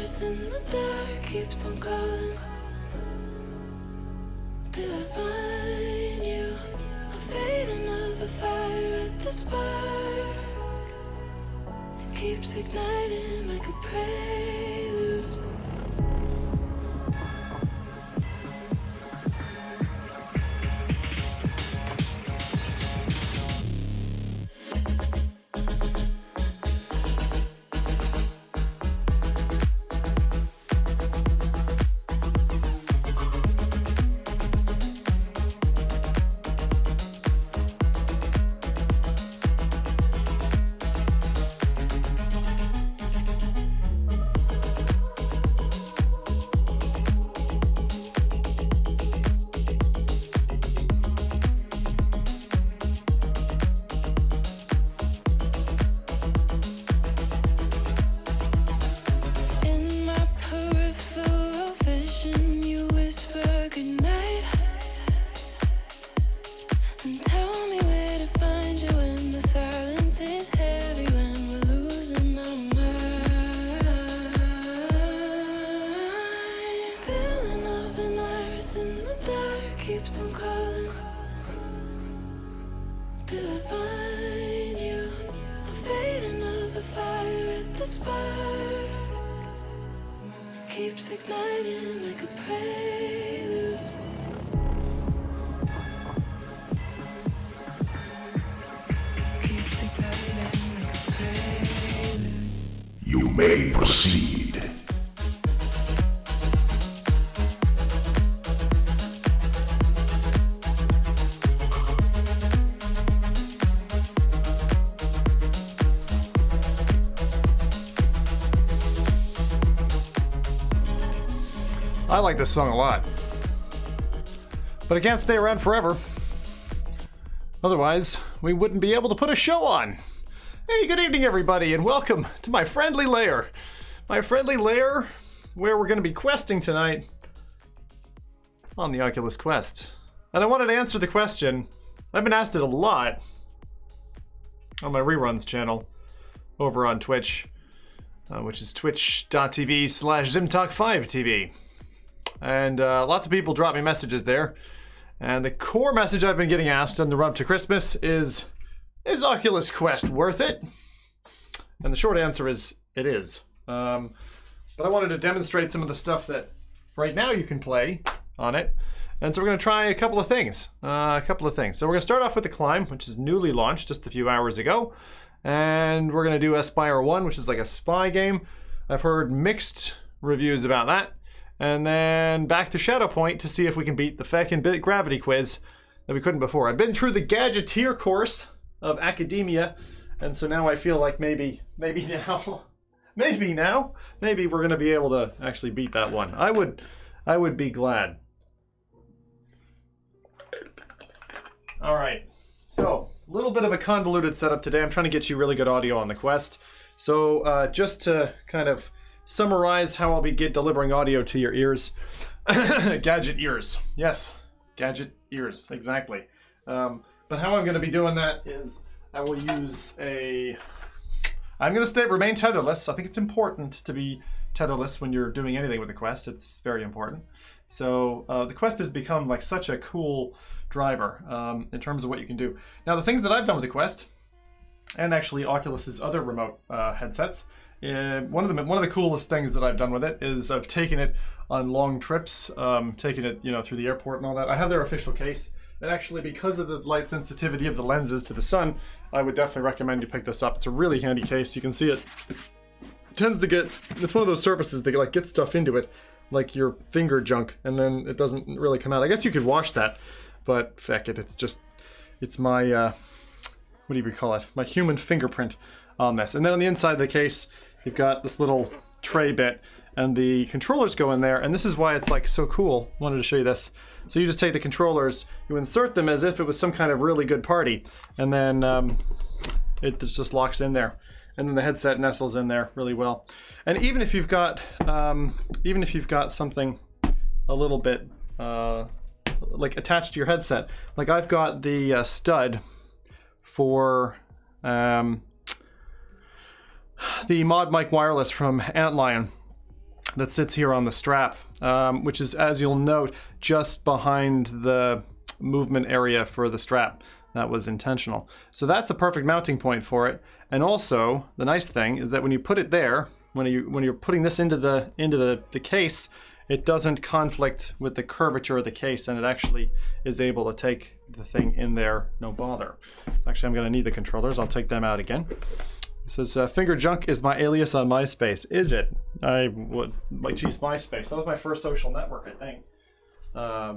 iris in the dark keeps on calling. Till I find you, a fading of a fire at the spark keeps igniting like a prelude. Keeps igniting like a prelude. Keeps igniting like a prelude. You may proceed. I like this song a lot, but it can't stay around forever. Otherwise, we wouldn't be able to put a show on. Hey, good evening everybody, and welcome to my friendly lair. My friendly lair where we're going to be questing tonight on the Oculus Quest. And I wanted to answer the question, I've been asked it a lot on my reruns channel over on Twitch, which is twitch.tv/ZimTalk5TV. And lots of people drop me messages there. And the core message I've been getting asked on the run up to Christmas is Oculus Quest worth it? And the short answer is, it is. But I wanted to demonstrate some of the stuff that right now you can play on it. And so we're going to try a couple of things. So we're going to start off with the Climb, which is newly launched just a few hours ago. And we're going to do Espire 1, which is like a spy game. I've heard mixed reviews about that. And then back to Shadowpoint to see if we can beat the feckin' gravity quiz that we couldn't before. I've been through the Gadgeteer course of academia, and so now I feel like maybe now we're gonna be able to actually beat that one. I would be glad. All right, so a little bit of a convoluted setup today. I'm trying to get you really good audio on the Quest. So just to kind of summarize how I'll be delivering audio to your ears. Gadget ears. Yes, gadget ears, exactly. But how I'm going to be doing that is I will use I'm going to remain tetherless. I think it's important to be tetherless when you're doing anything with the Quest. It's very important. So the Quest has become like such a cool driver in terms of what you can do. Now the things that I've done with the Quest, and actually Oculus's other remote headsets, one of the coolest things that I've done with it is I've taken it on long trips, taken it through the airport and all that. I have their official case, and actually because of the light sensitivity of the lenses to the sun, I would definitely recommend you pick this up. It's a really handy case. You can see it tends to get, it's one of those surfaces that like get stuff into it, like your finger junk, and then it doesn't really come out. I guess you could wash that, but feck it, it's my what do you call it? My human fingerprint on this. And then on the inside of the case, you've got this little tray bit, and the controllers go in there, and this is why it's like so cool. I wanted to show you this. So you just take the controllers, you insert them as if it was some kind of really good party, and then it just locks in there. And then the headset nestles in there really well. And even if you've got something a little bit like attached to your headset, like I've got the stud for the Mod Mic Wireless from Antlion. that sits here on the strap, which is, as you'll note, just behind the movement area for the strap. That was intentional. So that's a perfect mounting point for it. And also, the nice thing is that when you put it there, when you're putting this into the case, it doesn't conflict with the curvature of the case, and it actually is able to take the thing in there, no bother. Actually, I'm going to need the controllers. I'll take them out again. It says, Finger Junk is my alias on MySpace. Is it? Geez, MySpace. That was my first social network, I think.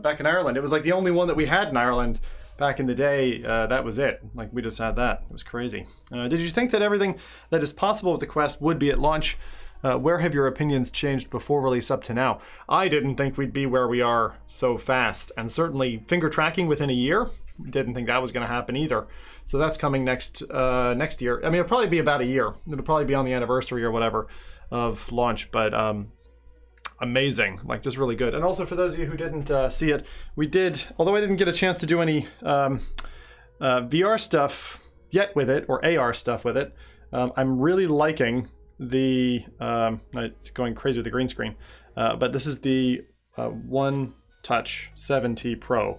Back in Ireland. It was like the only one that we had in Ireland back in the day. That was it. Like, we just had that. It was crazy. Did you think that everything that is possible with the Quest would be at launch? Where have your opinions changed before release up to now? I didn't think we'd be where we are so fast. And certainly finger tracking within a year, didn't think that was going to happen either. So that's coming next year. I mean, it'll probably be about a year. It'll probably be on the anniversary or whatever of launch, but amazing, like just really good. And also for those of you who didn't see it, we did, although I didn't get a chance to do any VR stuff yet with it, or AR stuff with it, I'm really liking the, it's going crazy with the green screen, but this is the One Touch 7T Pro,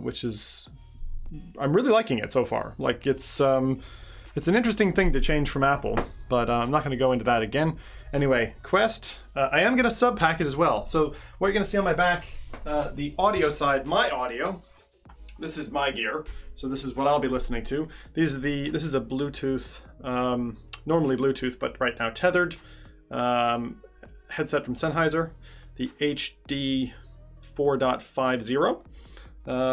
which is, I'm really liking it so far. Like it's an interesting thing to change from Apple, but I'm not going to go into that again. Anyway, Quest, I am going to sub-pack it as well. So what you're going to see on my back, the audio side, my audio, this is my gear. So this is what I'll be listening to. This is a Bluetooth, normally Bluetooth, but right now tethered headset from Sennheiser, the HD 4.50.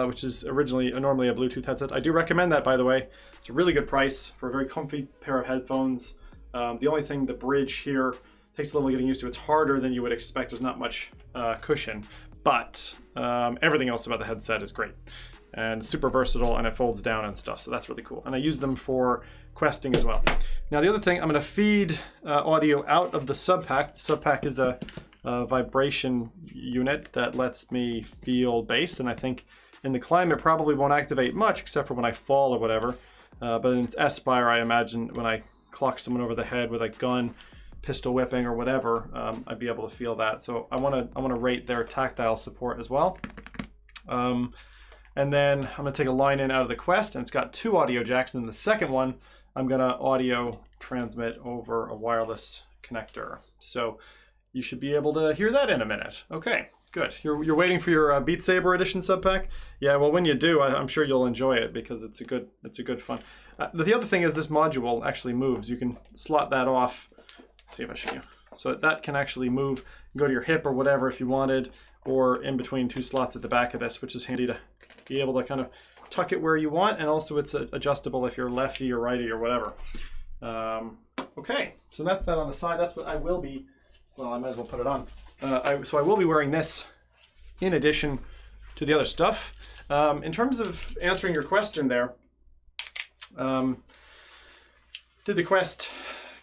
Which is normally a Bluetooth headset. I do recommend that, by the way. It's a really good price for a very comfy pair of headphones. The only thing, the bridge here takes a little getting used to. It's harder than you would expect. There's not much cushion, but everything else about the headset is great and super versatile, and it folds down and stuff. So that's really cool. And I use them for questing as well. Now the other thing, I'm going to feed audio out of the sub-pack. The sub-pack is a vibration unit that lets me feel bass, and I think in the climate probably won't activate much except for when I fall or whatever. But in Espire, I imagine when I clock someone over the head with a gun, pistol whipping or whatever, I'd be able to feel that. So I want to rate their tactile support as well. And then I'm going to take a line in out of the Quest, and it's got 2 audio jacks. And the second one, I'm going to audio transmit over a wireless connector. So you should be able to hear that in a minute. Okay, good. You're waiting for your Beat Saber edition sub-pack? Yeah, well, when you do, I'm sure you'll enjoy it because it's a good fun. The other thing is this module actually moves. You can slot that off. Let's see if I show you. So that can actually move, go to your hip or whatever if you wanted, or in between 2 slots at the back of this, which is handy to be able to kind of tuck it where you want, and also it's adjustable if you're lefty or righty or whatever. Okay, so that's that on the side. That's what I will be. Well, I might as well put it on. So I will be wearing this in addition to the other stuff. In terms of answering your question there, did the Quest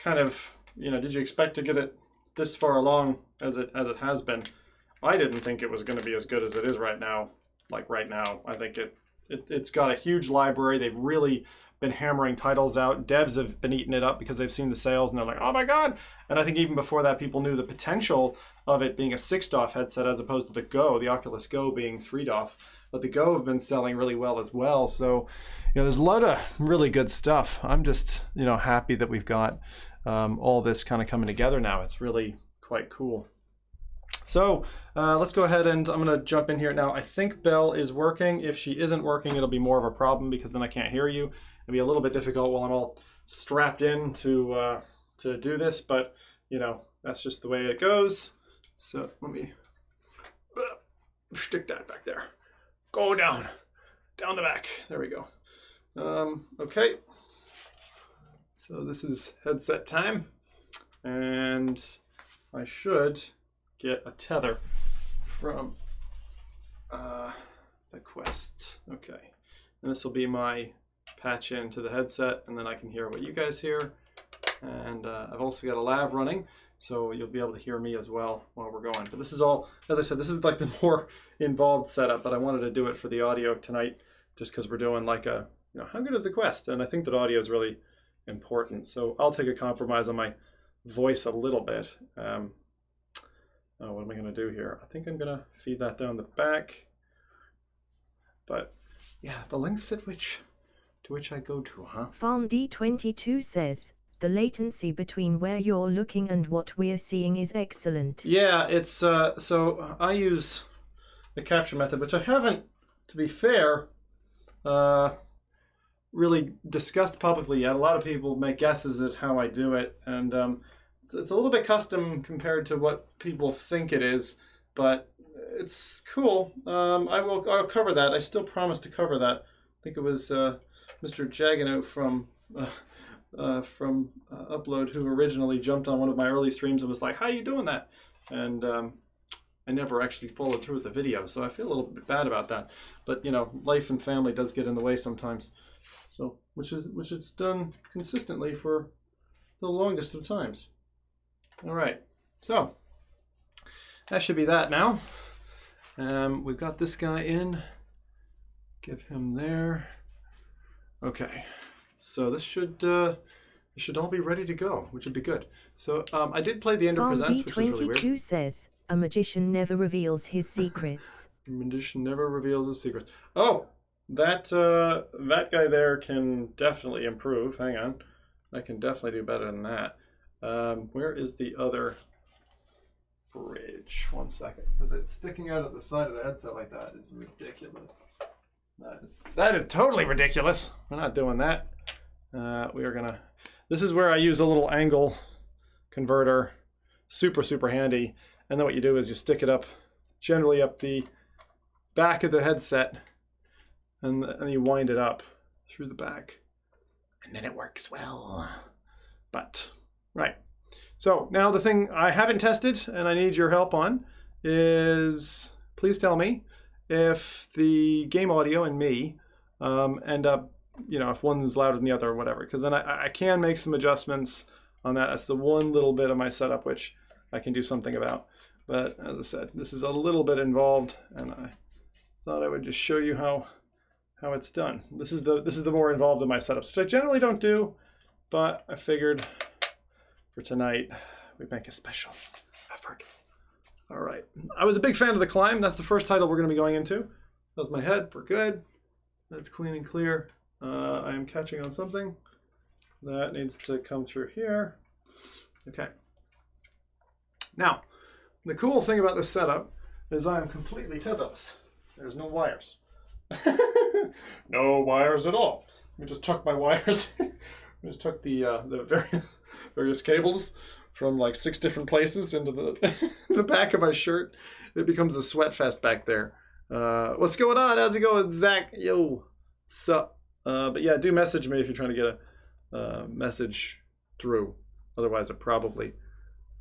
kind of, did you expect to get it this far along as it has been? I didn't think it was going to be as good as it is right now. Like right now, I think it's got a huge library. They've really been hammering titles out. Devs have been eating it up because they've seen the sales and they're like, oh my god. And I think even before that, people knew the potential of it being a 6DoF headset as opposed to the Oculus Go being 3DoF. But the Go have been selling really well as well. So, there's a lot of really good stuff. I'm just, happy that we've got all this kind of coming together now. It's really quite cool. So let's go ahead and I'm going to jump in here now. I think Belle is working. If she isn't working, it'll be more of a problem because then I can't hear you. It'll be a little bit difficult while I'm all strapped in to do this, but that's just the way it goes. So let me stick that back there. Go down the back. There we go. Okay. So this is headset time, and I should get a tether from the Quest. Okay, and this will be my patch into the headset, and then I can hear what you guys hear. And I've also got a lav running, so you'll be able to hear me as well while we're going. But this is all, as I said, this is like the more involved setup, but I wanted to do it for the audio tonight just because we're doing like a, how good is the Quest? And I think that audio is really important. So I'll take a compromise on my voice a little bit. Oh, what am I going to do here? I think I'm going to feed that down the back. But yeah, the lengths at which I go to, huh? Farm D22 says, the latency between where you're looking and what we're seeing is excellent. Yeah, it's so I use the capture method, which I haven't, to be fair, really discussed publicly yet. A lot of people make guesses at how I do it, and it's a little bit custom compared to what people think it is, but it's cool. I'll cover that. I still promise to cover that. I think it was Mr. Jagano from Upload who originally jumped on one of my early streams and was like, "How are you doing that?" And I never actually followed through with the video, so I feel a little bit bad about that. But you know, life and family does get in the way sometimes. So which it's done consistently for the longest of times. All right, so that should be that now. We've got this guy in. Give him there. Okay, so this should all be ready to go, which would be good. So I did play the Ender Presents, which is really weird. D22 says, a magician never reveals his secrets. A magician never reveals his secrets. Oh, that guy there can definitely improve. Hang on, I can definitely do better than that. Where is the other bridge? 1 second, because it's sticking out at the side of the headset like that is ridiculous. That is totally ridiculous. We're not doing that. We are gonna. This is where I use a little angle converter, super handy. And then what you do is you stick it up, generally up the back of the headset, and you wind it up through the back, and then it works well. But right. So now the thing I haven't tested and I need your help on is, please tell me if the game audio and me end up, you know, if one's louder than the other or whatever, because then I can make some adjustments on that. That's the one little bit of my setup which I can do something about. But as I said, this is a little bit involved, and I thought I would just show you how it's done. This is the more involved of my setups, which I generally don't do, but I figured for tonight we make a special effort. All right. I was a big fan of The Climb. That's the first title we're going to be going into. That's my head. We're good. That's clean and clear. I am catching on something. That needs to come through here. Okay. Now, the cool thing about this setup is I am completely tetherless. There's no wires. No wires at all. Let me just tuck my wires. I just tuck the various cables from like 6 different places into the back of my shirt. It becomes a sweat fest back there. What's going on? How's it going, Zach? Yo, sup? But yeah, do message me if you're trying to get a message through. Otherwise, I probably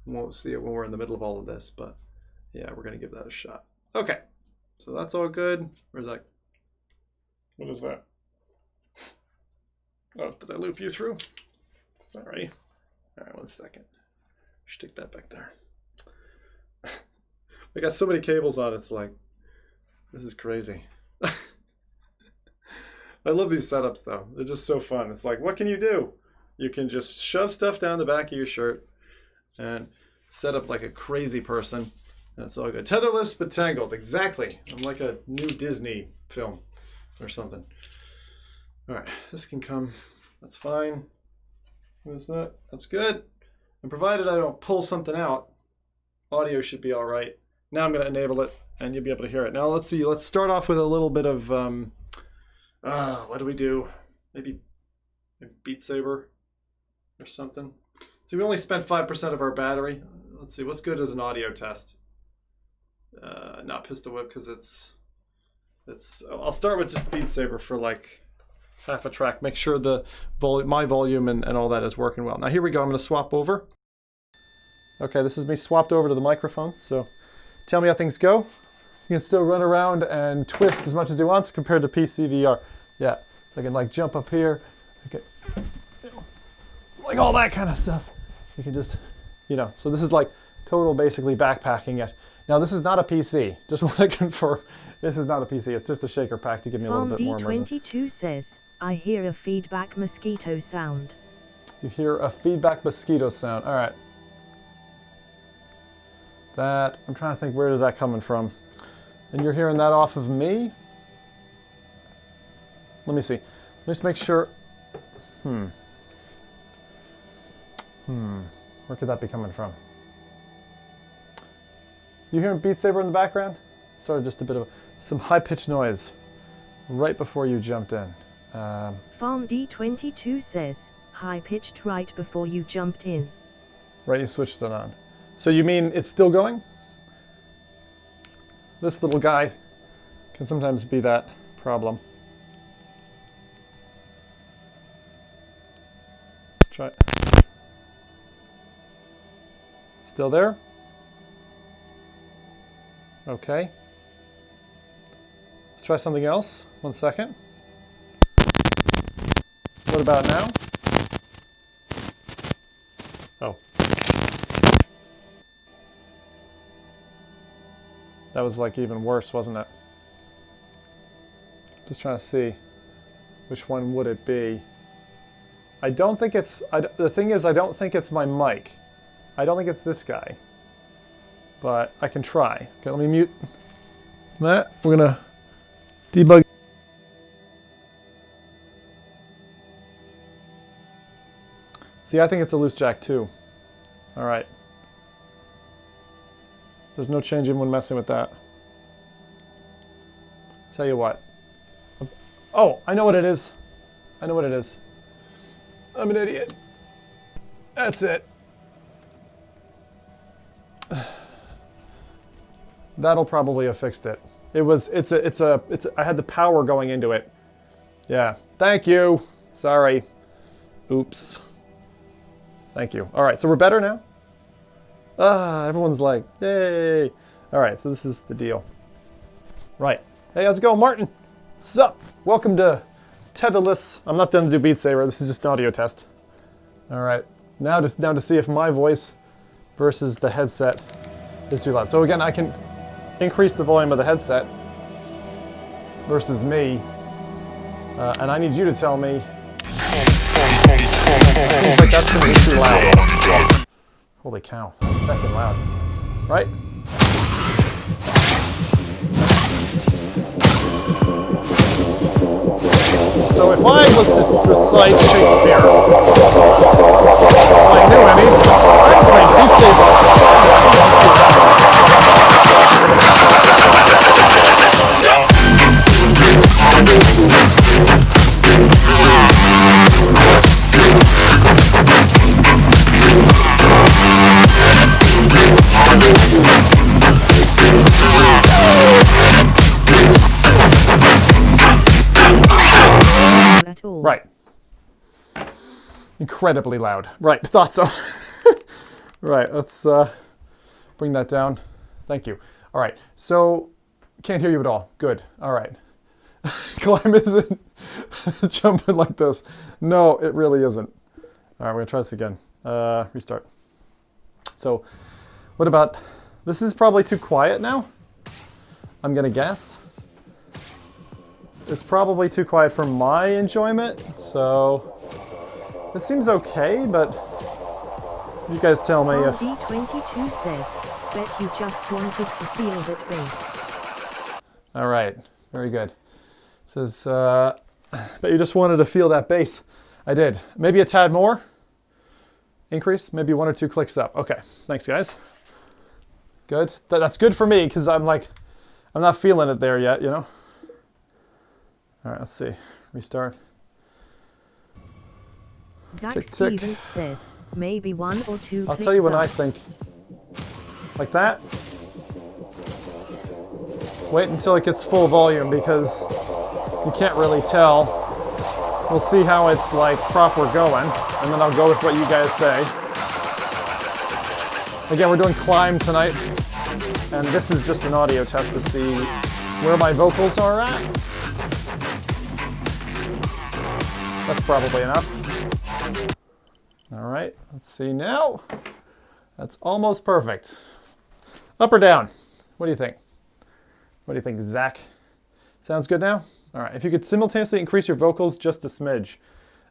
won't see it when we're in the middle of all of this. But yeah, we're going to give that a shot. Okay, so that's all good. Where's that? What is that? Oh, did I loop you through? Sorry. All right, 1 second. Stick that back there. I got so many cables on, it's like, this is crazy. I love these setups though. They're just so fun. It's like, what can you do? You can just shove stuff down the back of your shirt and set up like a crazy person. And it's all good. Tetherless but tangled. Exactly. I'm like a new Disney film or something. All right, this can come. That's fine. What is that? That's good. And provided I don't pull something out, audio should be all right. Now I'm going to enable it, and you'll be able to hear it. Now let's see. Let's start off with a little bit of, what do we do? Maybe Beat Saber or something. See, we only spent 5% of our battery. Let's see, what's good as an audio test? Not Pistol Whip, because it's. I'll start with just Beat Saber for like half a track. Make sure the my volume and all that is working well. Now here we go. I'm going to swap over. Okay, this is me swapped over to the microphone. So tell me how things go. You can still run around and twist as much as you want compared to PC VR. Yeah, I can like jump up here. Okay, like all that kind of stuff. You can just, so this is like total basically backpacking it. Now this is not a PC. Just want to confirm. This is not a PC. It's just a shaker pack to give me a little bit more immersion. D22 says, I hear a feedback mosquito sound. You hear a feedback mosquito sound. All right. that. I'm trying to think, where is that coming from? And you're hearing that off of me? Let me see. Let me just make sure. Where could that be coming from? You hearing Beat Saber in the background? Sort of just a bit of some high-pitched noise right before you jumped in. Farm D22 says, high-pitched right before you jumped in. Right, you switched it on. So you mean it's still going? This little guy can sometimes be that problem. Let's try it. Still there? Okay. Let's try something else. 1 second. What about now? Oh. That was like even worse, wasn't it? Just trying to see which one would it be. I don't think it's... the thing is, I don't think it's my mic. I don't think it's this guy. But I can try. Okay, let me mute that. We're going to debug. See, I think it's a loose jack too. All right. There's no change even when messing with that. Tell you what. Oh, I know what it is. I know what it is. I'm an idiot. That's it. That'll probably have fixed it. I had the power going into it. Yeah. Thank you. Sorry. Oops. Thank you. All right, so we're better now? Everyone's like, yay. All right, so this is the deal. Right. Hey, how's it going, Martin? Sup? Welcome to Tetherless. I'm not done to do Beat Saber. This is just an audio test. All right. Now to see if my voice versus the headset is too loud. So again, I can increase the volume of the headset versus me. And I need you to tell me. Seems like that's going to be too loud. Holy cow. That's fucking loud. Right? So if I was to recite Shakespeare, if I knew any, I'd play Beat Saber. Right. Incredibly loud. Right, thought so. Right, let's bring that down. Thank you. All right, so can't hear you at all. Good. All right. Climb isn't jumping like this. No, it really isn't. All right, we're gonna try this again. Restart. So, what about, this is probably too quiet now, I'm gonna guess. It's probably too quiet for my enjoyment, so this seems okay, but you guys tell me if... D22 says, bet you just wanted to feel that bass. All right, very good. Says, bet you just wanted to feel that bass. I did. Maybe a tad more? Increase? Maybe 1 or 2 clicks up. Okay, thanks guys. Good. That's good for me, because I'm like, I'm not feeling it there yet, you know? All right, let's see. Restart. Zach tick, Stevens tick. says, maybe 1 or 2 I'll clicks tell you when up. I think. Like that. Wait until it gets full volume because you can't really tell. We'll see how it's like proper going, and then I'll go with what you guys say. Again, we're doing Climb tonight, and this is just an audio test to see where my vocals are at. That's probably enough. All right, let's see now. That's almost perfect. Up or down? What do you think? What do you think, Zach? Sounds good now? All right, if you could simultaneously increase your vocals just a smidge.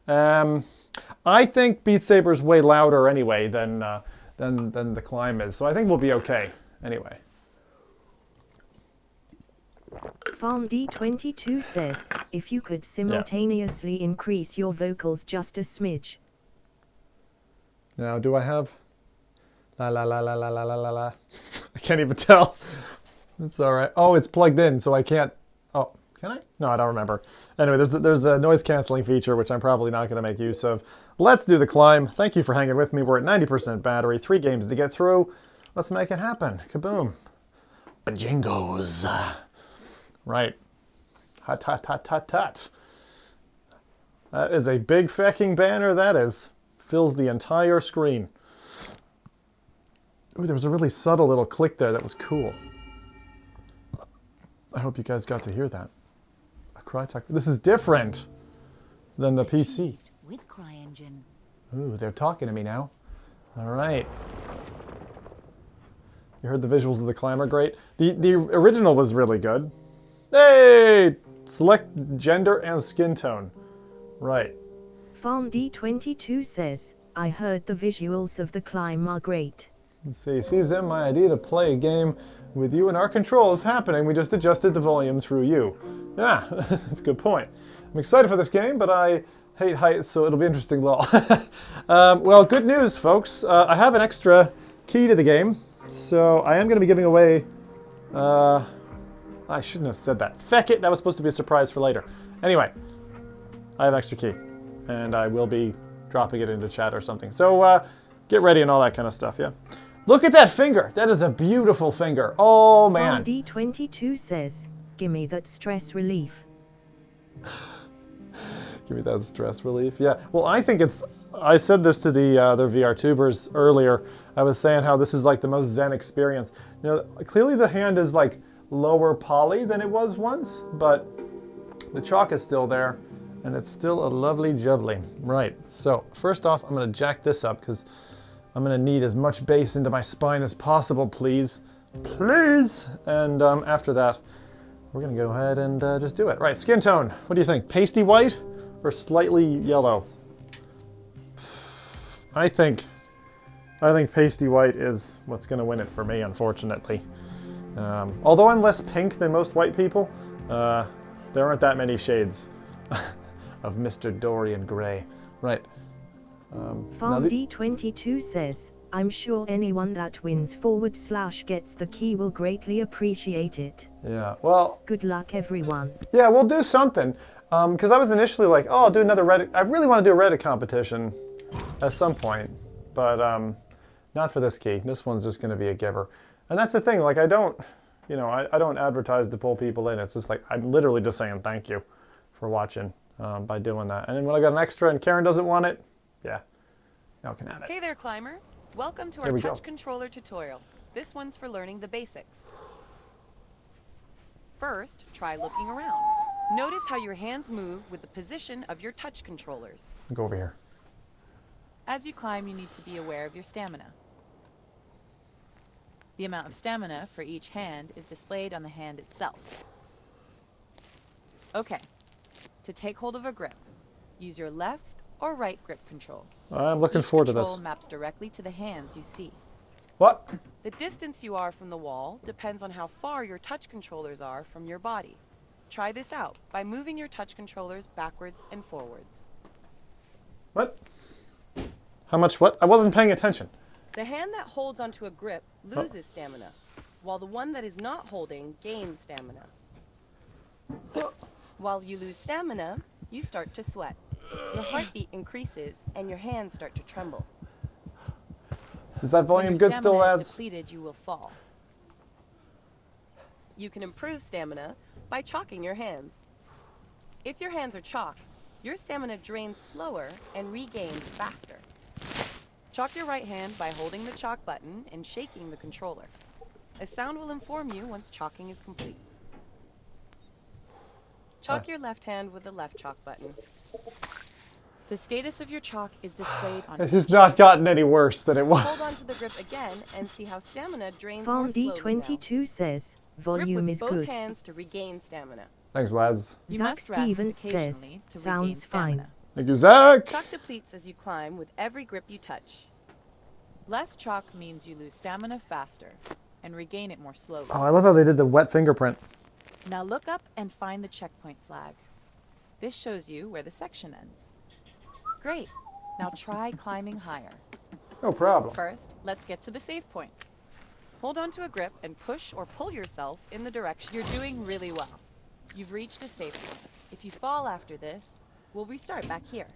I think Beat Saber's way louder anyway than the Climb is, so I think we'll be okay. Anyway. Farm D22 says, if you could simultaneously increase your vocals just a smidge. Now, do I have... La la la la la la la la la. I can't even tell. It's all right. Oh, it's plugged in, so I can't... Oh, can I? No, I don't remember. Anyway, there's a noise canceling feature, which I'm probably not going to make use of. Let's do the climb. Thank you for hanging with me. We're at 90% battery. 3 games to get through. Let's make it happen. Kaboom. Bajingos. Right. Hut, hut, hut, hut, hut. That is a big fecking banner, that is. Fills the entire screen. Ooh, there was a really subtle little click there that was cool. I hope you guys got to hear that. A Crytek. This is different than the PC. With CryEngine. Ooh, they're talking to me now. All right. You heard the visuals of the climb are great. The original was really good. Hey! Select gender and skin tone. Right. Farm D22 says, I heard the visuals of the climb are great. Let's see. Season, my idea to play a game with you and our controls happening. We just adjusted the volume through you. Yeah, that's a good point. I'm excited for this game, but I hate heights, so it'll be interesting. Lol. Well, good news, folks. I have an extra key to the game, so I am going to be giving away... I shouldn't have said that. Feck it, that was supposed to be a surprise for later. Anyway, I have an extra key, and I will be dropping it into chat or something. So get ready and all that kind of stuff, yeah? Look at that finger. That is a beautiful finger. Oh, man. Farm D22 says, gimme that stress relief. Give me that stress relief. Yeah, well, I think it's... I said this to the other VR tubers earlier. I was saying how this is like the most zen experience. You know, clearly the hand is like lower poly than it was once, but the chalk is still there, and it's still a lovely jubbly. Right, so first off, I'm going to jack this up because I'm going to need as much bass into my spine as possible, please. Please! And after that, we're going to go ahead and just do it. Right, skin tone. What do you think? Pasty white or slightly yellow? I think pasty white is what's going to win it for me, unfortunately. Although I'm less pink than most white people, there aren't that many shades of Mr. Dorian Gray. Right. Farm D22 says, I'm sure anyone that wins / gets the key will greatly appreciate it. Yeah, well... Good luck, everyone. Yeah, we'll do something. Because I was initially like, oh, I'll do another Reddit... I really want to do a Reddit competition at some point. But not for this key. This one's just going to be a giver. And that's the thing, like I don't advertise to pull people in. It's just like, I'm literally just saying thank you for watching by doing that. And then when I got an extra and Karen doesn't want it, yeah, y'all can have it. Hey there, climber. Welcome to our touch controller tutorial. This one's for learning the basics. First, try looking around. Notice how your hands move with the position of your touch controllers. Go over here. As you climb, you need to be aware of your stamina. The amount of stamina for each hand is displayed on the hand itself. Okay, to take hold of a grip, use your left or right grip control. I'm looking forward to this. Control maps directly to the hands you see. What? The distance you are from the wall depends on how far your touch controllers are from your body. Try this out by moving your touch controllers backwards and forwards. What? How much what? I wasn't paying attention. The hand that holds onto a grip loses stamina, while the one that is not holding gains stamina. While you lose stamina, you start to sweat. Your heartbeat increases and your hands start to tremble. Is that volume good still, When your stamina lads? is depleted, you will fall. You can improve stamina by chalking your hands. If your hands are chalked, your stamina drains slower and regains faster. Chalk your right hand by holding the chalk button and shaking the controller. A sound will inform you once chalking is complete. Chalk your left hand with the left chalk button. The status of your chalk is displayed on It has not gotten any worse than it was. Hold on to the grip again and see how stamina drains Farm more slowly now. D22 says, Grip volume with is both good. hands to regain stamina. Thanks, lads. You Zach must rest Stevens says, occasionally to regain sounds fine. stamina. Thank you, Zach. Chalk depletes as you climb with every grip you touch. Less chalk means you lose stamina faster, and regain it more slowly. Oh, I love how they did the wet fingerprint. Now look up and find the checkpoint flag. This shows you where the section ends. Great. Now try climbing higher. No problem. First, let's get to the save point. Hold on to a grip and push or pull yourself in the direction. You're doing really well. You've reached a save point. If you fall after this, we'll restart back here.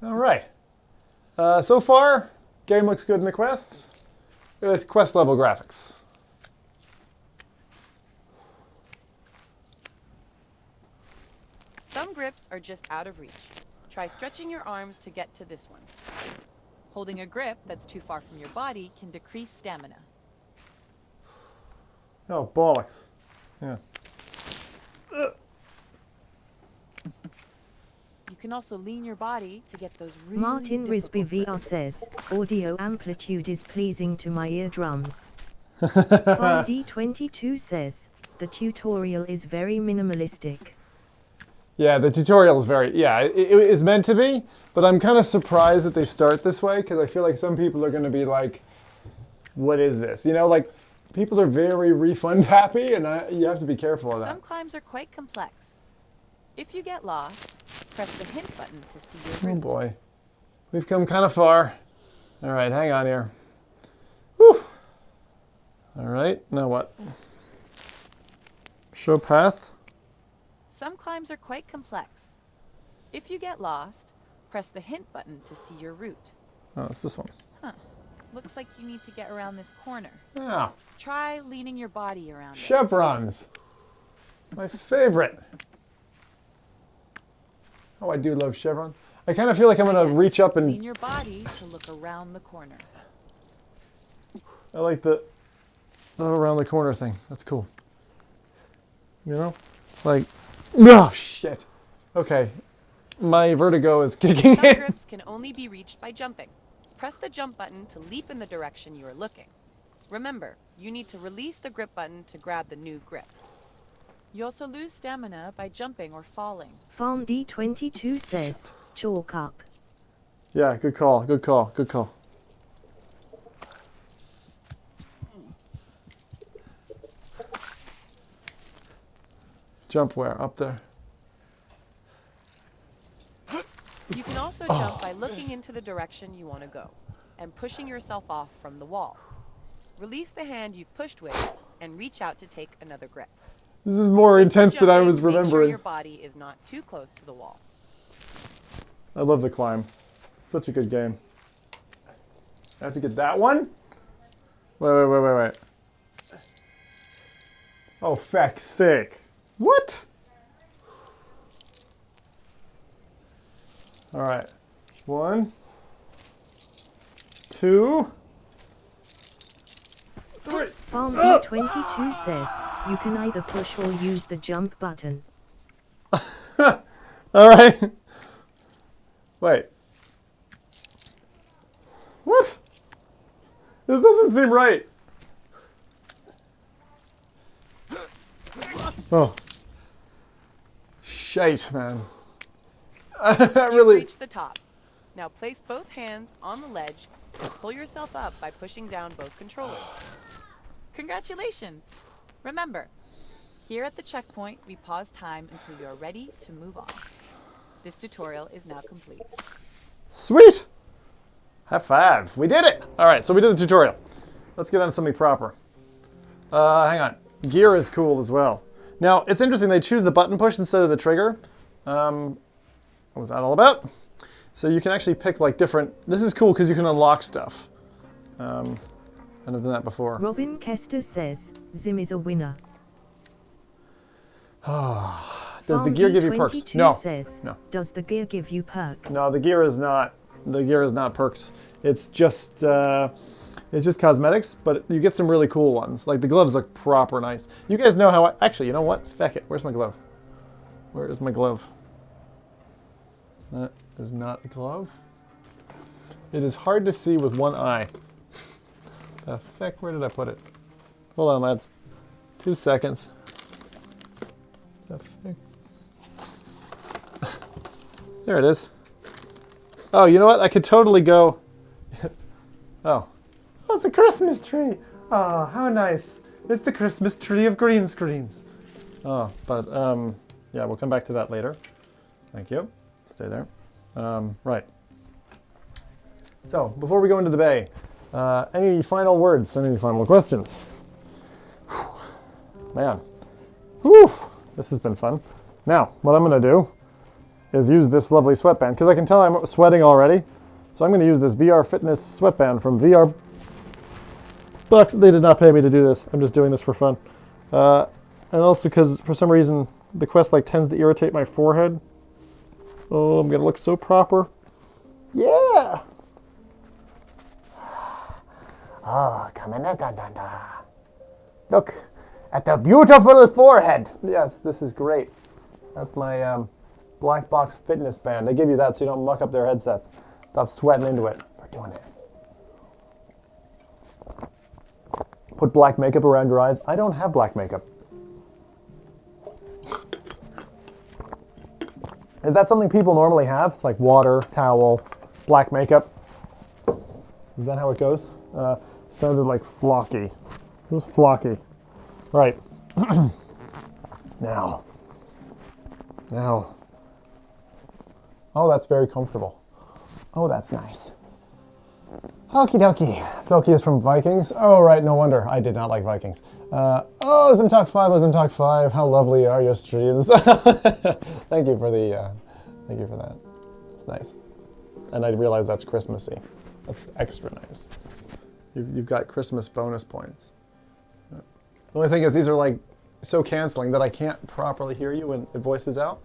All right. So far, game looks good in the quest with quest level graphics. Some grips are just out of reach. Try stretching your arms to get to this one. Holding a grip that's too far from your body can decrease stamina. Oh, bollocks. Yeah. You can also lean your body to get those really Martin Risby difficult VR grips. says, audio amplitude is pleasing to my eardrums. FarmD22 says, the tutorial is very minimalistic. Yeah, the tutorial is very, yeah, it is meant to be, but I'm kind of surprised that they start this way because I feel like some people are going to be like, what is this? You know, like people are very refund happy and you have to be careful of that. Some climbs are quite complex. If you get lost, press the hint button to see your Oh route. boy, we've come kind of far. All right, hang on here. Whew. All right, now what? Show path. Some climbs are quite complex. If you get lost, press the hint button to see your route. Oh, it's this one. Huh. Looks like you need to get around this corner. Ah, Try leaning your body around it. chevrons. My favorite. Oh, I do love chevrons. I kind of feel like I'm going to reach up Lean and your body to look around the corner. I like the around the corner thing. That's cool. You know? Like, no, shit. Okay. My vertigo is kicking Some in. grips can only be reached by jumping. Press the jump button to leap in the direction you are looking. Remember, you need to release the grip button to grab the new grip. You also lose stamina by jumping or falling. FarmD22 says, chalk up. Yeah, good call. Good call. Good call. Jump where? Up there. You can also jump by looking into the direction you want to go and pushing yourself off from the wall. Release the hand you've pushed with and reach out to take another grip. This is more intense than I Jumping, was make sure remembering. your body is not too close to the wall. I love the climb. Such a good game. I have to get that one? Wait. Oh, feck's sake. What? All right. 1, 2, 3. FarmD22 says, you can either push or use the jump button. All right. Wait. What? This doesn't seem right. Oh. Shite, man. I You've really... reached the top. Now place both hands on the ledge and pull yourself up by pushing down both controllers. Congratulations! Remember, here at the checkpoint, we pause time until you're ready to move on. This tutorial is now complete. Sweet! High five. We did it! Alright, so we did the tutorial. Let's get on to something proper. Hang on. Gear is cool as well. Now, it's interesting, they choose the button push instead of the trigger. What was that all about? So you can actually pick like different... This is cool because you can unlock stuff. I've done that before. Robin Kester says, Zim is a winner. Does the gear give you perks? FarmD22 No. says, No. does the gear give you perks? No, the gear is not. The gear is not perks. It's just cosmetics, but you get some really cool ones. Like the gloves look proper nice. You guys know how actually, you know what? Feck it. Where's my glove? Where is my glove? That is not a glove. It is hard to see with one eye. The feck, where did I put it? Hold on, lads. 2 seconds. The feck. There it is. Oh, you know what? I could totally go. Oh, it's a Christmas tree. Oh, how nice. It's the Christmas tree of green screens. Oh, but yeah, we'll come back to that later. Thank you. Stay there. Right. So, before we go into the bay, any final words, any final questions? Man. Whew. This has been fun. Now, what I'm going to do is use this lovely sweatband, because I can tell I'm sweating already. So I'm going to use this VR Fitness sweatband from VR. But they did not pay me to do this. I'm just doing this for fun. And also because for some reason the Quest like tends to irritate my forehead. Oh, I'm going to look so proper. Yeah! Oh, look at the beautiful forehead. Yes, this is great. That's my Black Box Fitness band. They give you that so you don't muck up their headsets. Stop sweating into it. We're doing it. Put black makeup around your eyes. I don't have black makeup. Is that something people normally have? It's like water, towel, black makeup. Is that how it goes? Sounded like flocky. It was flocky. Right. Now. Oh, that's very comfortable. Oh, that's nice. Okie dokie. Floki is from Vikings. Oh, right, no wonder. I did not like Vikings. Oh, Zimtalk 5, oh, Zimtalk 5. How lovely are your streams. Thank you for the, thank you for that. It's nice. And I realize that's Christmassy. That's extra nice. You've got Christmas bonus points. The only thing is these are like so canceling that I can't properly hear you when it voices out.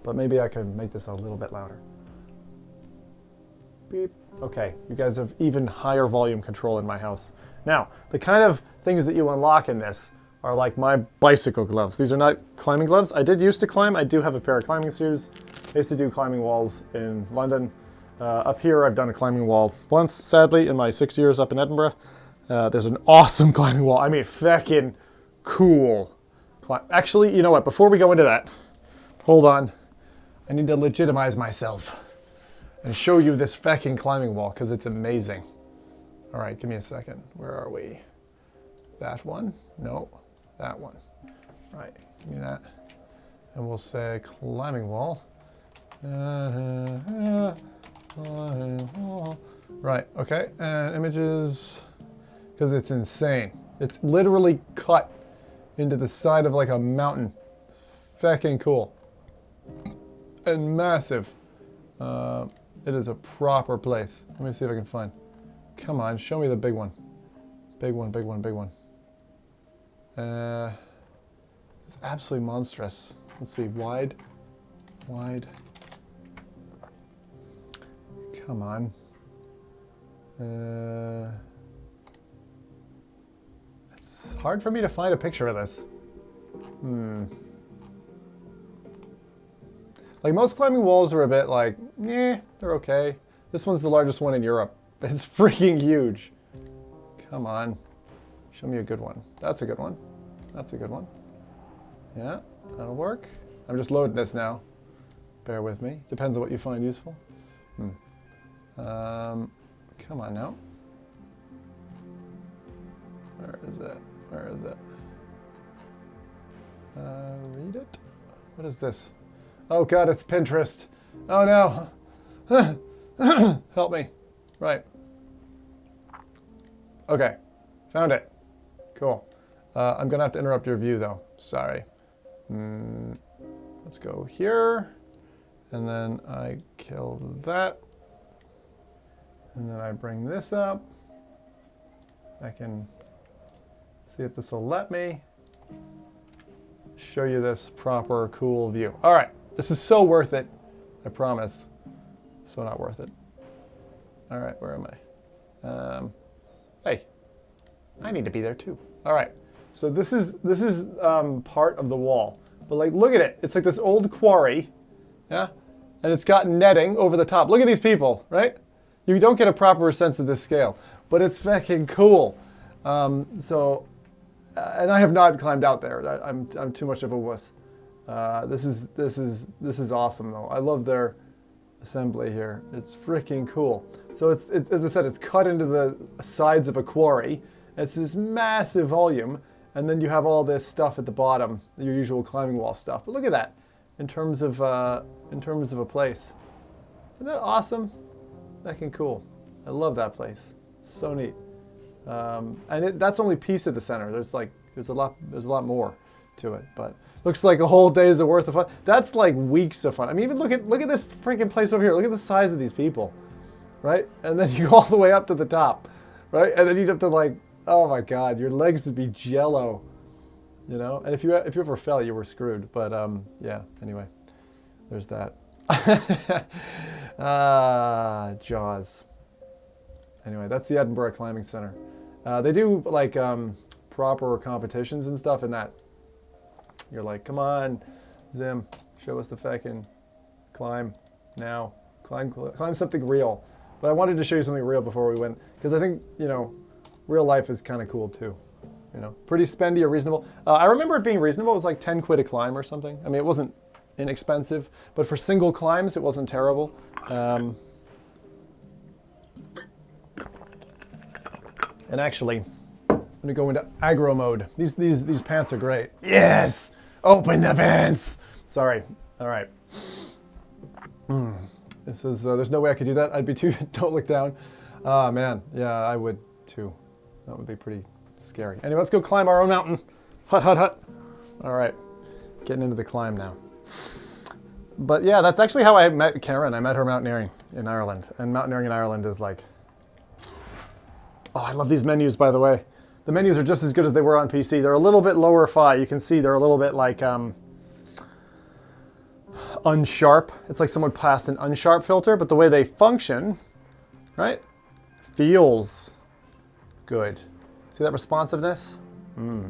But maybe I could make this a little bit louder. Beep. Okay, you guys have even higher volume control in my house. Now, the kind of things that you unlock in this are like my bicycle gloves. These are not climbing gloves. I did used to climb. I do have a pair of climbing shoes. I used to do climbing walls in London. Up here, I've done a climbing wall once, sadly, in my 6 years up in Edinburgh. There's an awesome climbing wall. I mean, feckin' cool. Actually, you know what? Before we go into that, hold on. I need to legitimize myself and show you this feckin' climbing wall, because it's amazing. All right, give me a second. Where are we? That one? No, that one. Right, give me that. And we'll say climbing wall. Right, okay, and images, because it's insane. It's literally cut into the side of like a mountain. It's feckin' cool. And massive. It is a proper place. Let me see if I can find. Come on, show me the big one. Big one, big one, big one. It's absolutely monstrous. Let's see, wide. Come on. It's hard for me to find a picture of this. Like most climbing walls are a bit like, they're okay. This one's the largest one in Europe. It's freaking huge. Come on. Show me a good one. That's a good one. That's a good one. Yeah, that'll work. I'm just loading this now. Bear with me. Depends on what you find useful. Come on now. Where is it? Where is it? Read it? What is this? Oh God, it's Pinterest. Oh no. Help me. Right. Okay. Found it. Cool. I'm gonna have to interrupt your view though. Sorry. Let's go here. And then I kill that. And then I bring this up. I can see if this will let me show you this proper cool view. All right. This is so worth it. I promise. So not worth it. All right, where am I? Hey, I need to be there too. All right, so this is part of the wall, but like, look at it. It's like this old quarry, yeah, and it's got netting over the top. Look at these people, right? You don't get a proper sense of this scale, but it's fucking cool. And I have not climbed out there. I'm too much of a wuss. This is awesome though. I love their assembly here. It's freaking cool. So it's as I said, it's cut into the sides of a quarry. It's this massive volume, and then you have all this stuff at the bottom, your usual climbing wall stuff. But look at that, in terms of a place. Isn't that awesome? Freaking cool. I love that place. It's so neat. And that's only a piece of the center. There's a lot more to it, but looks like a whole day's worth of fun. That's like weeks of fun. I mean, even look at this freaking place over here. Look at the size of these people, right? And then you go all the way up to the top, right? And then you'd have to like, oh my God, your legs would be jello, you know? And if you ever fell, you were screwed. But yeah, anyway, there's that. Jaws. Anyway, that's the Edinburgh Climbing Center. They do like proper competitions and stuff in that. You're like, come on, Zim, show us the fucking climb now. Climb something real. But I wanted to show you something real before we went, because I think, you know, real life is kind of cool too. You know, pretty spendy or reasonable. I remember it being reasonable. It was like 10 quid a climb or something. I mean, it wasn't inexpensive, but for single climbs, it wasn't terrible. And actually, I'm gonna go into aggro mode. These pants are great. Yes! Open the pants! Sorry. All right. This is, there's no way I could do that. I'd be too, don't look down. Ah, man. Yeah, I would too. That would be pretty scary. Anyway, let's go climb our own mountain. Hut, hut, hut. All right. Getting into the climb now. But yeah, that's actually how I met Karen. I met her mountaineering in Ireland. And mountaineering in Ireland is like... Oh, I love these menus, by the way. The menus are just as good as they were on PC. They're a little bit lower fi. You can see they're a little bit like unsharp. It's like someone passed an unsharp filter, but the way they function, right, feels good. See that responsiveness? All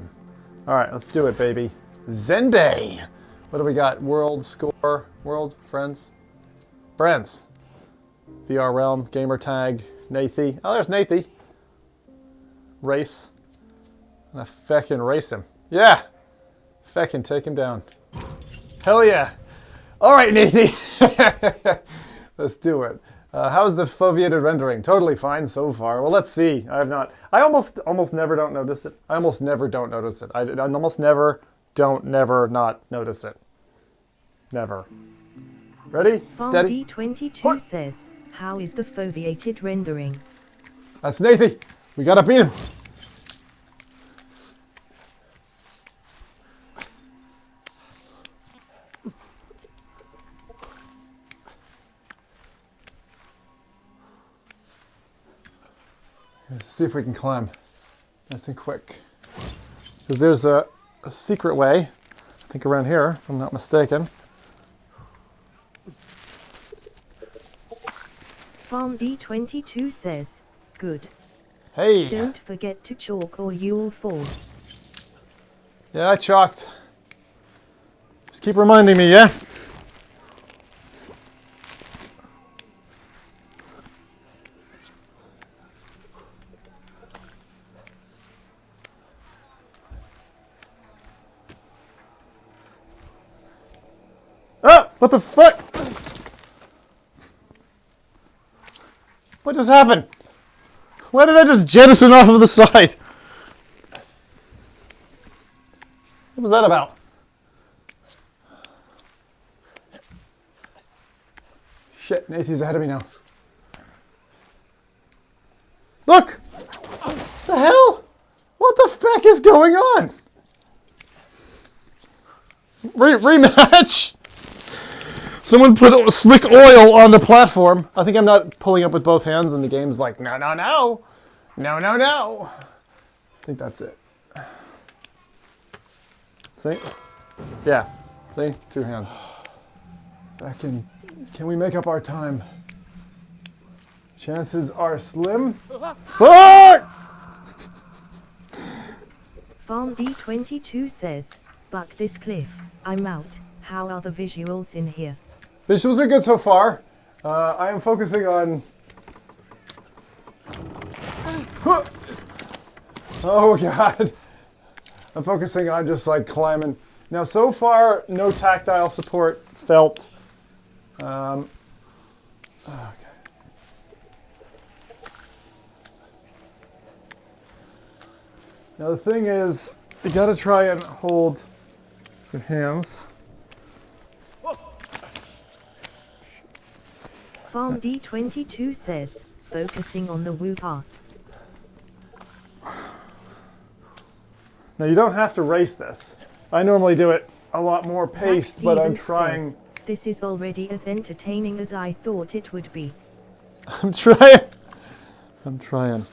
right, let's do it, baby. Zenbei. What do we got? World, score, world, friends? Friends. VR Realm, gamer tag, Nathie. Oh, there's Nathie. Race. And I feckin' race him. Yeah! Feckin' take him down. Hell yeah! Alright, Nathie! Let's do it. How's the foveated rendering? Totally fine so far. Well, let's see. I have not. I almost never don't notice it. I almost never don't notice it. I almost never don't never not notice it. Never. Ready? Steady? FarmD22 says, how is the foveated rendering? That's Nathie. We gotta beat him. Let's see if we can climb nice and quick. Because there's a secret way, I think around here, if I'm not mistaken. FarmD22 says, good. Hey! Don't forget to chalk or you'll fall. Yeah, I chalked. Just keep reminding me, yeah? Oh! What the fuck? What just happened? Why did I just jettison off of the side? What was that about? Shit, Nathie's ahead of me now. Look! What the hell? What the fuck is going on? Rematch! Someone put slick oil on the platform. I think I'm not pulling up with both hands, and the game's like, no, no, no. No, no, no. I think that's it. See? Yeah. See? 2 hands. Can we make up our time? Chances are slim. Fuck! FarmD22 says, buck this cliff. I'm out. How are the visuals in here? Visuals are good so far. I am focusing on... Oh God. I'm focusing on just like climbing. Now so far, no tactile support felt. Now the thing is, you gotta try and hold your hands. Farm D22 says, focusing on the woo pass. Now you don't have to race this. I normally do it a lot more Zach paced, but I'm Stevens trying. says, this is already as entertaining as I thought it would be. I'm trying. I'm trying.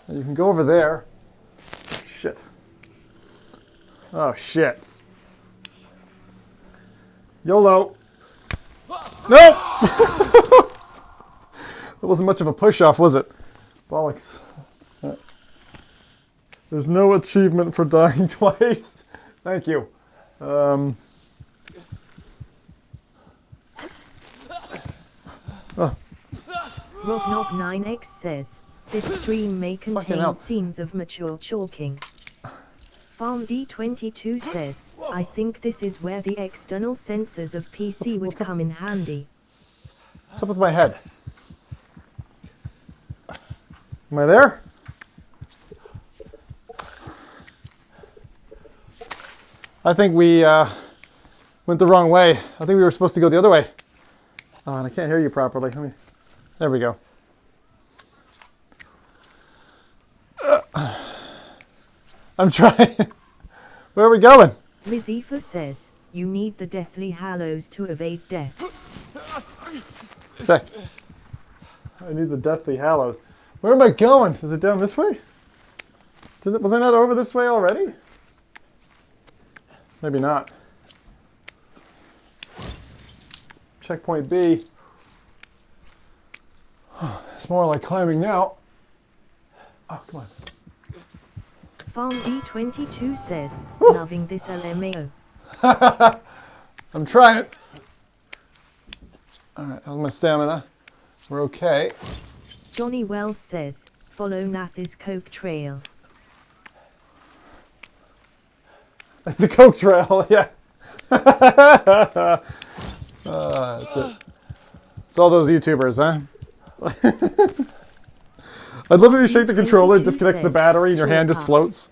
Now you can go over there. Shit. Oh shit. YOLO. No! That wasn't much of a push-off, was it? Bollocks. There's no achievement for dying twice. Thank you. Nope 9X says, this stream may contain hell. scenes of mature chalking. Farm D22 says, I think this is where the external sensors of PC would come in handy. What's up with my head? Am I there? I think we went the wrong way. I think we were supposed to go the other way. Oh, and I can't hear you properly. There we go. I'm trying. Where are we going? Rizifa says, you need the Deathly Hallows to evade death. Check. I need the Deathly Hallows. Where am I going? Is it down this way? Was I not over this way already? Maybe not. Checkpoint B. It's more like climbing now. Oh, come on. Farm D22 says, loving this LMAO. I'm trying. Alright, how's my stamina? We're okay. Johnny Wells says, follow Nath's Coke Trail. It's a Coke trail, yeah. That's it. It's all those YouTubers, huh? I'd love if you shake the controller, it disconnects the battery, and your hand just floats.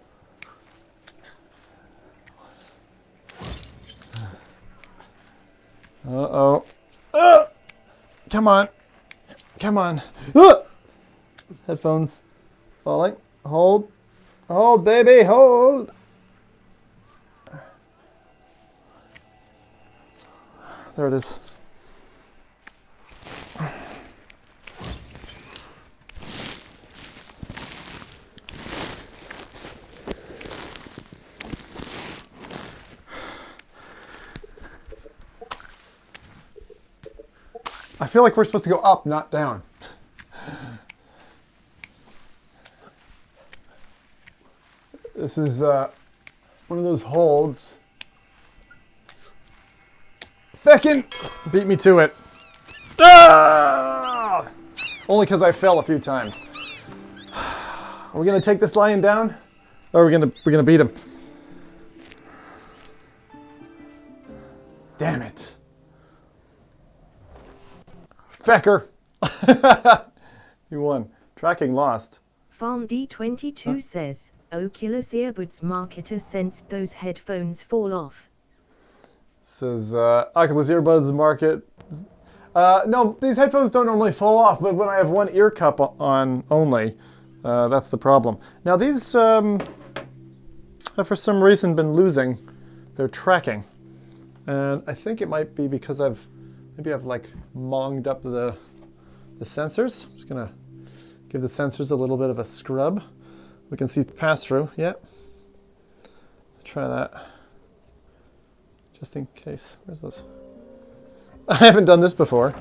Uh-oh. Come on. Come on. Headphones falling. Hold. Hold, baby, hold. There it is. I feel like we're supposed to go up, not down. This is one of those holds. Feckin' beat me to it. Ah! Only because I fell a few times. Are we gonna take this lion down? Or are we gonna beat him? Damn it. Fecker. You won. Tracking lost. Farm D22 says, Oculus earbuds marketer sensed those headphones fall off. Says Oculus earbuds market. No, these headphones don't normally fall off, but when I have one ear cup on only, that's the problem. Now these have for some reason been losing their tracking. And I think it might be because maybe I've like monged up the sensors. I'm just gonna give the sensors a little bit of a scrub. We can see pass through, yeah. Try that. Just in case, where's those? I haven't done this before.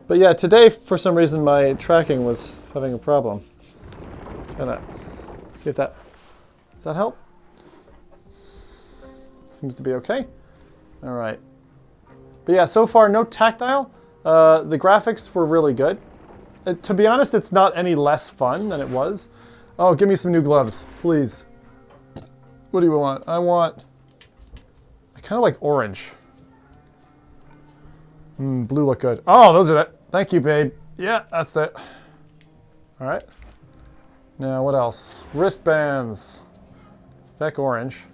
But yeah, today for some reason my tracking was having a problem. Try that. See if does that help? Seems to be okay. All right. But yeah, so far no tactile. The graphics were really good. To be honest, it's not any less fun than it was. Oh, give me some new gloves, please. What do you want? I kind of like orange. Blue look good. Oh, those are it. Thank you, babe. Yeah, that's it. All right. Now, what else? Wristbands. Feck orange.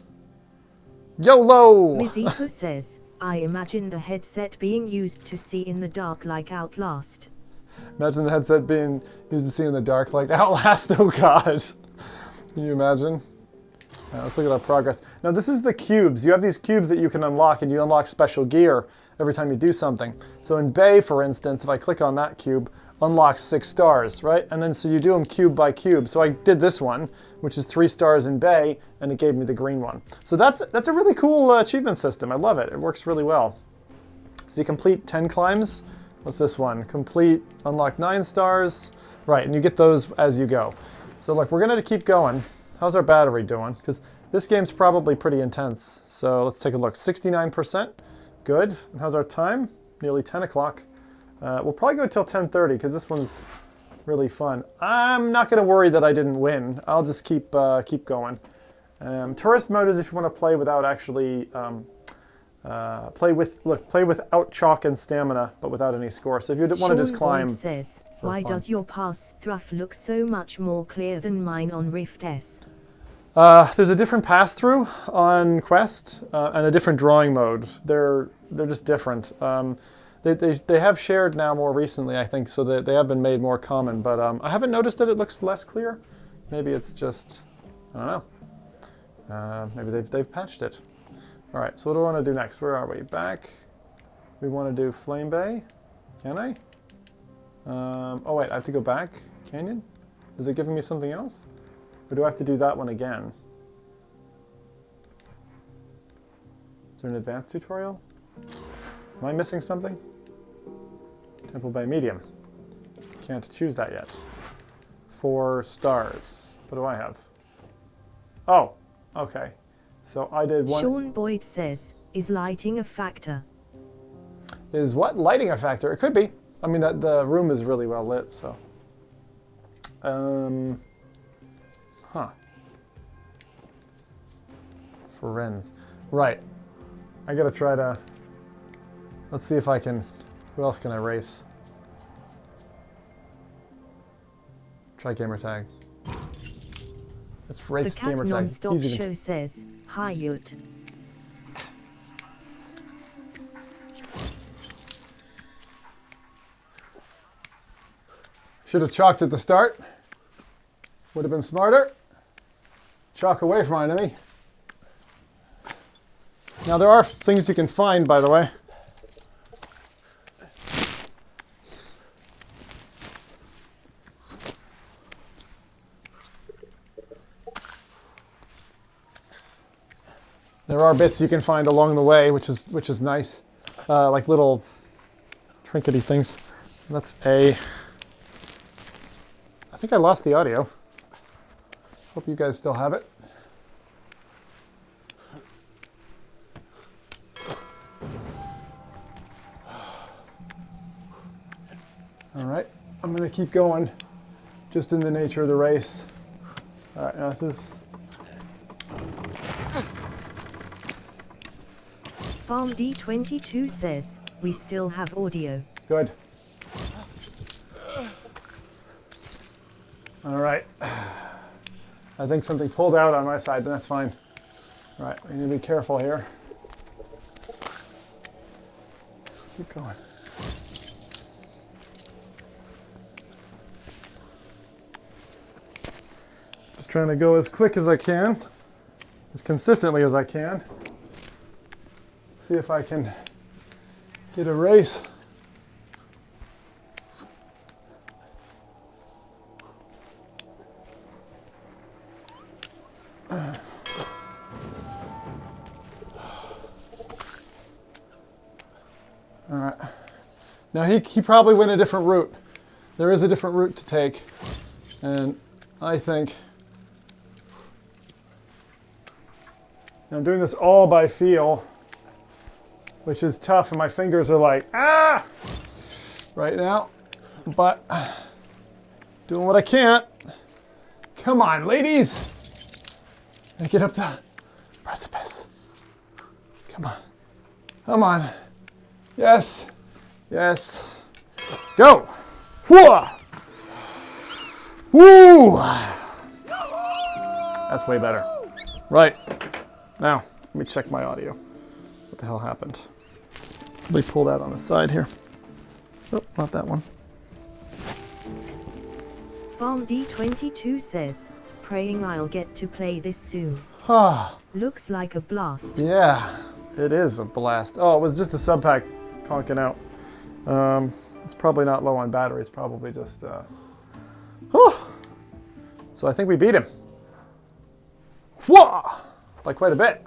YOLO! Mizuko says, I imagine the headset being used to see in the dark like Outlast. Imagine the headset being used to see in the dark like Outlast. Oh, God. Can you imagine? Let's look at our progress. Now, this is the cubes. You have these cubes that you can unlock, and you unlock special gear every time you do something. So in Bay, for instance, if I click on that cube, unlocks 6 stars, right? And then so you do them cube by cube. So I did this one, which is 3 stars in Bay, and it gave me the green one. So that's a really cool achievement system. I love it. It works really well. So you complete 10 climbs. What's this one? Complete, unlock 9 stars. Right, and you get those as you go. So look, we're gonna keep going. How's our battery doing? Because this game's probably pretty intense. So let's take a look. 69%, good. And how's our time? Nearly 10 o'clock. We'll probably go till 10:30 because this one's really fun. I'm not going to worry that I didn't win. I'll just keep going. Tourist mode is if you want to play without actually play without chalk and stamina, but without any score. So if you want to just climb. Boyd says, why does your pass through look so much more clear than mine on Rift S? There's a different pass-through on Quest and a different drawing mode. They're just different. They have shared now more recently, I think, so that they have been made more common. But I haven't noticed that it looks less clear. Maybe it's just, I don't know. Maybe they've patched it. All right, so what do I want to do next? Where are we? Back. We want to do Flame Bay. Can I? Oh wait, I have to go back. Canyon? Is it giving me something else? Or do I have to do that one again? Is there an advanced tutorial? Am I missing something? Temple Bay Medium. Can't choose that yet. 4 stars. What do I have? Oh, okay. So I did one. Sean Boyd says, is lighting a factor? Is what? Lighting a factor? It could be. I mean, the room is really well lit, so. Huh. Friends. Right. I gotta try to. Let's see if I can. Who else can I race? Try gamer tag. Let's race the cat gamer tag. non-stop show says, hi Yut. Should have chalked at the start. Would have been smarter. Chalk away from my enemy. Now there are things you can find, by the way. There are bits you can find along the way, which is nice, like little trinkety things. That's A. I think I lost the audio. Hope you guys still have it. All right, I'm gonna keep going, just in the nature of the race. All right, now this is. Farm D22 says, we still have audio. Good. All right. I think something pulled out on my side, but that's fine. All right, we need to be careful here. Keep going. Just trying to go as quick as I can, as consistently as I can. See if I can get a race. All right. Now he probably went a different route. There is a different route to take, and I think I'm doing this all by feel, which is tough, and my fingers are like, ah, right now, but doing what I can. Come on, ladies. Make it up the precipice. Come on. Come on. Yes. Yes. Go! Whoa! Woo! That's way better. Right. Now, let me check my audio. What the hell happened? Let me pull that on the side here. Oh, not that one. Farm D22 says, praying I'll get to play this soon. Ah, Looks like a blast. yeah, it is a blast. Oh, it was just the sub pack conking out. It's probably not low on battery. It's probably just. So I think we beat him. Whoa! By quite a bit.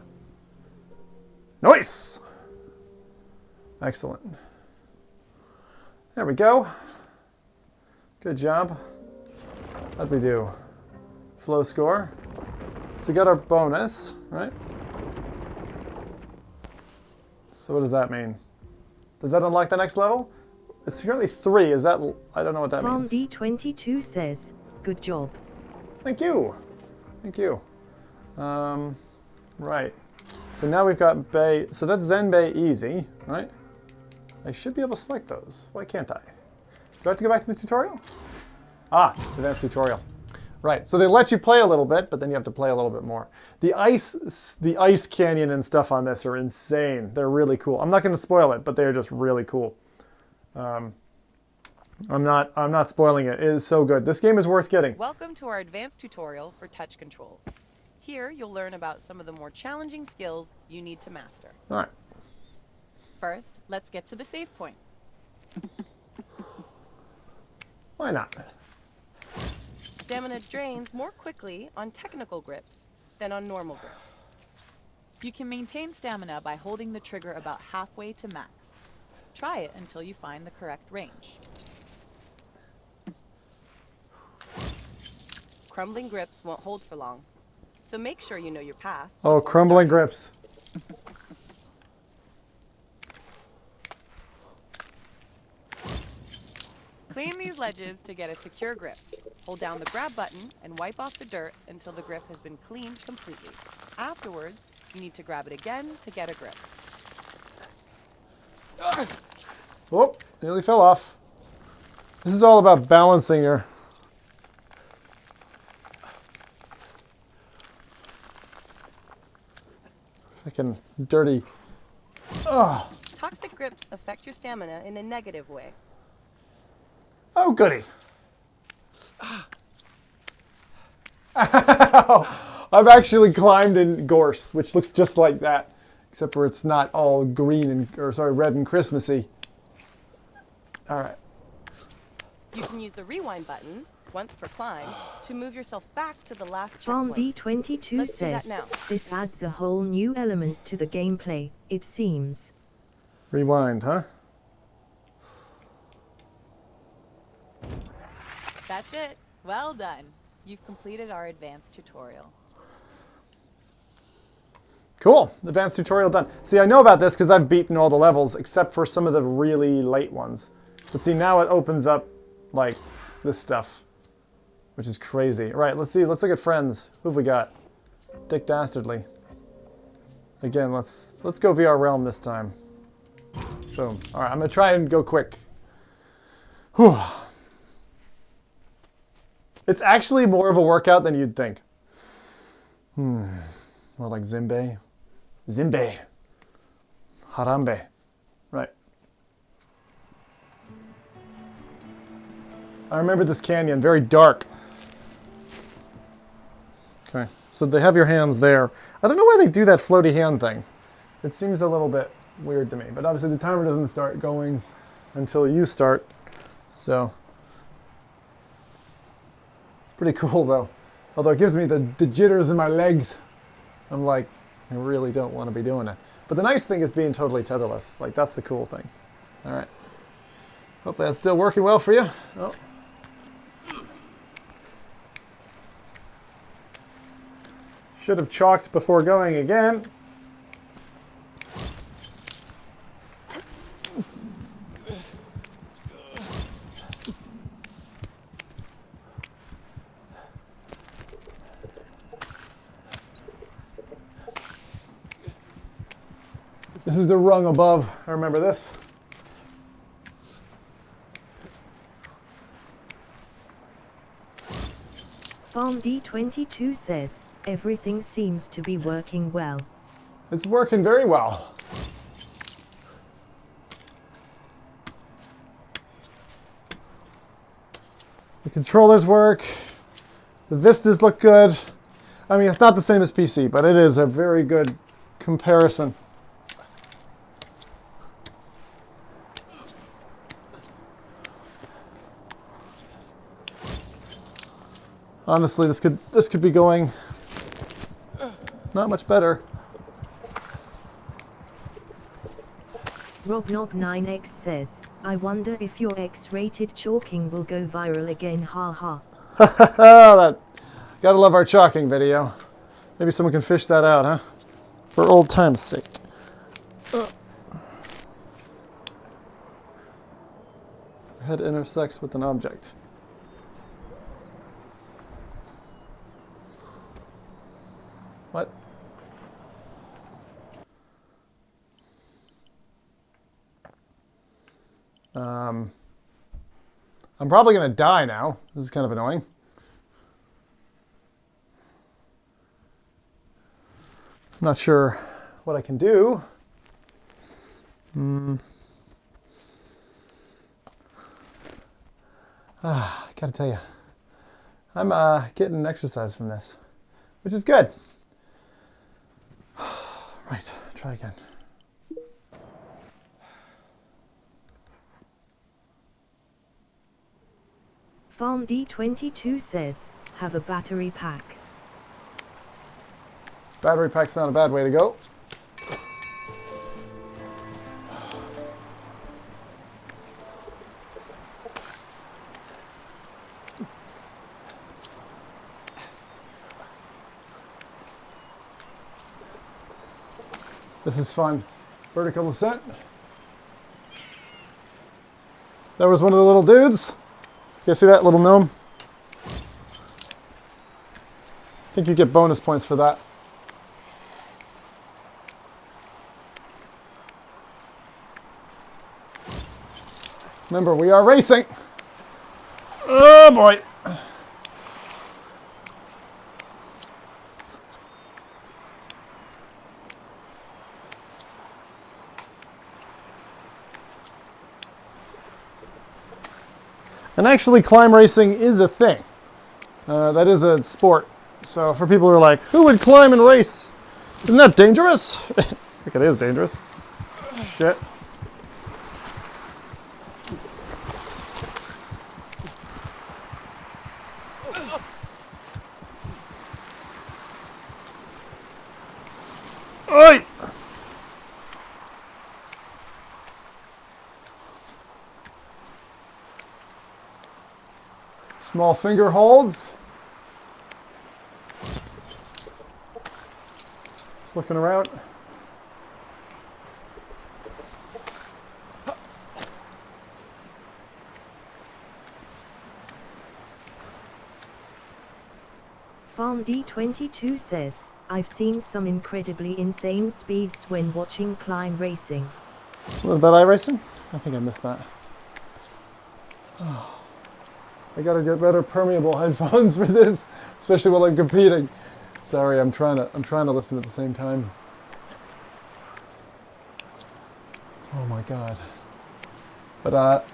Nice! Excellent. There we go. Good job. How'd we do? Flow score. So we got our bonus, right? So what does that mean? Does that unlock the next level? It's currently 3. Is that... I don't know what that Farm means. D22 says, good job. Thank you. Thank you. Right. So now we've got Bay. So that's Zen Bay easy, right? I should be able to select those. Why can't I? Do I have to go back to the tutorial? Ah, advanced tutorial. Right. So they let you play a little bit, but then you have to play a little bit more. The ice canyon and stuff on this are insane. They're really cool. I'm not going to spoil it, but they're just really cool. I'm not spoiling it. It is so good. This game is worth getting. Welcome to our advanced tutorial for touch controls. Here, you'll learn about some of the more challenging skills you need to master. All right. First, let's get to the save point. Why not? Stamina drains more quickly on technical grips than on normal grips. You can maintain stamina by holding the trigger about halfway to max. Try it until you find the correct range. Crumbling grips won't hold for long, so make sure you know your path. Oh, before crumbling starting. grips. Clean these ledges to get a secure grip. Hold down the grab button and wipe off the dirt until the grip has been cleaned completely. Afterwards, you need to grab it again to get a grip. Whoop, nearly fell off. This is all about balancing your... Freaking dirty. Oh, Toxic grips affect your stamina in a negative way. oh goody. I've actually climbed in gorse, which looks just like that, except for it's not all green and, or sorry, red and Christmassy. All right. You can use the rewind button, once per climb, to move yourself back to the last Farm checkpoint. D22 Let's do that says, now. this adds a whole new element to the gameplay, it seems. Rewind, huh? That's it. Well done. You've completed our advanced tutorial. Cool. Advanced tutorial done. See, I know about this because I've beaten all the levels except for some of the really late ones. But see, now it opens up, like, this stuff, which is crazy. Right, let's see. Let's look at friends. Who have we got? Dick Dastardly. Again, let's go VR Realm this time. Boom. All right, I'm going to try and go quick. Whew. It's actually more of a workout than you'd think. More like Zimbe. Zimbe. Harambe. Right. I remember this canyon, very dark. Okay, so they have your hands there. I don't know why they do that floaty hand thing. It seems a little bit weird to me, but obviously the timer doesn't start going until you start, so. Pretty cool though. Although it gives me the jitters in my legs. I'm like, I really don't want to be doing it. But the nice thing is being totally tetherless. Like, that's the cool thing. All right. Hopefully that's still working well for you. Oh. Should have chalked before going again. This is the rung above. I remember this. FarmD22 says, everything seems to be working well. It's working very well. The controllers work. The vistas look good. I mean, it's not the same as PC, but it is a very good comparison. Honestly, this could be going not much better. RobNob9X says, I wonder if your X-rated chalking will go viral again, haha. Gotta love our chalking video. Maybe someone can fish that out, huh? For old time's sake. Head intersects with an object. What? I'm probably going to die now. This is kind of annoying. I'm not sure what I can do. I gotta tell you, I'm getting exercise from this, which is good. Right, try again. FarmD22 says, have a battery pack. Battery pack's not a bad way to go. This is fun. Vertical ascent. That was one of the little dudes. You guys see that little gnome? I think you get bonus points for that. Remember, we are racing. Oh boy. And actually, climb racing is a thing. That is a sport. So for people who are like, who would climb and race? Isn't that dangerous? I think it is dangerous. Shit. Oi! Small finger holds. Just looking around. FarmD22 says, I've seen some incredibly insane speeds when watching climb racing. What about iRacing? I think I missed that. Oh. I gotta get better permeable headphones for this, especially while I'm competing. Sorry, I'm trying to listen at the same time. Oh my god. But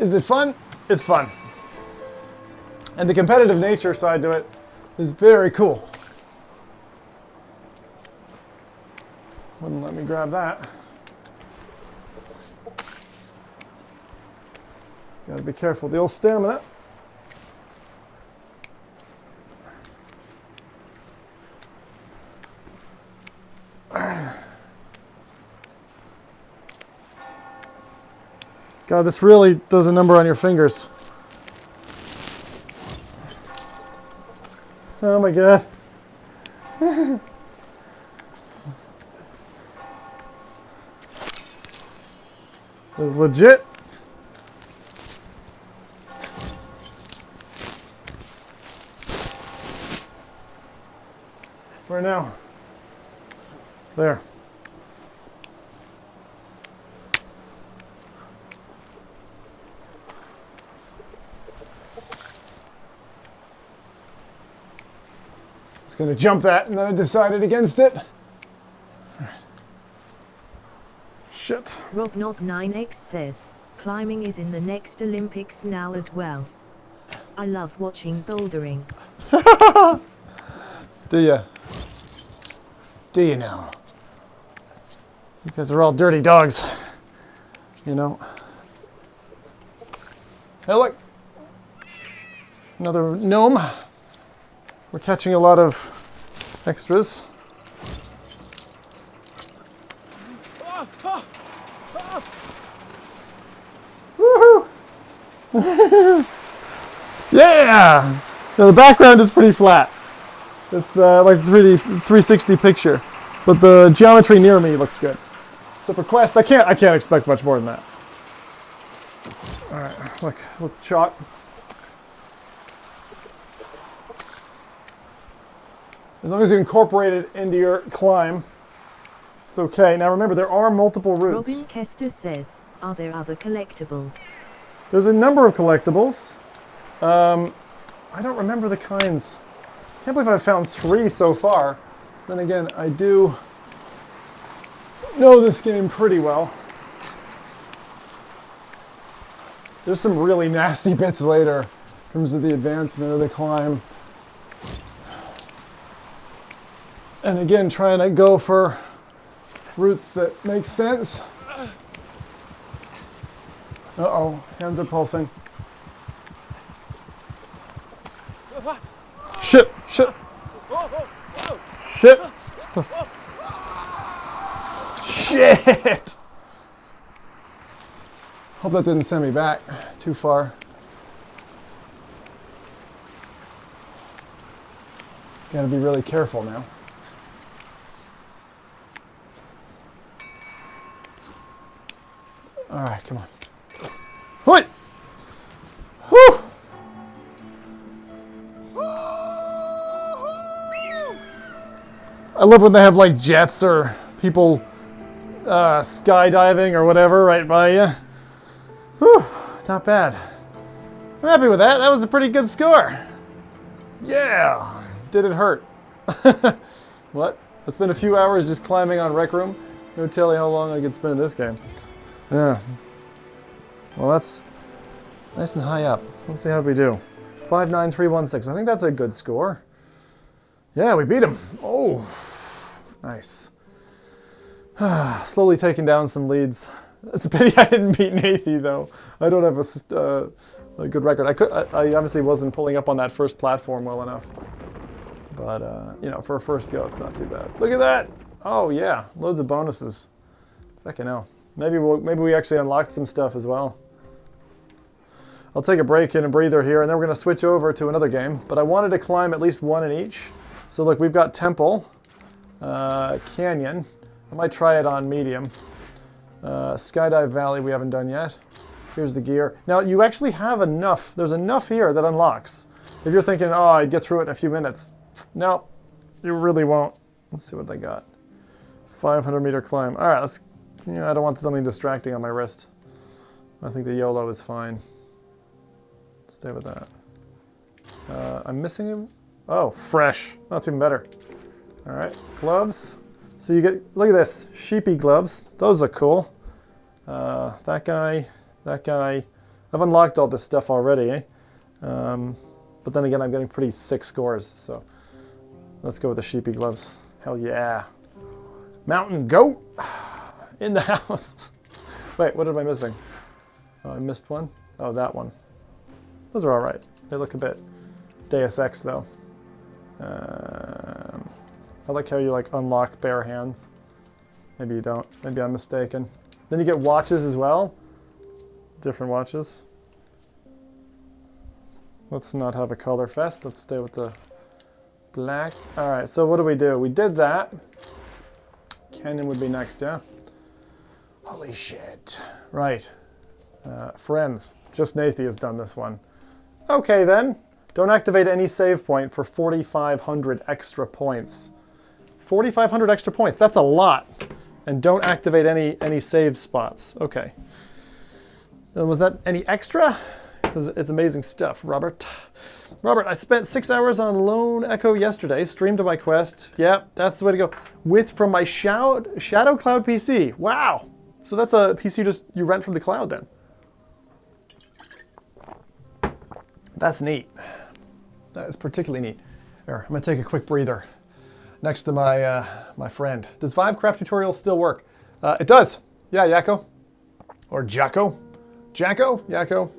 is it fun? It's fun. And the competitive nature side to it is very cool. Wouldn't let me grab that. Gotta be careful, the old stamina. God, this really does a number on your fingers. Oh my god. This is legit. Where now? There. was going to jump that, and then I decided against it. Shit. RobNob9X says, climbing is in the next Olympics now as well. I love watching bouldering. Do ya? Do you know? You guys are all dirty dogs. You know? Hey, look! Another gnome. We're catching a lot of extras. Woohoo! Yeah! Now the background is pretty flat. It's like a 360 picture, but the geometry near me looks good. So for Quest, I can't expect much more than that. All right, look, let's chalk. As long as you incorporate it into your climb, it's okay. Now remember, there are multiple routes. Robin Kester says, are there other collectibles? There's a number of collectibles. I don't remember the kinds. I can't believe I've found 3 so far. Then again, I do know this game pretty well. There's some really nasty bits later in terms of the advancement of the climb. And again, trying to go for routes that make sense. Uh-oh, hands are pulsing. Shit, shit. Shit. Shit! Hope that didn't send me back too far. Gotta be really careful now. All right, come on. Hoi! Woo! I love when they have like jets or people skydiving or whatever right by you. Whew, not bad. I'm happy with that. That was a pretty good score. Yeah. Did it hurt? What? I spent a few hours just climbing on Rec Room. No telling how long I could spend in this game. Yeah. Well, that's nice and high up. Let's see how we do. 59316. I think that's a good score. Yeah, we beat him. Oh, nice. Slowly taking down some leads. It's a pity I didn't beat Nathy, though. I don't have a good record. I obviously wasn't pulling up on that first platform well enough. But, you know, for a first go, it's not too bad. Look at that! Oh, yeah. Loads of bonuses. Fucking hell. Maybe we actually unlocked some stuff as well. I'll take a break and a breather here, and then we're going to switch over to another game. But I wanted to climb at least one in each. So look, we've got Temple, Canyon. I might try it on medium. Skydive Valley we haven't done yet. Here's the gear. Now you actually have enough. There's enough here that unlocks. If you're thinking, oh, I'd get through it in a few minutes. No, you really won't. Let's see what they got. 500-meter climb. All right, let's. You know, I don't want something distracting on my wrist. I think the YOLO is fine. Stay with that. I'm missing him. Oh, fresh. That's even better. All right, gloves. So you get, look at this, sheepy gloves. Those are cool. That guy. I've unlocked all this stuff already, eh? But then again, I'm getting pretty sick scores, so let's go with the sheepy gloves. Hell yeah. Mountain goat in the house. Wait, what am I missing? Oh, I missed one. Oh, that one. Those are all right. They look a bit Deus Ex, though. I like how you like unlock bare hands. Maybe you don't. Maybe I'm mistaken. Then you get watches as well. Different watches. Let's not have a color fest. Let's stay with the black. All right, so what do? We did that. Canyon would be next, yeah? Holy shit. Right. Friends. Just Nathy has done this one. Okay, then. Don't activate any save point for 4,500 extra points. 4,500 extra points. That's a lot. And don't activate any save spots. Okay. And was that any extra? It's amazing stuff, Robert. Robert, I spent 6 hours on Lone Echo yesterday, streamed to my Quest. Yeah, that's the way to go. From my Shadow Cloud PC. Wow. So that's a PC you rent from the cloud then. That's neat. That is particularly neat. Here, I'm gonna take a quick breather next to my my friend. Does Vivecraft tutorial still work? It does. Yeah, Yakko. Or Jacko. Jacko? Yakko.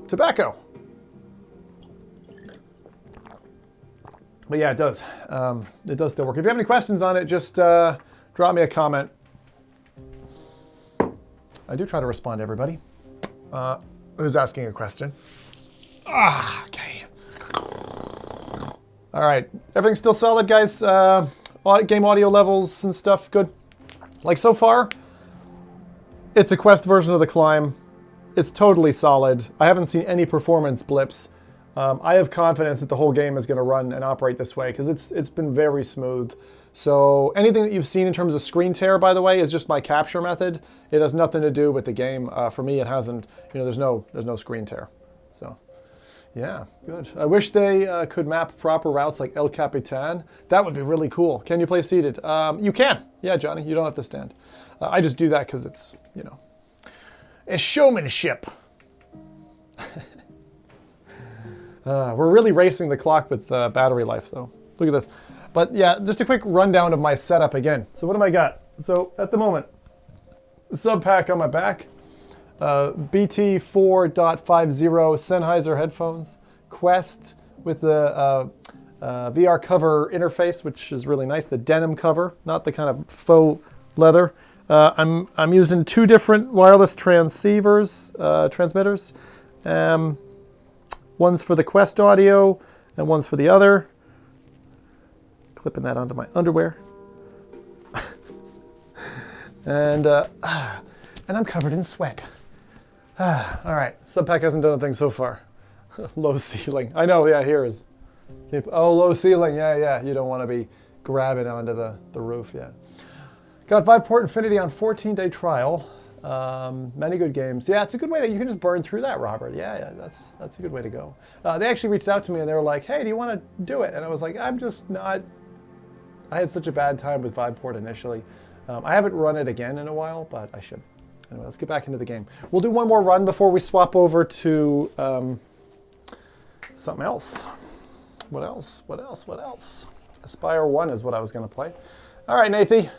Tobacco. But yeah, it does. It does still work. If you have any questions on it, just drop me a comment. I do try to respond to everybody who's asking a question. Okay. All right. Everything's still solid, guys. Game audio levels and stuff, good. Like so far, it's a Quest version of the Climb. It's totally solid. I haven't seen any performance blips. I have confidence that the whole game is going to run and operate this way because it's been very smooth. So anything that you've seen in terms of screen tear, by the way, is just my capture method. It has nothing to do with the game. For me, it hasn't. You know, there's no screen tear. So yeah, good. I wish they could map proper routes like El Capitan. That would be really cool. Can you play seated? You can. Yeah, Johnny, you don't have to stand. I just do that because it's, you know, it's showmanship. We're really racing the clock with battery life, though. Look at this. But yeah, just a quick rundown of my setup again. So what have I got? So at the moment, sub pack on my back, BT 4.50 Sennheiser headphones, Quest with the VR cover interface, which is really nice. The denim cover, not the kind of faux leather. I'm using 2 different wireless transmitters. One's for the Quest audio, and one's for the other. Clipping that onto my underwear. and I'm covered in sweat. All right, Subpack hasn't done a thing so far. Low ceiling. I know, yeah, here is. Oh, low ceiling, yeah. You don't want to be grabbing onto the roof, yeah. Got Viveport Infinity on 14-day trial. Many good games. Yeah, it's a good way to, you can just burn through that, Robert. Yeah, that's a good way to go. They actually reached out to me and they were like, hey, do you want to do it? And I was like, I'm just not, I had such a bad time with Viveport initially. I haven't run it again in a while, but I should. Anyway, let's get back into the game. We'll do one more run before we swap over to something else. What else? Espire 1 is what I was going to play. All right, Nathy.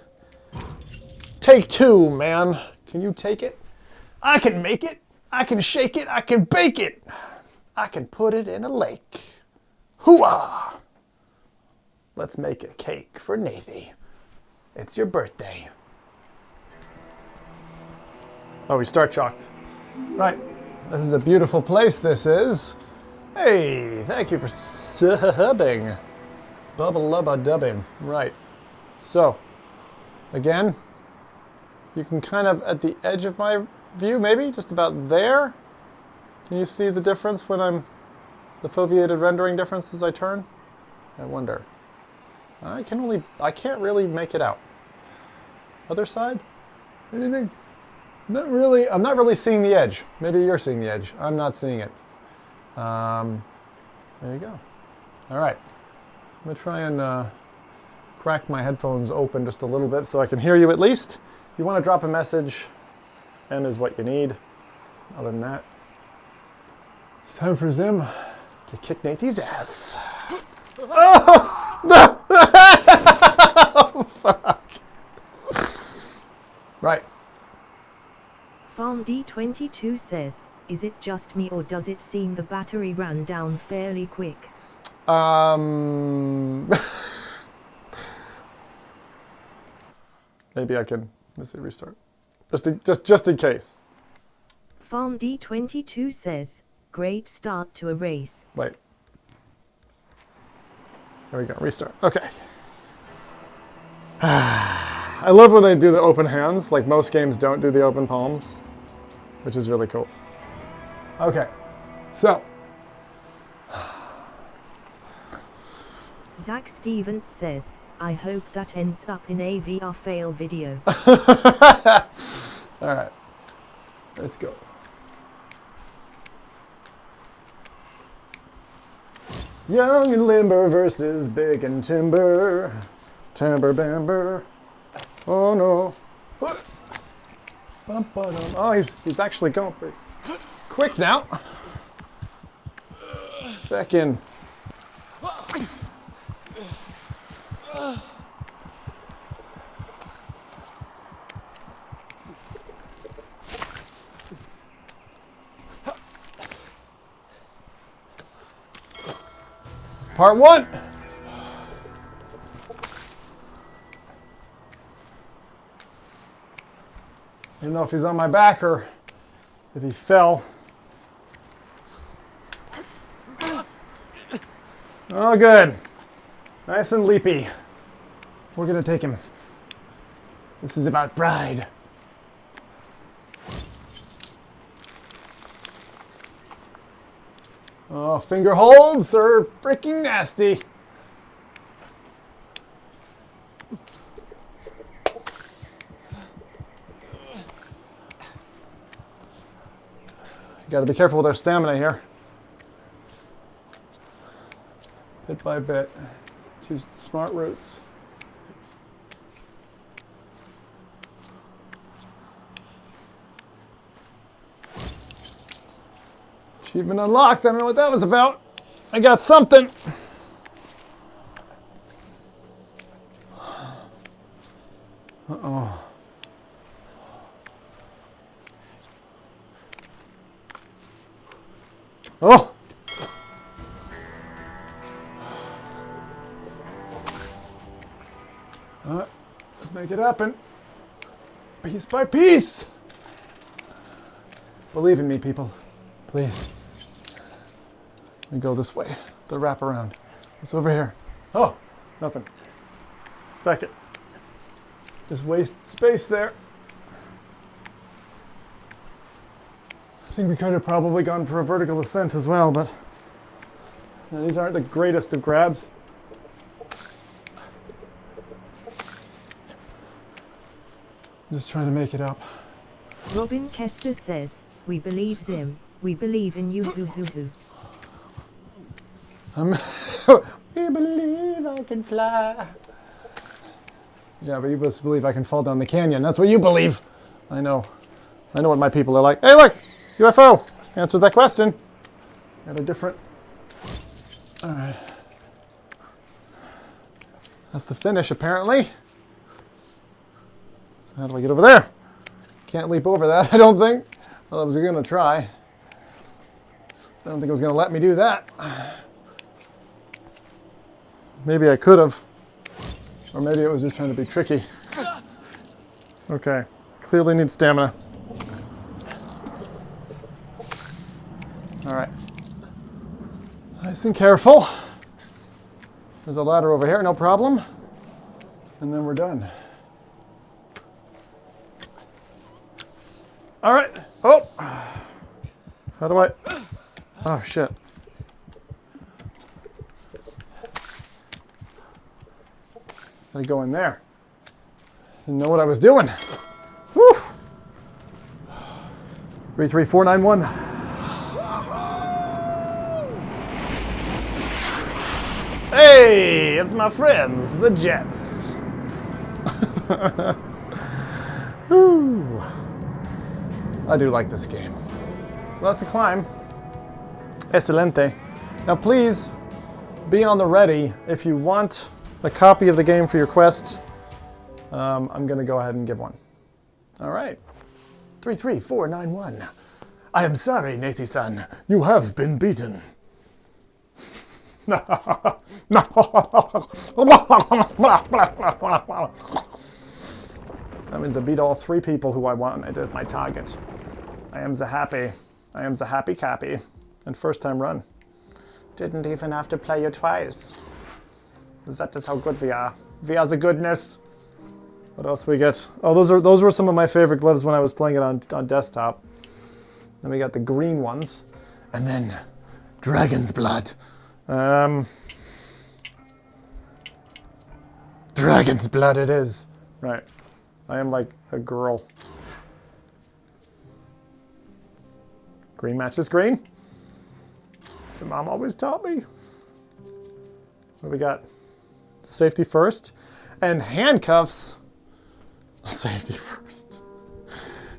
Take 2, man. Can you take it? I can make it. I can shake it. I can bake it. I can put it in a lake. Hooah! Let's make a cake for Nathy. It's your birthday. Oh, we start chalked. Right. This is a beautiful place, this is. Hey, thank you for subbing. Bubba-lubba-dubbing. Right. So, again, you can kind of, at the edge of my view, maybe, just about there. Can you see the difference when I'm, the foveated rendering difference as I turn? I wonder. I can't really make it out. Other side? Anything? Not really, I'm not really seeing the edge. Maybe you're seeing the edge. I'm not seeing it. There you go. All right. I'm gonna try and crack my headphones open just a little bit so I can hear you at least. If you want to drop a message, M is what you need. Other than that, it's time for Zim to kick Nathy's ass. Oh! No! Oh, fuck. Right. Farm D22 says, is it just me or does it seem the battery ran down fairly quick? Maybe I can, let's see, restart. Just in case. Farm D22 says, great start to a race. Wait. There we go, restart. Okay. I love when they do the open hands, like most games don't do the open palms, which is really cool. Okay, so. Zach Stevens says, I hope that ends up in a VR fail video. All right, let's go. Young and limber versus big and timber. Timber bamber. Oh no. Oh, he's actually going pretty quick now. Feckin'. It's part one. I don't know if he's on my back or if he fell. Oh, good. Nice and leapy. We're gonna take him. This is about pride. Oh, finger holds are freaking nasty. Got to be careful with our stamina here. Bit by bit. Choose smart routes. Achievement unlocked. I don't know what that was about. I got something. Uh-oh. Oh! Let's make it happen. Piece by piece. Believe in me, people. Please. Let me go this way. The wrap around. What's over here? Oh, nothing. Feck it. Just waste space there. I think we could have probably gone for a vertical ascent as well, but these aren't the greatest of grabs. I'm just trying to make it up. Robin Kester says, "We believe Zim. We believe in you. Hoo hoo hoo." We believe I can fly. Yeah, but you must believe I can fall down the canyon. That's what you believe. I know. I know what my people are like. Hey, look! UFO! Answers that question. Got a different... Alright. That's the finish, apparently. So how do I get over there? Can't leap over that, I don't think. Well, I was going to try. I don't think it was going to let me do that. Maybe I could have. Or maybe it was just trying to be tricky. Okay. Clearly need stamina. All right. Nice and careful. There's a ladder over here, no problem. And then we're done. All right. Oh. How do I? Oh, shit. Gotta go in there. Didn't know what I was doing. Whew. 33491. Hey, it's my friends, the Jets. Whew. I do like this game. Lots of climb. Excelente. Now please be on the ready if you want a copy of the game for your quest. I'm gonna go ahead and give one. All right. 33491. I am sorry, Nathi-san. You have been beaten. That means I beat all three people who I wanted as my target. I am the happy. I am the happy cappy. And first time run. Didn't even have to play you twice. That is how good we are. We are the goodness. What else we get? Oh, those were some of my favorite gloves when I was playing it on desktop. Then we got the green ones. And then Dragon's Blood. Dragon's Blood it is. Right. I am like a girl. Green matches green. So Mom always taught me. What do we got? Safety first. And handcuffs. Safety first.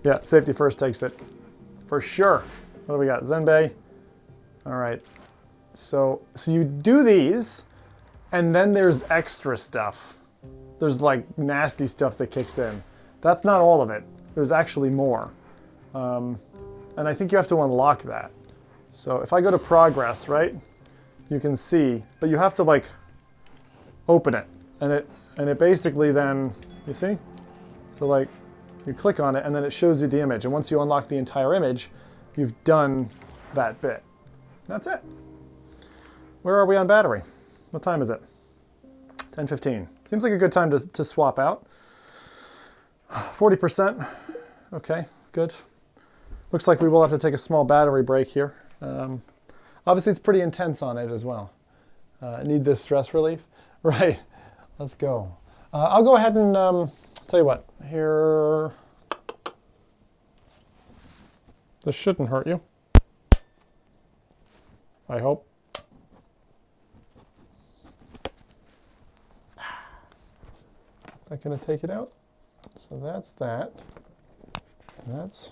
Yeah, safety first takes it. For sure. What do we got? Zenbei. All right. So you do these, and then there's extra stuff. There's like nasty stuff that kicks in. That's not all of it. There's actually more. And I think you have to unlock that. So if I go to progress, right, you can see, but you have to like open it. And it basically then, you see? So like you click on it and then it shows you the image. And once you unlock the entire image, you've done that bit. That's it. Where are we on battery? What time is it? 10:15. Seems like a good time to swap out. 40%. Okay, good. Looks like we will have to take a small battery break here. Obviously, it's pretty intense on it as well. Need this stress relief? Right. Let's go. I'll go ahead and tell you what. Here. This shouldn't hurt you. I hope. Is that going to take it out? So that's that. And that's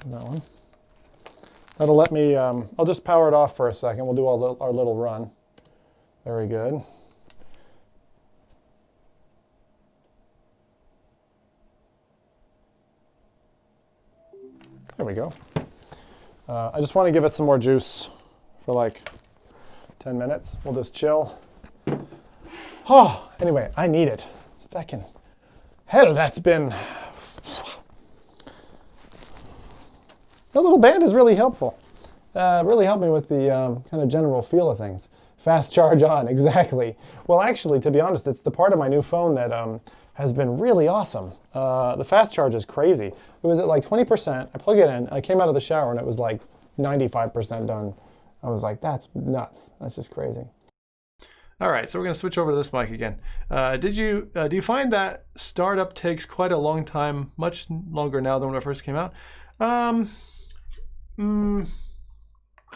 that one. That'll let me, I'll just power it off for a second. We'll do our little run. Very good. There we go. I just want to give it some more juice for like 10 minutes. We'll just chill. Oh, anyway, I need it. It's fucking hell, that's been... That little band is really helpful. Really helped me with the kind of general feel of things. Fast charge on, exactly. Well, actually, to be honest, it's the part of my new phone that has been really awesome. The fast charge is crazy. It was at like 20%. I plug it in, I came out of the shower and it was like 95% done. I was like, that's nuts. That's just crazy. All right, so we're going to switch over to this mic again. Do you find that startup takes quite a long time, much longer now than when it first came out?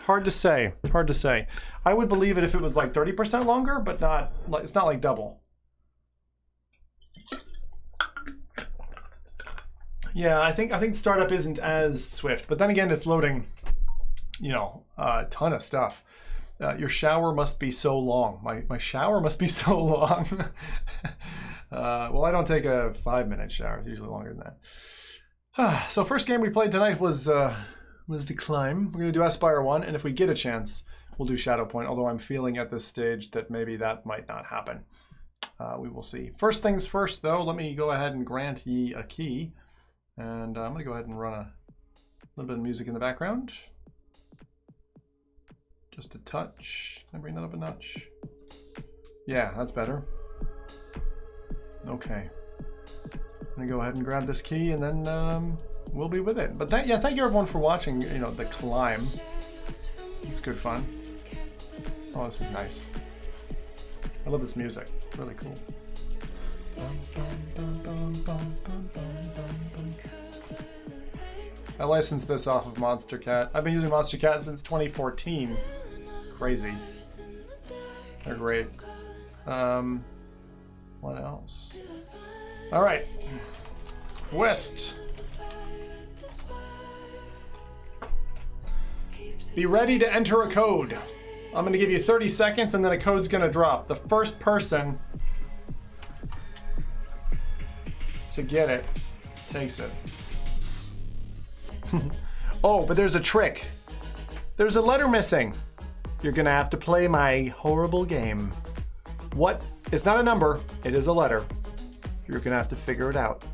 Hard to say. Hard to say. I would believe it if it was like 30% longer, but not like it's not like double. Yeah, I think startup isn't as swift, but then again, it's loading, you know, a ton of stuff. Your shower must be so long. My shower must be so long. Well, I don't take a 5-minute shower. It's usually longer than that. So first game we played tonight was The Climb. We're going to do Espire 1, and if we get a chance, we'll do Shadow Point, although I'm feeling at this stage that maybe that might not happen. We will see. First things first, though, let me go ahead and grant ye a key. And I'm going to go ahead and run a little bit of music in the background. Just a touch. Can I bring that up a notch? Yeah, that's better. Okay. I'm going to go ahead and grab this key and then we'll be with it. But yeah, thank you everyone for watching, you know, The Climb. It's good fun. Oh, this is nice. I love this music. It's really cool. I licensed this off of Monster Cat. I've been using Monster Cat since 2014. Crazy. They're great. What else? All right. Quest. Be ready to enter a code. I'm going to give you 30 seconds and then a code's going to drop. The first person to get it takes it. Oh, but there's a trick. There's a letter missing. You're going to have to play my horrible game. What? It's not a number. It is a letter. You're going to have to figure it out.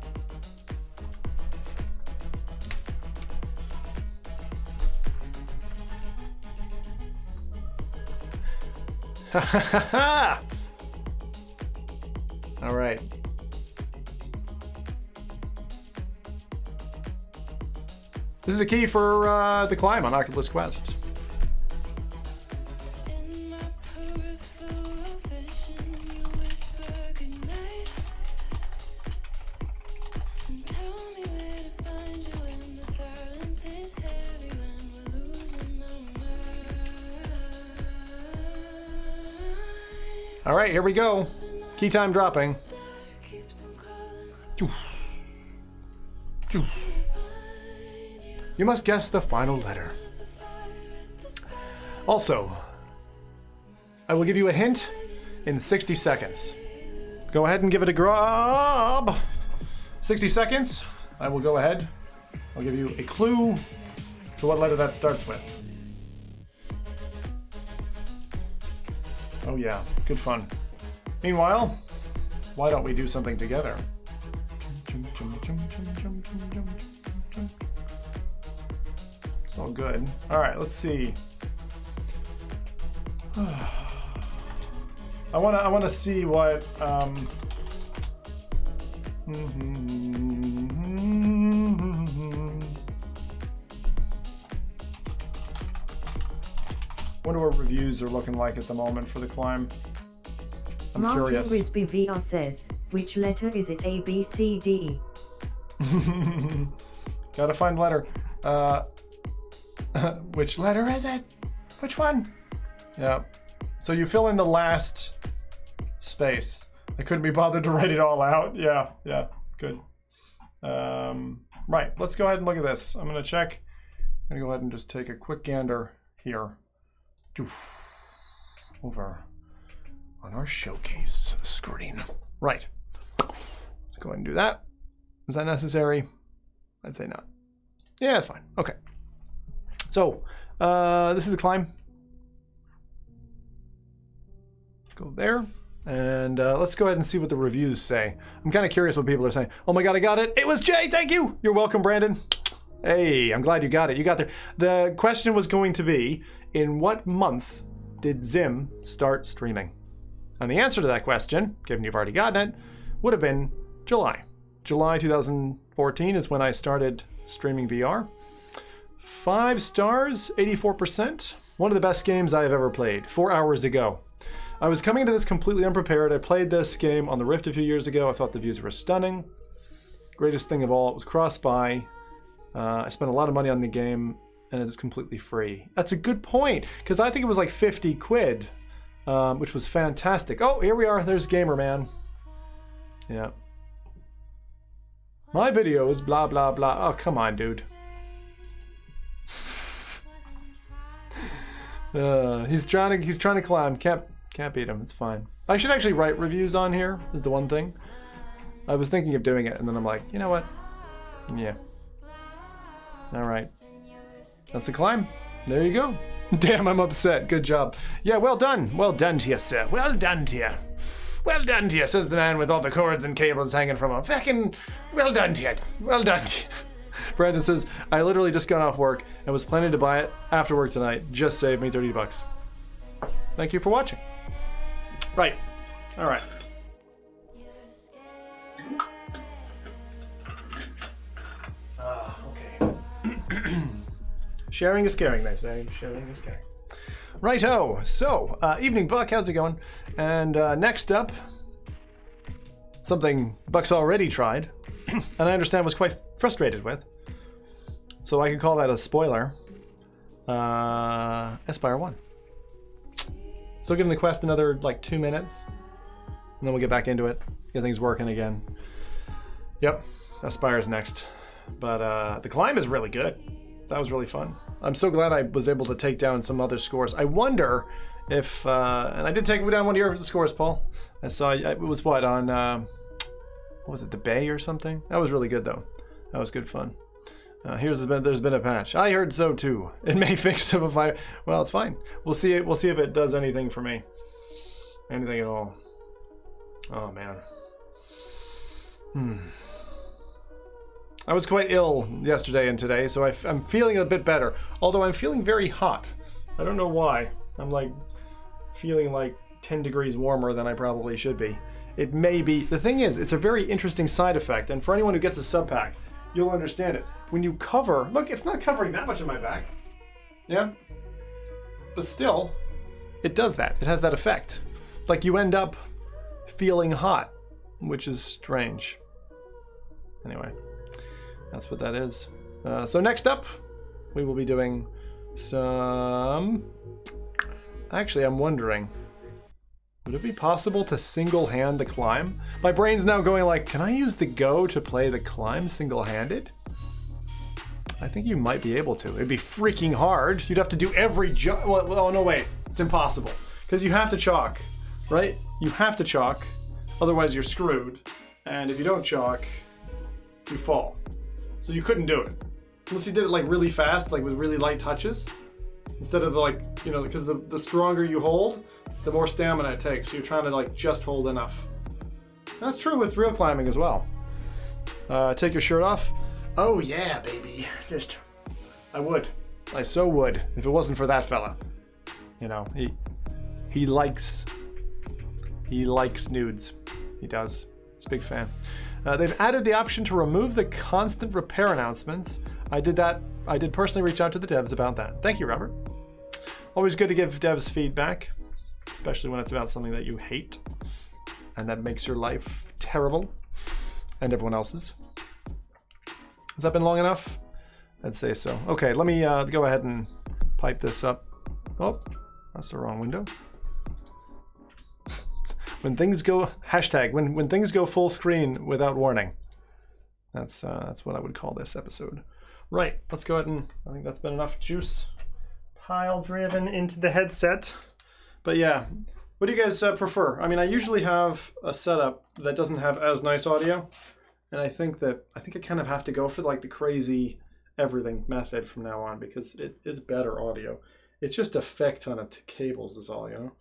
All right. This is a key for The Climb on Oculus Quest. In my peripheral vision, you whisper goodnight and tell me where to find you when the silence is heavy, when we're losing our minds. All right, here we go. Key time dropping. You must guess the final letter. Also, I will give you a hint in 60 seconds. Go ahead and give it a grab. 60 seconds. I will go ahead. I'll give you a clue to what letter that starts with. Oh yeah, good fun. Meanwhile, why don't we do something together? It's all good. All right, let's see. I wanna see what wonder what reviews are looking like at the moment for the climb. I'm Martin curious. Risby VR says, which letter is it? A, B, C, D? Gotta find letter. Which letter is it? Which one? Yeah. So you fill in the last space. I couldn't be bothered to write it all out. Yeah, good. Right, let's go ahead and look at this. I'm gonna check. I'm gonna go ahead and just take a quick gander here. Over on our showcase screen. Right. Let's go ahead and do that. Is that necessary? I'd say not. Yeah, it's fine. Okay. So, this is the climb. Go there. And let's go ahead and see what the reviews say. I'm kind of curious what people are saying. Oh my god, I got it. It was Jay. Thank you. You're welcome, Brandon. Hey, I'm glad you got it. You got there. The question was going to be, in what month did Zim start streaming? And the answer to that question, given you've already gotten it, would have been July. July 2014 is when I started streaming VR. 5 stars, 84%. One of the best games I have ever played, 4 hours ago. I was coming into this completely unprepared. I played this game on the Rift a few years ago. I thought the views were stunning. Greatest thing of all, it was cross-buy. I spent a lot of money on the game, and it is completely free. That's a good point, because I think it was like 50 quid, which was fantastic. Oh, here we are. There's Gamer Man. Yeah. My video is blah, blah, blah. Oh, come on, dude. He's trying to climb. Can't beat him. It's fine. I should actually write reviews on here, is the one thing. I was thinking of doing it, and then I'm like, you know what? Yeah. Alright. That's the climb. There you go. Damn, I'm upset. Good job. Yeah, well done. Well done to you, sir. Well done to you. Well done to you, says the man with all the cords and cables hanging from him. Fucking well done to you. Well done to you. Brandon says, I literally just got off work and was planning to buy it after work tonight. Just saved me 30 bucks. Thank you for watching. Right. All right. Okay. Sharing is caring, they say. Sharing is caring. Righto. So, evening, Buck. How's it going? And next up, something Buck's already tried, and I understand was quite frustrated with. So I can call that a spoiler. Espire 1. So give him the quest another like 2 minutes, and then we'll get back into it. Get things working again. Yep, Espire's next. But the climb is really good. That was really fun. I'm so glad I was able to take down some other scores. I wonder if, and I did take down one of your scores, Paul. I saw it was what on, what was it, the Bay or something? That was really good though. That was good fun. There's been a patch. I heard so too. It may fix some of my. Well, it's fine. We'll see it. We'll see if it does anything for me. Anything at all. Oh man. I was quite ill yesterday and today, so I'm feeling a bit better. Although I'm feeling very hot. I don't know why. I'm like feeling like 10 degrees warmer than I probably should be. It may be. The thing is, it's a very interesting side effect, and for anyone who gets a sub pack, you'll understand it. When you cover, look, it's not covering that much of my back. Yeah? But still, it does that. It has that effect. Like you end up feeling hot, which is strange. Anyway, that's what that is. So next up, we will be doing some... Actually, I'm wondering, Would it be possible to single-hand the climb? My brain's now going like, can I use the Go to play the climb single-handed? I think you might be able to. It'd be freaking hard. You'd have to do every jump. Well, oh no, wait. It's impossible. Because you have to chalk, right? You have to chalk. Otherwise you're screwed. And if you don't chalk, you fall. So you couldn't do it. Unless you did it like really fast, like with really light touches. Instead of the, like, you know, because the stronger you hold, the more stamina it takes. So you're trying to like just hold enough. That's true with real climbing as well. Take your shirt off. Oh yeah, baby. I would. I so would if it wasn't for that fella. You know, he likes nudes. He does. He's a big fan. They've added the option to remove the constant repair announcements. I did personally reach out to the devs about that. Thank you, Robert. Always good to give devs feedback, especially when it's about something that you hate and that makes your life terrible and everyone else's. Has that been long enough? I'd say so. Okay, let me go ahead and pipe this up. Oh, that's the wrong window. When things go, hashtag, when things go full screen without warning. That's what I would call this episode. Right, let's go ahead and, I think that's been enough juice pile driven into the headset. But yeah, what do you guys prefer? I mean, I usually have a setup that doesn't have as nice audio. And I think I kind of have to go for like the crazy everything method from now on because it is better audio. It's just a feck ton of cables is all, you know?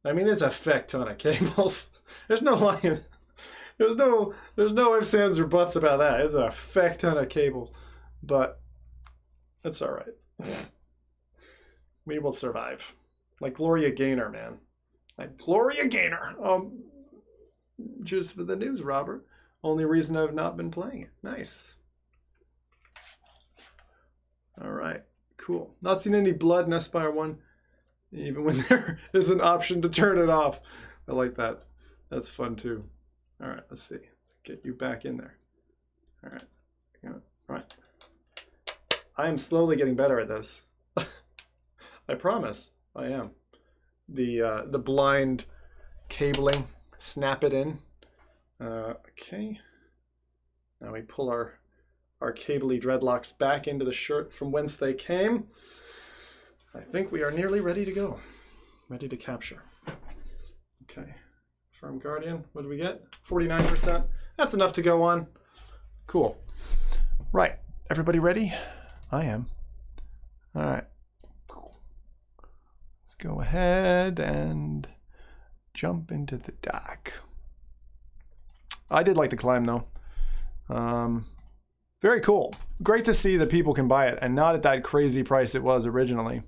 I mean, it's a feck ton of cables. There's no lying. There's no ifs, ands, or buts about that. It's a feck ton of cables. But it's all right. We will survive. Like Gloria Gaynor, man. Like Gloria Gaynor. Just for the news, Robert. Only reason I've not been playing it. Nice. All right. Cool. Not seen any blood in Espire 1, even when there is an option to turn it off. I like that. That's fun too. All right. Let's see. Let's get you back in there. All right. All right. I am slowly getting better at this. I promise. I am. The blind cabling. Snap it in. Okay. Now we pull our cabley dreadlocks back into the shirt from whence they came. I think we are nearly ready to go. Ready to capture. Okay. Firm Guardian. What do we get? 49%. That's enough to go on. Cool. Right. Everybody ready? I am. All right. Let's go ahead and jump into the dock. I did like the climb though. Very cool. Great to see that people can buy it and not at that crazy price it was originally.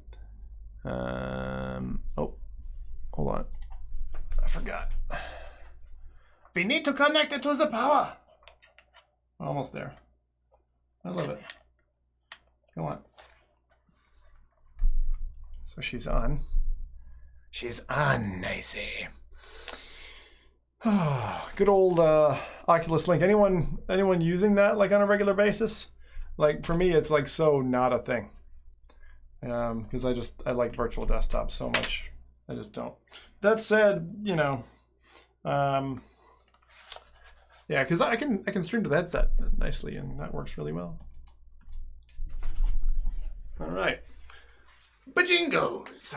Oh, hold on. I forgot. We need to connect it to the power. Almost there. I love it. Come on. So she's on. She's on, I say. Good old Oculus Link. Anyone using that like on a regular basis? Like for me, it's like so not a thing. Because I like virtual desktops so much. I just don't. That said, you know, yeah, because I can stream to the headset nicely, and that works really well. All right, bajingos.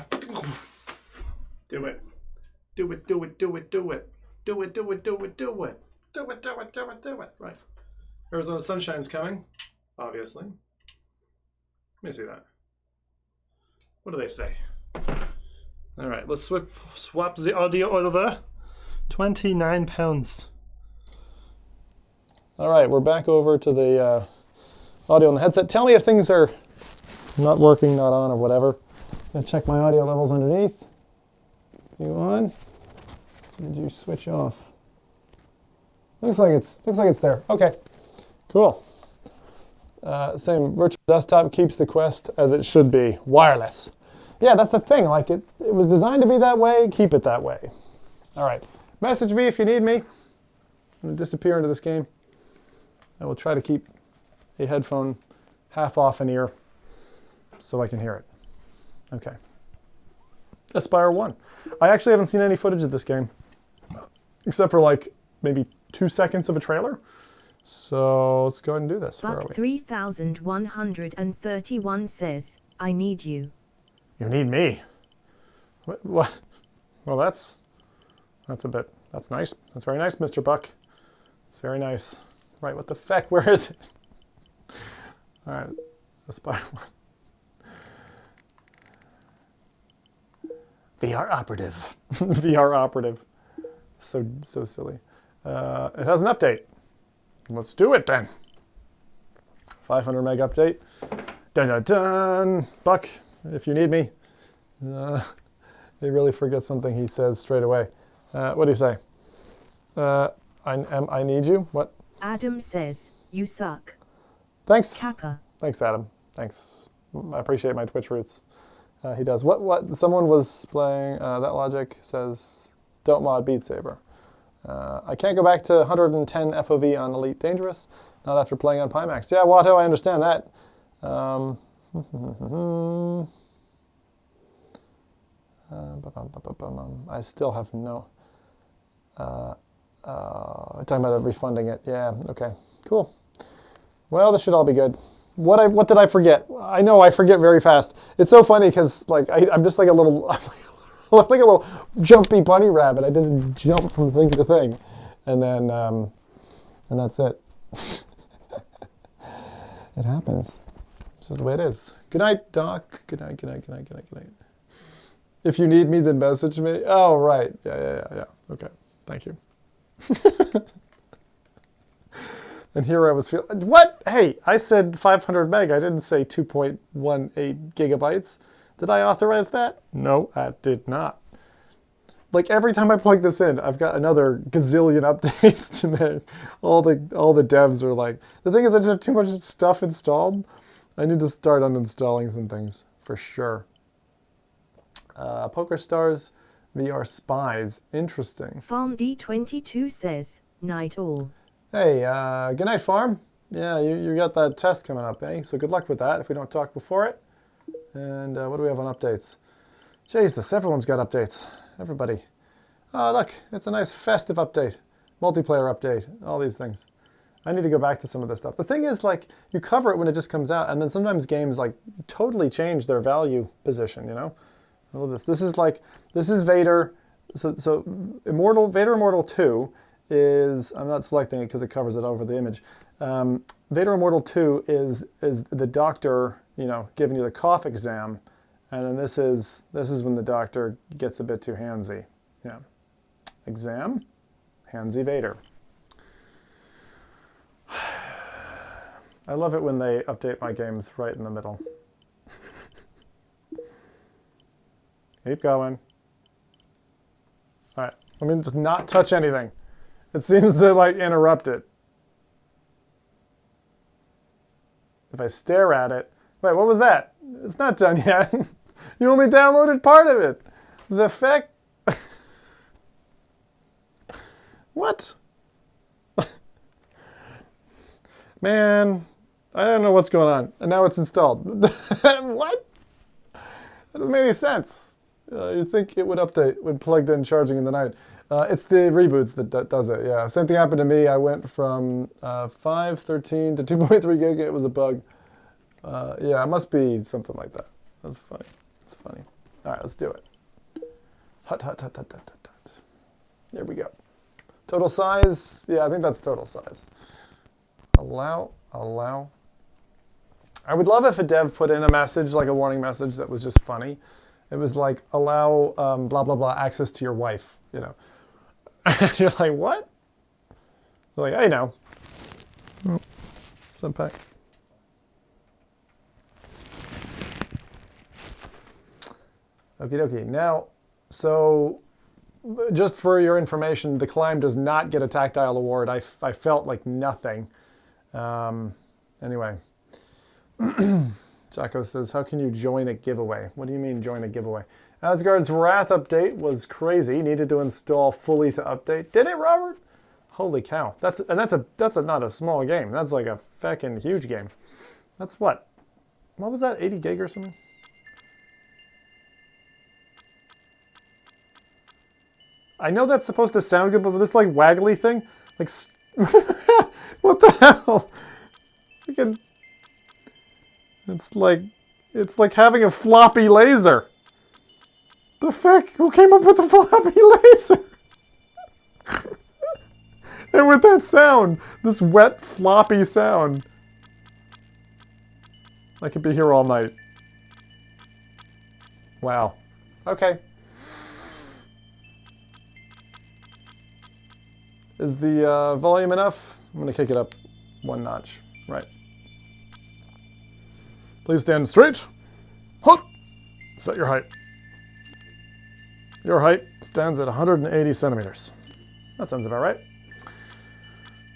Do it. Do it, do it, do it, do it. Do it, do it, do it, do it. Do it, do it, do it, do it. Right. Arizona Sunshine's coming, obviously. Let me see that. What do they say? All right, let's swap the audio over. £29. All right, we're back over to the audio on the headset. Tell me if things are not working, not on, or whatever. I'm gonna check my audio levels underneath. You on? Did you switch off? Looks like it's there. Okay, cool. Same virtual desktop keeps the Quest as it should be, wireless. Yeah, that's the thing. Like it was designed to be that way. Keep it that way. All right. Message me if you need me. I'm gonna disappear into this game. I will try to keep a headphone half off an ear so I can hear it. Okay. Espire 1. I actually haven't seen any footage of this game, except for like maybe 2 seconds of a trailer. So let's go ahead and do this. Where are Buck we? 3131 says, I need you. You need me. What? Well, that's nice. That's very nice, Mr. Buck. It's very nice. Right, what the feck? Where is it? All right, Espire 1. VR Operative. VR Operative. So silly. It has an update. Let's do it then. 500 meg update. Dun dun dun. Buck, if you need me. They really forget something he says straight away. What do you say? I need you? What? Adam says, you suck. Thanks. Kappa. Thanks, Adam. Thanks. I appreciate my Twitch roots. He does. What? Someone was playing, that logic says, don't mod Beat Saber. I can't go back to 110 FOV on Elite Dangerous, not after playing on Pimax. Yeah, Watto, I understand that. I still have no... talking about refunding it. Yeah, okay, cool. Well, this should all be good. What did I forget? I know I forget very fast. It's so funny because like I'm just like a little... I'm like a little jumpy bunny rabbit. I just jump from thing to thing, and then and that's it. It happens. It's just the way it is. Good night, Doc. Good night. Good night. Good night. Good night. Good night. If you need me, then message me. Oh, right. Yeah. Okay. Thank you. And here I was feeling. What? Hey, I said 500 meg. I didn't say 2.18 gigabytes. Did I authorize that? No, I did not. Like every time I plug this in, I've got another gazillion updates to make. All the devs are like, the thing is I just have too much stuff installed. I need to start uninstalling some things for sure. Poker Stars VR Spies, interesting. Farm D22 says, night all. Hey, good night, Farm. Yeah, you got that test coming up, eh? So good luck with that if we don't talk before it. And what do we have on updates? Jesus, everyone's got updates. Everybody. Oh, look, it's a nice festive update. Multiplayer update. All these things. I need to go back to some of this stuff. The thing is, like, you cover it when it just comes out, and then sometimes games, like, totally change their value position, you know? All this. This is Vader. So Vader Immortal 2 is, I'm not selecting it because it covers it over the image. Vader Immortal 2 is the doctor, you know, giving you the cough exam, and then this is when the doctor gets a bit too handsy. Yeah, exam, handsy Vader. I love it when they update my games right in the middle. Keep going. All right, let me just not touch anything. It seems to like interrupt it. If I stare at it, wait, what was that? It's not done yet. You only downloaded part of it. The feck? What? Man, I don't know what's going on. And now it's installed. What? That doesn't make any sense. You'd think it would update when plugged in charging in the night. It's the reboots that does it, yeah. Same thing happened to me. I went from 5.13 to 2.3 gig. It was a bug. Yeah, it must be something like that. That's funny. It's funny. All right, let's do it. Hut. There we go. Total size. Yeah, I think that's total size. Allow. I would love if a dev put in a message, like a warning message that was just funny. It was like, allow blah, blah, blah access to your wife, you know. You're like, what? They're like, hey, now. Some pack. Okie dokie. Now, so just for your information, the climb does not get a tactile award. I felt like nothing. Anyway. Jacko says, how can you join a giveaway? What do you mean join a giveaway? Asgard's Wrath update was crazy. Needed to install fully to update. Did it, Robert? Holy cow. That's not a small game. That's like a feckin' huge game. That's what was that, 80 gig or something? I know that's supposed to sound good, but with this like waggly thing, like, what the hell? It's like having a floppy laser. The fuck? Who came up with the floppy laser? And with that sound, this wet, floppy sound. I could be here all night. Wow. Okay. Is the volume enough? I'm gonna kick it up one notch. Right. Please stand straight. Hup! Set your height. Your height stands at 180 centimeters. That sounds about right.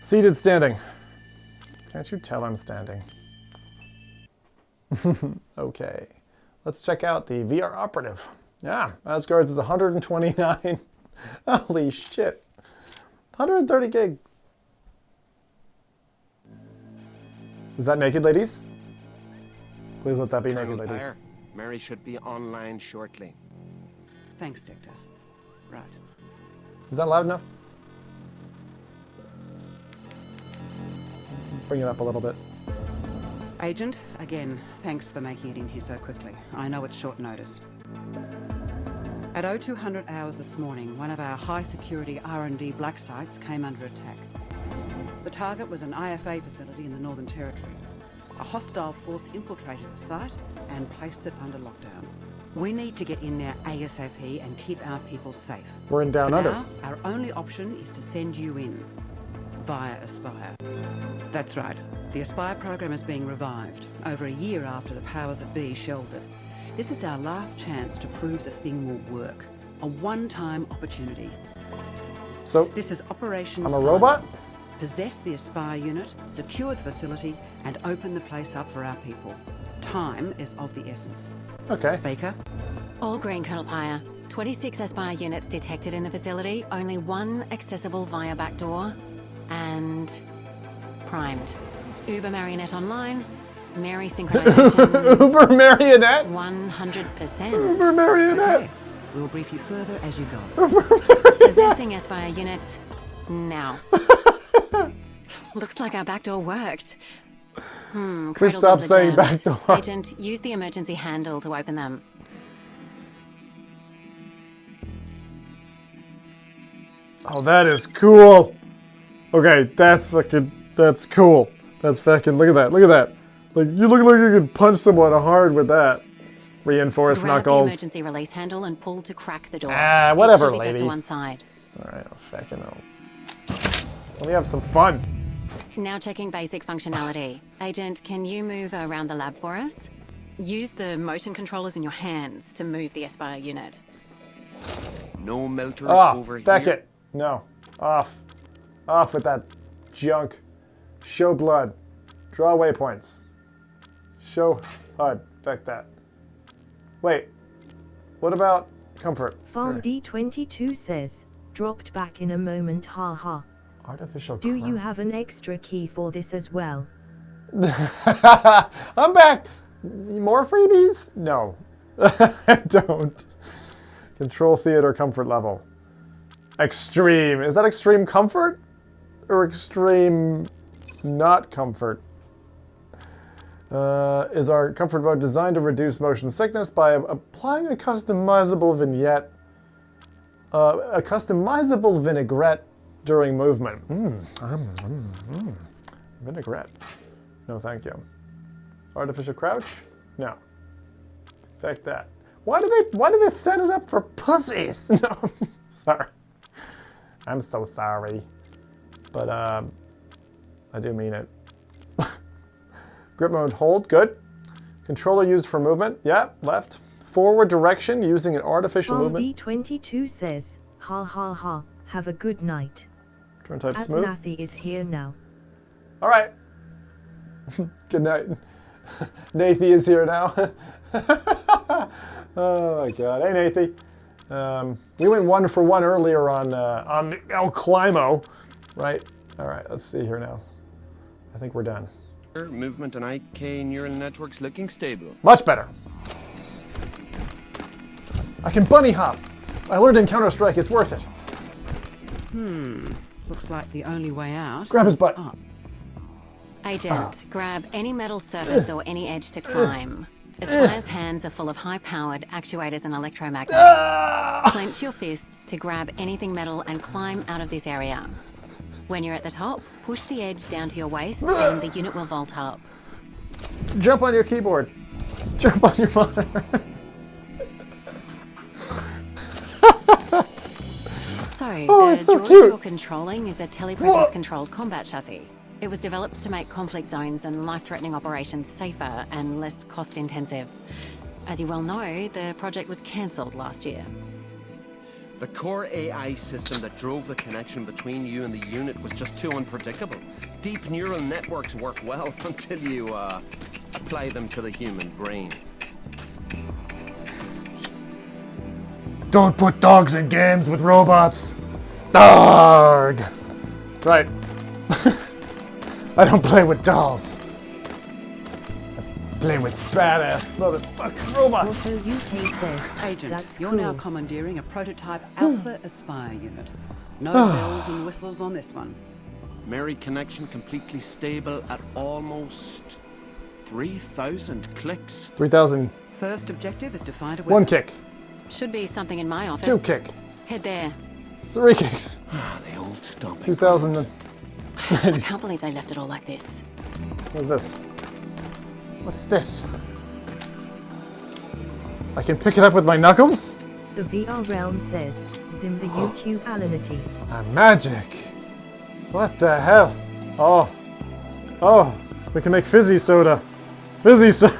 Seated, standing. Can't you tell I'm standing? Okay. Let's check out the VR Operative. Yeah, Asgard's is 129. Holy shit. 130 gig. Is that naked ladies? Please let that be naked ladies. Espire, Mary should be online shortly. Thanks, Doctor. Right. Is that loud enough? Bring it up a little bit. Agent, again, thanks for making it in here so quickly. I know it's short notice. At 0200 hours this morning, one of our high-security R&D black sites came under attack. The target was an IFA facility in the Northern Territory. A hostile force infiltrated the site and placed it under lockdown. We need to get in there ASAP and keep our people safe. We're in Down For Under. now, our only option is to send you in via Espire. That's right. The Espire program is being revived, over a year after the powers that be shelved it. This is our last chance to prove the thing will work. A one-time opportunity. So, This is Operation I'm a Silent. robot? Possess the Espire unit, secure the facility, and open the place up for our people. Time is of the essence. Okay. Baker? All green, Colonel Pyre. 26 Espire units detected in the facility, only one accessible via back door, and primed. Uber Marionette online, Mary synchronization. Uber Marionette? 100%. Uber Marionette? Okay. We'll brief you further as you go. Possessing Espire units now. Looks like our back door worked. Please Cradle stop doors are saying jammed. back door. Agent, use the emergency handle to open them. Oh, that is cool. Okay, that's cool. That's fucking, look at that. Like, you look like you could punch someone hard with that. Reinforced Grab the knuckles. emergency release handle and pull to crack the door. Ah, whatever, it should be just lady. to one side. Alright, I'll fucking know. Let me have some fun. Now checking basic functionality. Agent, can you move around the lab for us? Use the motion controllers in your hands to move the Espire unit. No melters Ah, over here. Beckett. No. Off. Off with that junk. Show blood. Draw waypoints. Show HUD. Back that. Wait. What about comfort? Farm D22 says, dropped back in a moment, haha. Artificial Do you crowd. have an extra key for this as well? I'm back. More freebies? No. I don't. Control theater comfort level. Extreme. Is that extreme comfort? Or extreme not comfort? Is our comfort mode designed to reduce motion sickness by applying a customizable vignette? A customizable vinaigrette during movement. Vinaigrette. No, thank you. Artificial crouch? No. Fuck that. Why do they set it up for pussies? No, sorry. I'm so sorry. But I do mean it. Grip mode hold, good. Controller used for movement, yeah, left. Forward direction using an artificial Farm movement. D22 says, ha ha ha, have a good night. Turn type smooth. Abnathy is here now. All right. Good night. Nathy is here now. Oh my God. Hey, Nathy. We went 1 for 1 earlier on the El Climo, right? All right. Let's see here now. I think we're done. Movement and IK neural networks looking stable. Much better. I can bunny hop. I learned in Counter-Strike. It's worth it. Looks like the only way out. Grab his is butt. up. Agent, grab any metal surface or any edge to climb. Aspire's hands are full of high-powered actuators and electromagnets. Clench your fists to grab anything metal and climb out of this area. When you're at the top, push the edge down to your waist and the unit will vault up. Jump on your keyboard. Jump on your monitor. So, Oh, the it's so droid cute. you're controlling is a telepresence-controlled combat chassis. It was developed to make conflict zones and life-threatening operations safer and less cost-intensive. As you well know, the project was cancelled last year. The core AI system that drove the connection between you and the unit was just too unpredictable. Deep neural networks work well until you, apply them to the human brain. Don't put dogs in games with robots. Dog. Right. I don't play with dolls. I play with badass motherfucking robots. Also UK says, Agent, that's you're cool. now commandeering a prototype Alpha Espire unit. No bells and whistles on this one. Mary connection completely stable at almost 3,000 clicks. 3,000. First objective is to find a weapon. One kick. Should be something in my office. 2 kick. Head there. 3 kicks. The old stomping. 2,000. I can't believe they left it all like this. What is this? What is this? I can pick it up with my knuckles? The VR realm says, Zim the YouTube alinity. Magic. What the hell? Oh. Oh, we can make fizzy soda. Fizzy soda.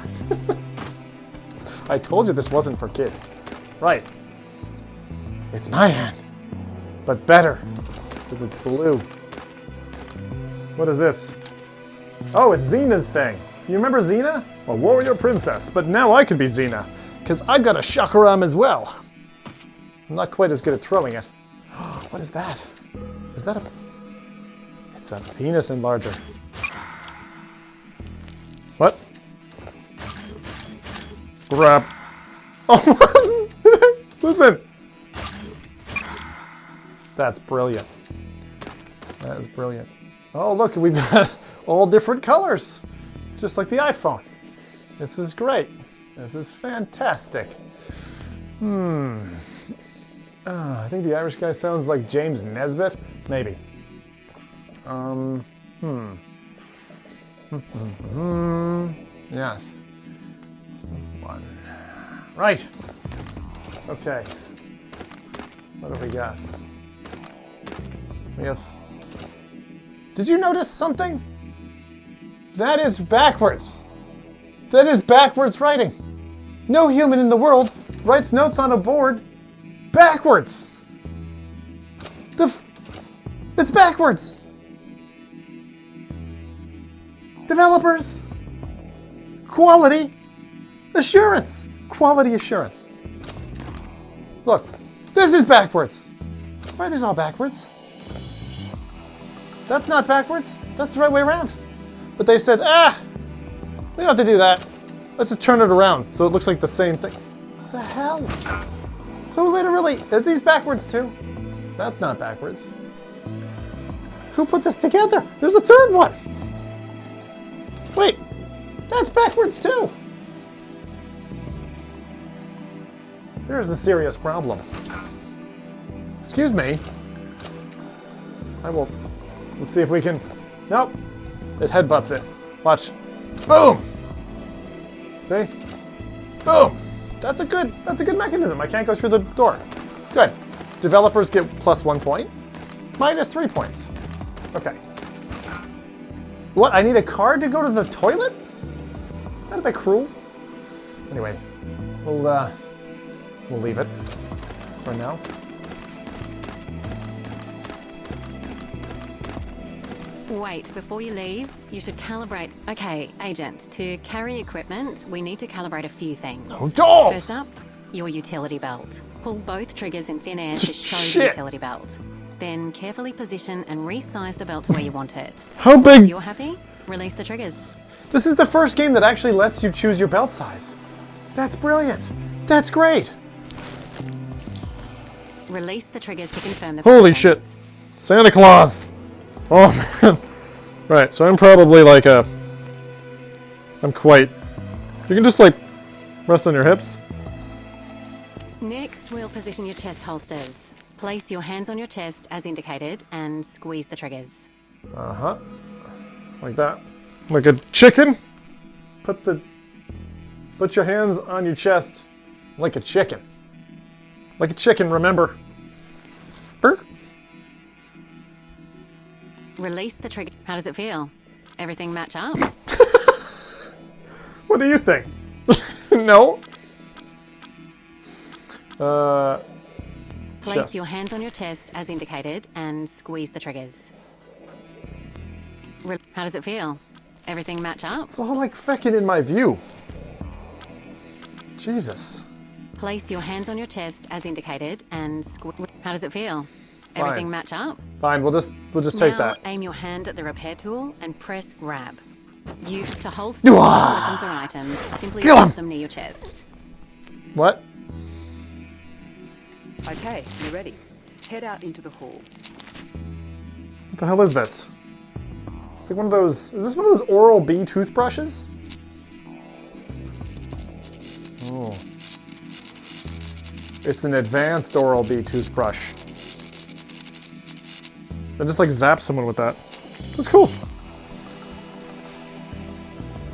I told you this wasn't for kids. Right. It's my hand. But better. Because it's blue. What is this? Oh, it's Xena's thing. You remember Xena? A warrior princess. But now I can be Xena. Because I've got a chakram as well. I'm not quite as good at throwing it. What is that? Is that a... It's a penis enlarger. What? Grab. Oh, listen. That's brilliant. That is brilliant. Oh, look, we've got all different colors. It's just like the iPhone. This is great. This is fantastic. I think the Irish guy sounds like James Nesbitt. Maybe. Yes. One. Right. Okay. What have we got? We have... Did you notice something? That is backwards. That is backwards writing. No human in the world writes notes on a board backwards. It's backwards. Developers. Quality assurance. Quality assurance. Look, this is backwards. Why are these all backwards? That's not backwards. That's the right way around. But they said, we don't have to do that. Let's just turn it around so it looks like the same thing. What the hell? Who literally, are these backwards too? That's not backwards. Who put this together? There's a third one. Wait, that's backwards too. There's a serious problem. Excuse me. I will, let's see if we can, nope. It headbutts it. Watch. Boom! See? Boom! That's a good mechanism. I can't go through the door. Good. Developers get +1 point. -3 points. Okay. What? I need a card to go to the toilet? Is that a bit cruel? Anyway, we'll leave it for now. Wait, before you leave, you should calibrate... Okay, Agent, to carry equipment, we need to calibrate a few things. Oh, dolls! First up, your utility belt. Pull both triggers in thin air to show Shit. the utility belt. Then carefully position and resize the belt to where you want it. How big? Once you're happy, release the triggers. This is the first game that actually lets you choose your belt size. That's brilliant. That's great. Release the triggers to confirm the Holy shit. positions. Santa Claus! Oh man. Right, so I'm probably like a... I'm quite... You can just like rest on your hips. Next, we'll position your chest holsters. Place your hands on your chest as indicated and squeeze the triggers. Uh-huh. Like that. Like a chicken. Put your hands on your chest like a chicken. Like a chicken, remember. Release the trigger. How does it feel? Everything match up? What do you think? No. Place Chest. your hands on your chest as indicated and squeeze the triggers. How does it feel? Everything match up? It's all like feckin' in my view. Jesus. Place your hands on your chest as indicated and squeeze. How does it feel? Fine. Everything match up? Fine, we'll just take Now, that. aim your hand at the repair tool and press grab. Use to hold still weapons or items. Simply Kill him. put them near your chest. What? Okay, you're ready. Head out into the hall. What the hell is this? It's like one of those... Is this one of those Oral-B toothbrushes? Oh. It's an advanced Oral-B toothbrush. I just like zap someone with that. That's cool.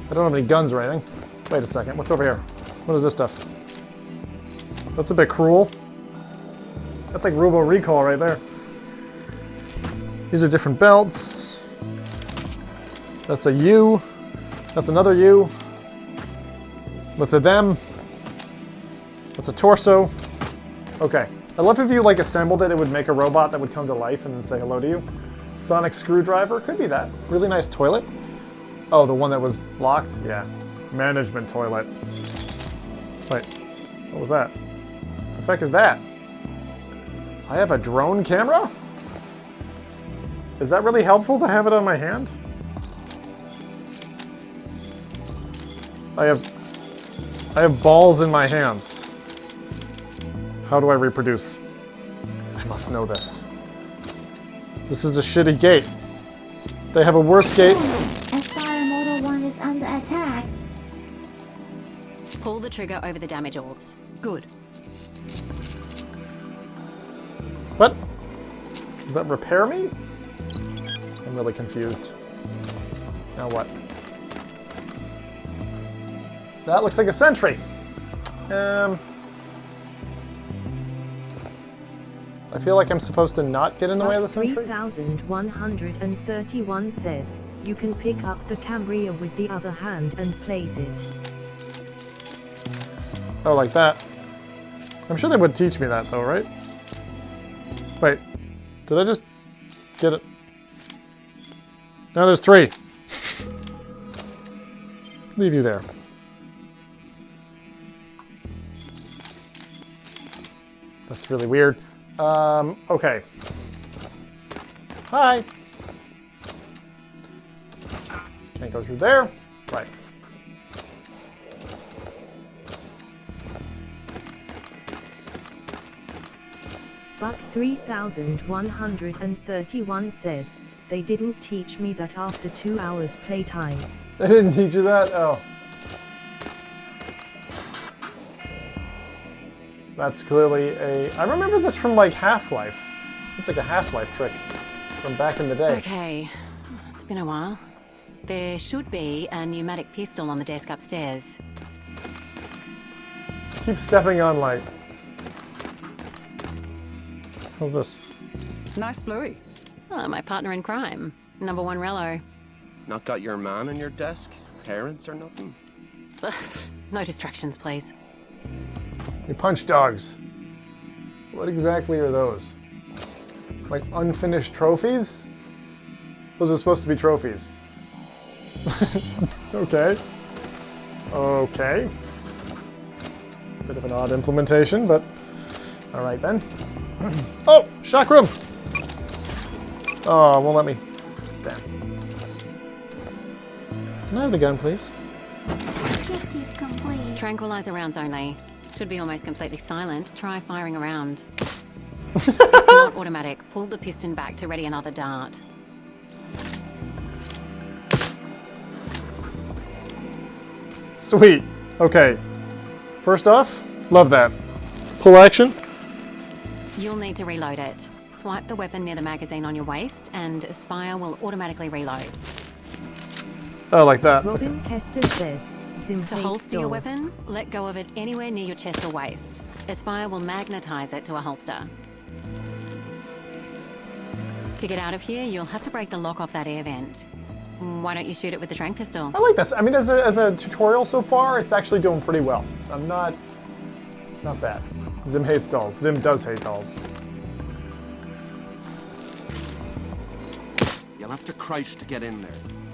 I don't have any guns or anything. Wait a second, what's over here? What is this stuff? That's a bit cruel. That's like Robo Recall right there. These are different belts. That's a U. That's another U. That's a them. That's a torso. Okay. I love if you like assembled it, it would make a robot that would come to life and then say hello to you. Sonic screwdriver, could be that. Really nice toilet. Oh, the one that was locked? Yeah. Management toilet. Wait, what was that? The heck is that? I have a drone camera? Is that really helpful to have it on my hand? I have balls in my hands. How do I reproduce? I must know this. This is a shitty gate. They have a worse gate. Espire Model 1 is under attack. Pull the trigger over the damage orgs. Good. What? Does that repair me? I'm really confused. Now what? That looks like a sentry. I feel like I'm supposed to not get in the way of the sentry. 3131 says, you can pick up the camera with the other hand and place it. Oh, like that. I'm sure they would teach me that though, right? Wait, did I just get it? No, there's 3. Leave you there. That's really weird. Okay. Hi. Can't go through there. Right. But 3131 says, they didn't teach me that after 2 hours playtime. They didn't teach you that? Oh. That's clearly a... I remember this from like Half-Life. It's like a Half-Life trick from back in the day. Okay, it's been a while. There should be a pneumatic pistol on the desk upstairs. Keep stepping on light. How's this? Nice bluey. Oh, my partner in crime. Number 1 Rello. Not got your man on your desk? Parents or nothing? No distractions, please. You punch dogs. What exactly are those? Like unfinished trophies? Those are supposed to be trophies. Okay. Okay. Bit of an odd implementation, but alright then. Oh! Shock room! Oh, it won't let me. Damn. Can I have the gun, please? Objective complete. Tranquilizer rounds only. Should be almost completely silent. Try firing around. It's not automatic. Pull the piston back to ready another dart. Sweet. Okay. First off, love that. Pull action. You'll need to reload it. Swipe the weapon near the magazine on your waist, and Espire will automatically reload. Oh, like that. Robin Kester says, Zim To hates holster your dolls. weapon, let go of it anywhere near your chest or waist. Espire will magnetize it to a holster. To get out of here, you'll have to break the lock off that air vent. Why don't you shoot it with the tranq pistol? I like this. I mean, as a tutorial so far, it's actually doing pretty well. I'm not bad. Zim hates dolls. Zim does hate dolls. You'll have to crouch to get in there.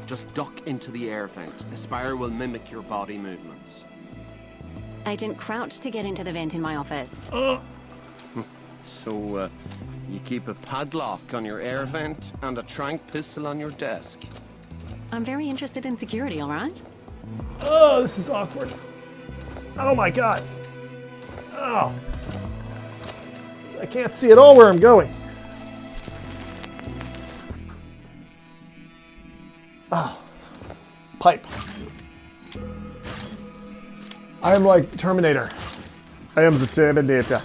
Just duck into the air vent. Espire will mimic your body movements. Agent, crouch to get into the vent in my office. So, you keep a padlock on your air vent and a tranq pistol on your desk. I'm very interested in security, all right? Oh, this is awkward. Oh my god. Oh. I can't see at all where I'm going. Oh. Pipe. I am like Terminator. I am the Terminator.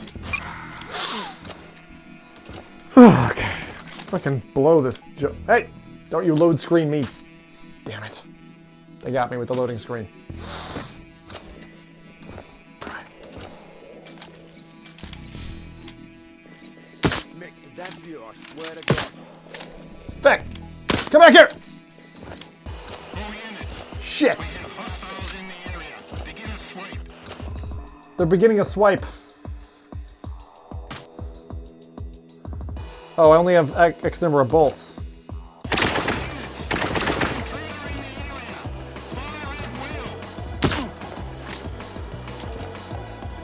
Okay. Let's fucking blow this. Hey! Don't you load screen me. Damn it. They got me with the loading screen. Mick, if that's you, I swear to God. Vic! Come back here! Shit! They're beginning a swipe. Oh, I only have X number of bolts.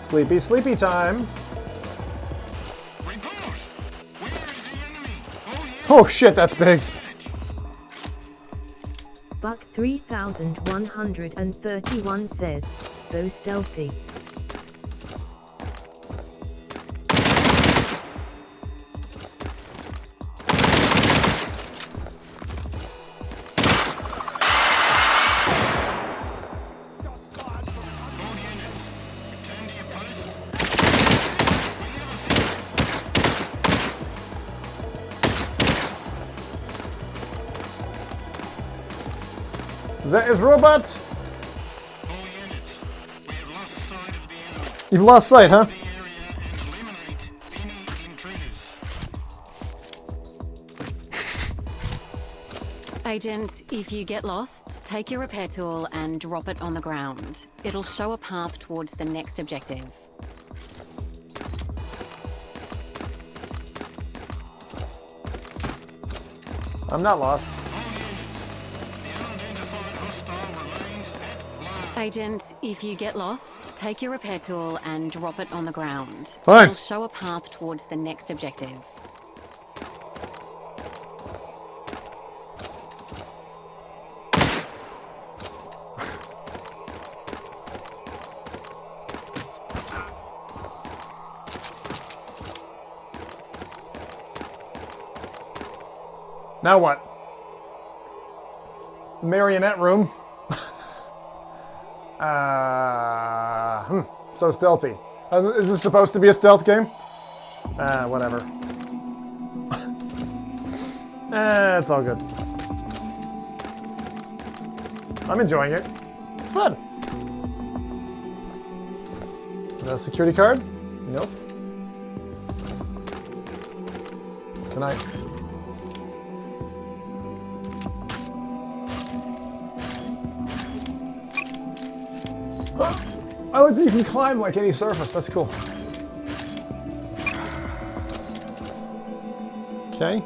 Sleepy, sleepy time. Oh shit, that's big. Buck 3131 says, so stealthy. That is robot. You've lost sight, huh? Agent, if you get lost, take your repair tool and drop it on the ground. It'll show a path towards the next objective. I'm not lost. Agent, if you get lost, take your repair tool and drop it on the ground. Fine. It'll show a path towards the next objective. Now what? Marionette room. So stealthy. Is this supposed to be a stealth game? Whatever. It's all good. I'm enjoying it. It's fun. Is that a security card? Nope. Good night. I like that you can climb like any surface. That's cool. Okay.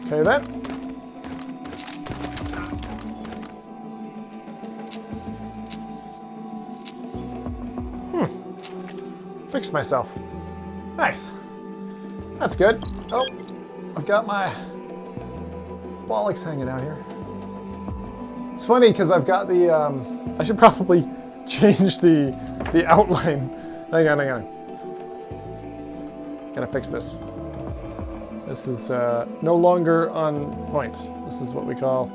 Okay then. Fixed myself. Nice. That's good. Oh, I've got my bollocks hanging out here. funny because I've got the, I should probably change the outline. Hang on. Gotta fix this. This is no longer on point. This is what we call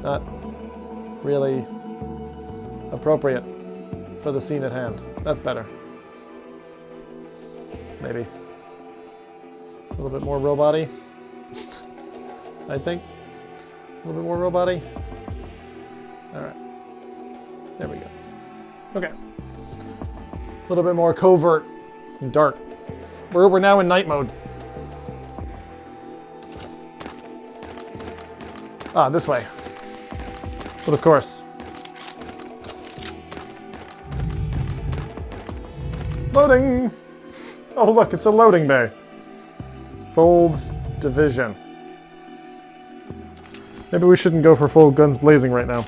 not really appropriate for the scene at hand. That's better. Maybe. A little bit more robot-y, I think. A little bit more robot-y. Alright. There we go. Okay. A little bit more covert and dark. We're now in night mode. Ah, this way. But of course. Loading! Oh look, it's a loading bay. Fold division. Maybe we shouldn't go for full guns blazing right now.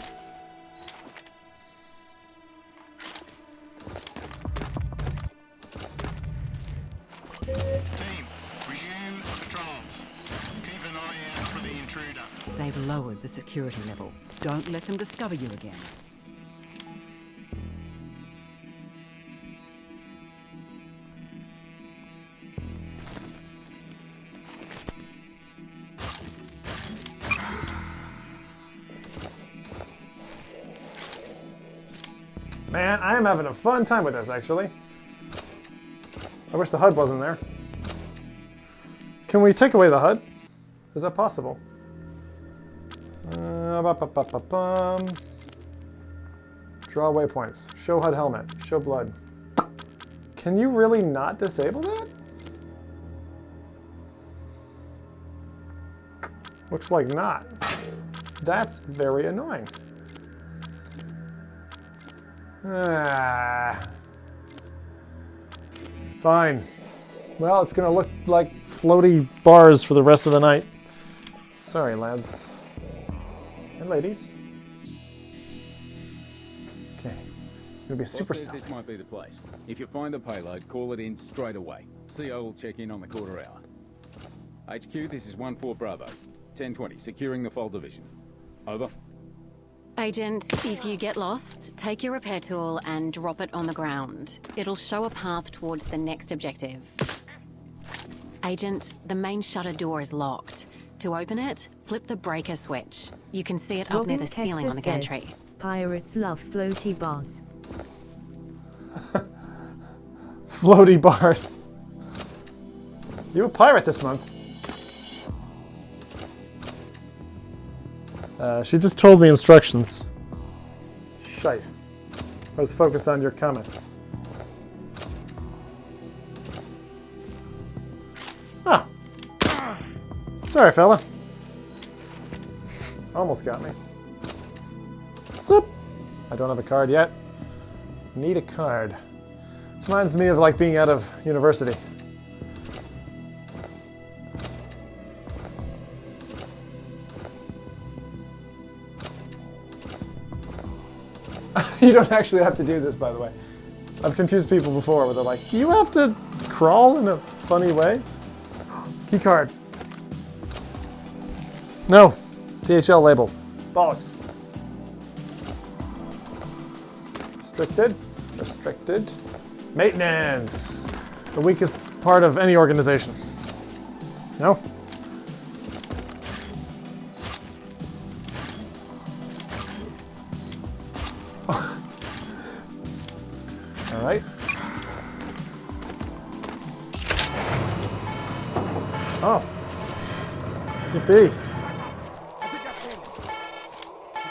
Team, resume patrols. Keep an eye out for the intruder. They've lowered the security level. Don't let them discover you again. Man, I am having a fun time with this, actually. I wish the HUD wasn't there. Can we take away the HUD? Is that possible? Draw waypoints. Show HUD helmet. Show blood. Can you really not disable that? Looks like not. That's very annoying. Fine. Well, it's gonna look like floaty bars for the rest of the night. Sorry, lads. And ladies. Okay. Gonna be super stealthy. This might be the place. If you find the payload, call it in straight away. CO will check in on the quarter hour. HQ, this is 1-4 Bravo. 1020, securing the Fold Division. Over. Agent, if you get lost, take your repair tool and drop it on the ground. It'll show a path towards the next objective. Agent, the main shutter door is locked. To open it, flip the breaker switch. You can see it up near the ceiling on the gantry. Pirates love floaty bars. Floaty bars. You a pirate this month? She just told me instructions. Shite. I was focused on your comment. Ah. Sorry, fella. Almost got me. Zip. I don't have a card yet. Need a card. This reminds me of like being out of university. You don't actually have to do this, by the way. I've confused people before where they're like, do you have to crawl in a funny way? Key card. No. DHL label. Bollocks. Restricted. Restricted. Maintenance. The weakest part of any organization. No? All right. Oh. Yippee.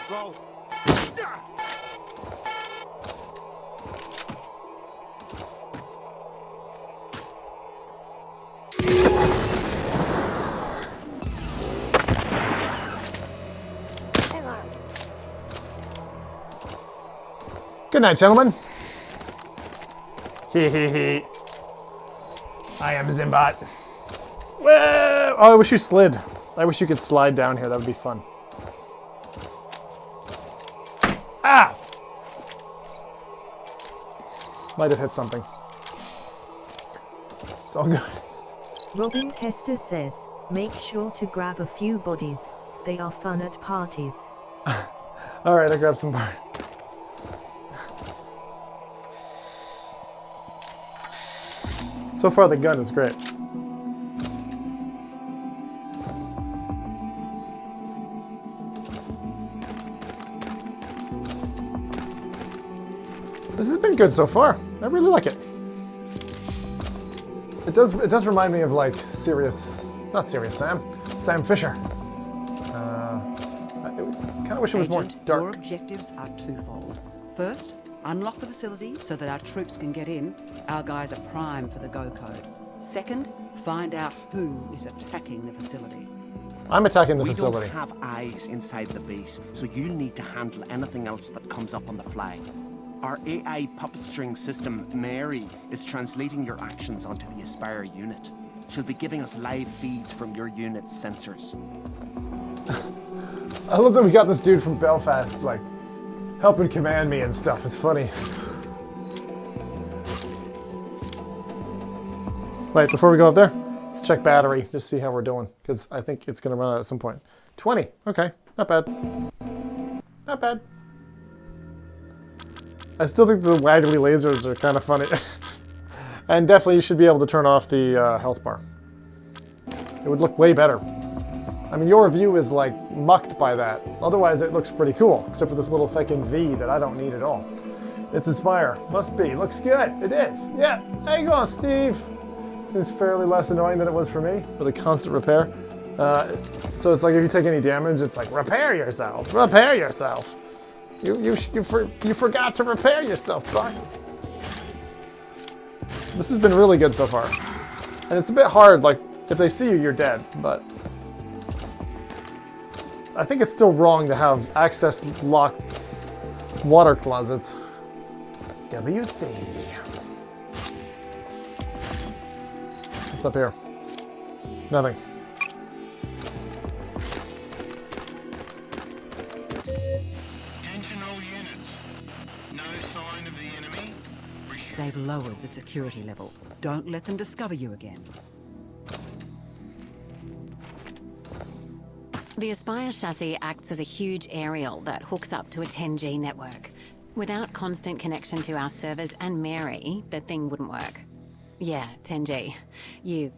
Control. Good night, gentlemen. Hee hee hee. I am Zimbot. Whoa! Oh, I wish you slid. I wish you could slide down here. That would be fun. Ah! Might have hit something. It's all good. Robin Kester says, make sure to grab a few bodies. They are fun at parties. Alright, I grabbed some bar. So far the gun is great. This has been good so far. I really like it. It does remind me of like not Serious Sam, Sam Fisher. I kind of wish it was more dark. Your objectives are twofold. First, unlock the facility so that our troops can get in. Our guys are primed for the go code. Second, find out who is attacking the facility. I'm attacking the facility. We don't have eyes inside the base, so you need to handle anything else that comes up on the fly. Our AI puppet string system, Mary, is translating your actions onto the Espire unit. She'll be giving us live feeds from your unit's sensors. I love that we got this dude from Belfast, like, helping command me and stuff. It's funny. Wait, before we go up there, let's check battery, just see how we're doing, because I think it's going to run out at some point. 20, okay, not bad. Not bad. I still think the waggly lasers are kind of funny. And definitely you should be able to turn off the health bar. It would look way better. I mean, your view is like mucked by that. Otherwise it looks pretty cool, except for this little fucking V that I don't need at all. It's Espire, must be, looks good, it is. Yeah, there you go, Steve. It's fairly less annoying than it was for me, for the constant repair. So it's like if you take any damage, it's like, repair yourself, repair yourself. You forgot to repair yourself, Buck. This has been really good so far. And it's a bit hard, like, if they see you, you're dead, but I think it's still wrong to have access locked water closets. WC. What's up here? Nothing. They've lowered the security level. Don't let them discover you again. The Espire chassis acts as a huge aerial that hooks up to a 10G network. Without constant connection to our servers and Mary, the thing wouldn't work. Yeah, 10G. You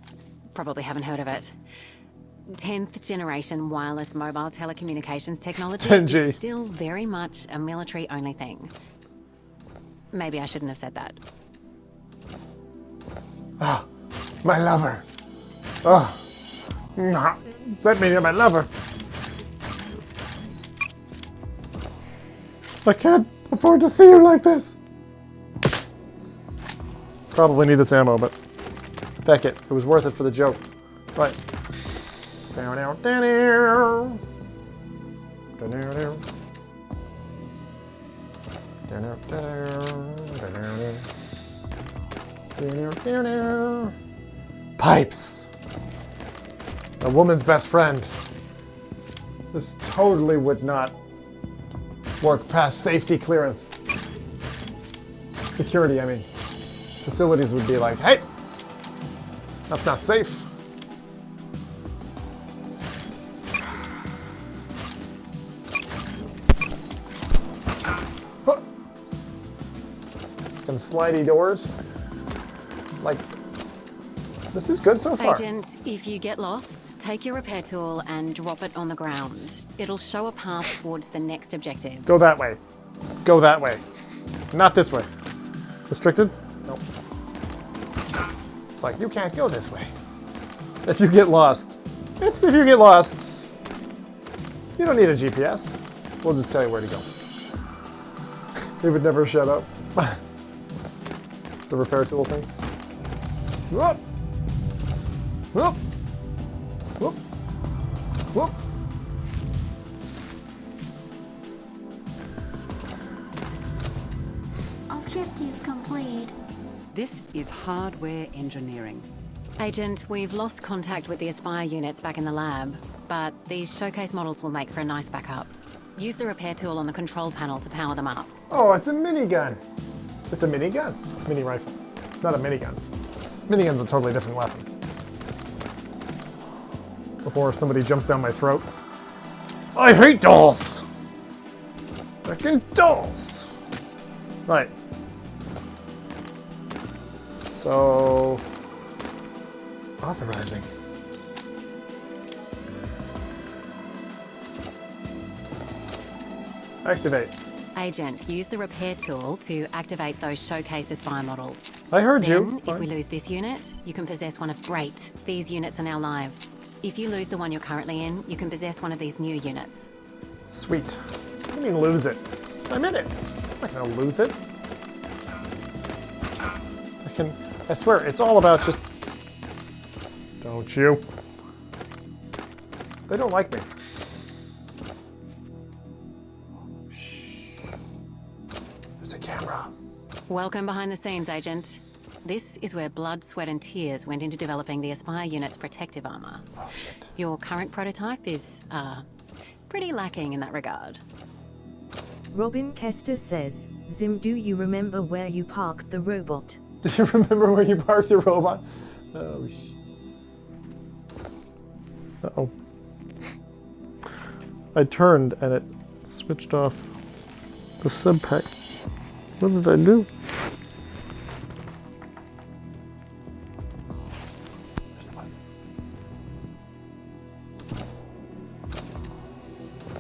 probably haven't heard of it. 10th generation wireless mobile telecommunications technology 10G. is still very much a military-only thing. Maybe I shouldn't have said that. Ah, my lover. Oh, let me near my lover. I can't afford to see you like this. Probably need this ammo, but feck it. It was worth it for the joke. Right. Down, down, down, down. Down, down, down. Pipes. A woman's best friend. This totally would not work past safety clearance. Security, I mean. Facilities would be like, hey, that's not safe. And slidey doors. Like, this is good so far. Agent, if you get lost, take your repair tool and drop it on the ground. It'll show a path towards the next objective. Go that way. Go that way. Not this way. Restricted? Nope. It's like, you can't go this way. If you get lost. If you get lost, you don't need a GPS. We'll just tell you where to go. It would never shut up. The repair tool thing. Whoop! Whoop! Whoop! Whoop! Objective complete. This is hardware engineering. Agent, we've lost contact with the Espire units back in the lab, but these showcase models will make for a nice backup. Use the repair tool on the control panel to power them up. Oh, it's a minigun. It's a minigun. Mini rifle. Not a minigun. Minigun's a totally different weapon. Before somebody jumps down my throat. I hate dolls! Fucking dolls! Right. So... authorizing. Activate. Agent, use the repair tool to activate those showcase Espire models. I heard then, you. If we lose this unit, you can possess one of... Great. These units are now live. If you lose the one you're currently in, you can possess one of these new units. Sweet. What do you mean lose it? I'm in it. I'm not gonna lose it. I swear, it's all about just... Don't you? They don't like me. Shh. There's a camera. Welcome behind the scenes, Agent. This is where blood, sweat, and tears went into developing the Espire unit's protective armor. Oh, shit. Your current prototype is, pretty lacking in that regard. Robin Kester says, Zim, do you remember where you parked the robot? Do you remember where you parked the robot? Oh, uh-oh. I turned and it switched off the sub pack. What did I do? There's the button.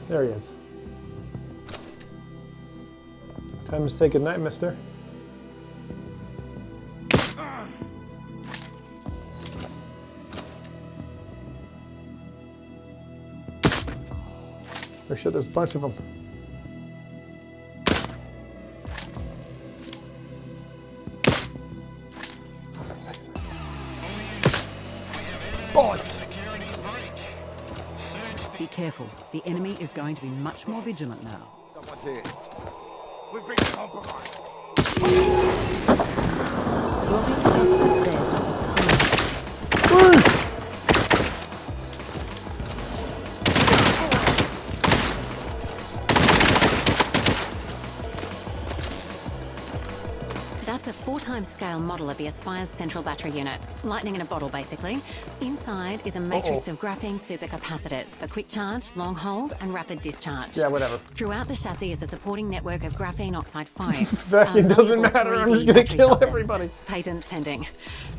There he is. Time to say goodnight, mister. Oh shit, there's a bunch of them. Bullets! Be careful. The enemy is going to be much more vigilant now. Someone's here. We've been compromised. Robin Kester says, That's a 4x scale model of the Espire's central battery unit. Lightning in a bottle, basically. Inside is a matrix of graphene supercapacitors for quick charge, long hold, and rapid discharge. Yeah, whatever. Throughout the chassis is a supporting network of graphene oxide foam. That doesn't matter, I'm just gonna kill everybody. Patent pending.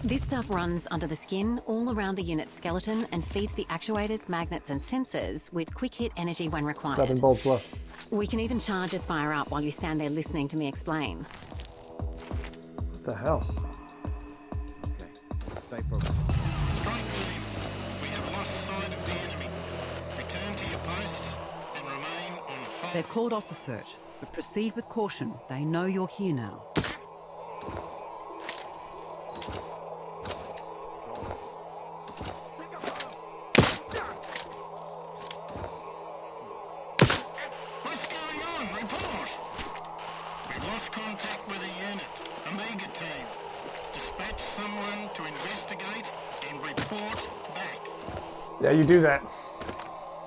This stuff runs under the skin, all around the unit's skeleton, and feeds the actuators, magnets, and sensors with quick hit energy when required. 7 bolts left. We can even charge Espire up while you stand there listening to me explain. What the hell? Okay, stay focused. Strike team, we have lost sight of the enemy. Return to your posts and remain on hold. They've called off the search, but proceed with caution. They know you're here now. What's going on? Report! We've lost contact with a unit. Omega team. Dispatch someone to investigate and report back. Yeah, you do that.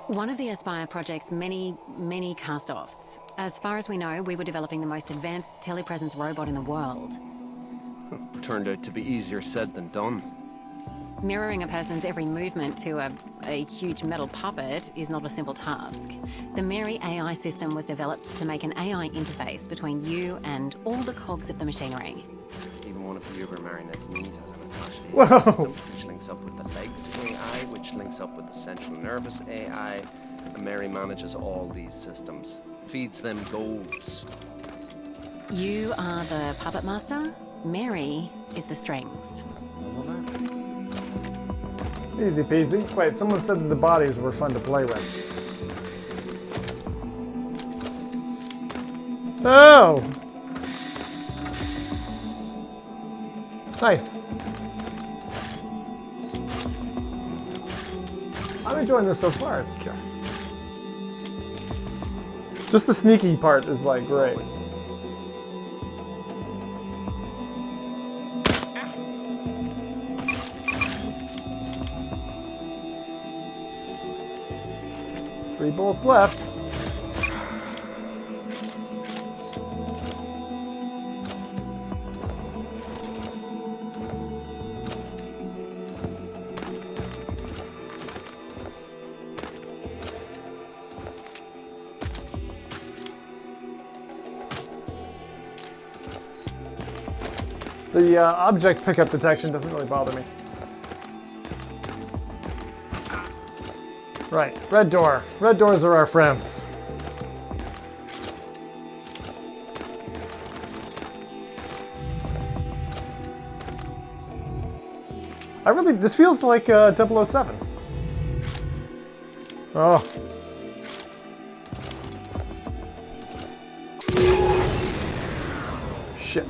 One of the Espire project's many cast-offs. As far as we know, we were developing the most advanced telepresence robot in the world. Turned out to be easier said than done. Mirroring a person's every movement to a huge metal puppet is not a simple task. The Mary AI system was developed to make an AI interface between you and all the cogs of the machinery. Even one of the Uber marionettes' knees has an attached Whoa. AI system, which links up with the legs AI, which links up with the central nervous AI, and Mary manages all these systems. Feeds them goals. You are the puppet master. Mary is the strings. Easy peasy. Wait, someone said that the bodies were fun to play with. Oh! Nice. I'm enjoying this so far. It's good. Just the sneaky part is like great. Three bolts left. The object pickup detection doesn't really bother me. Right, red door. Red doors are our friends. This feels like 007. Oh. Shit.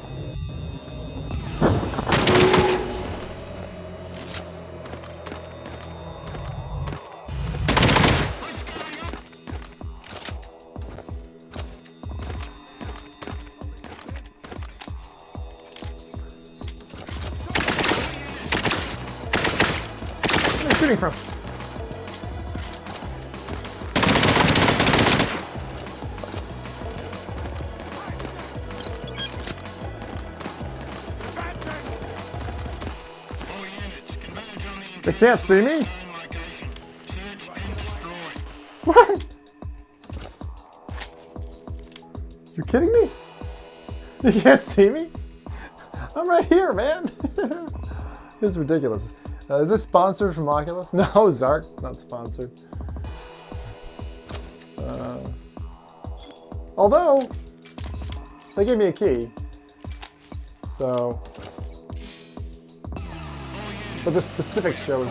Where are you shooting from? They can't see me? What? You kidding me? You can't see me? I'm right here, man. This is ridiculous. Is this sponsored from Oculus? No, Zark, not sponsored. Although, they gave me a key. So... But this specific show.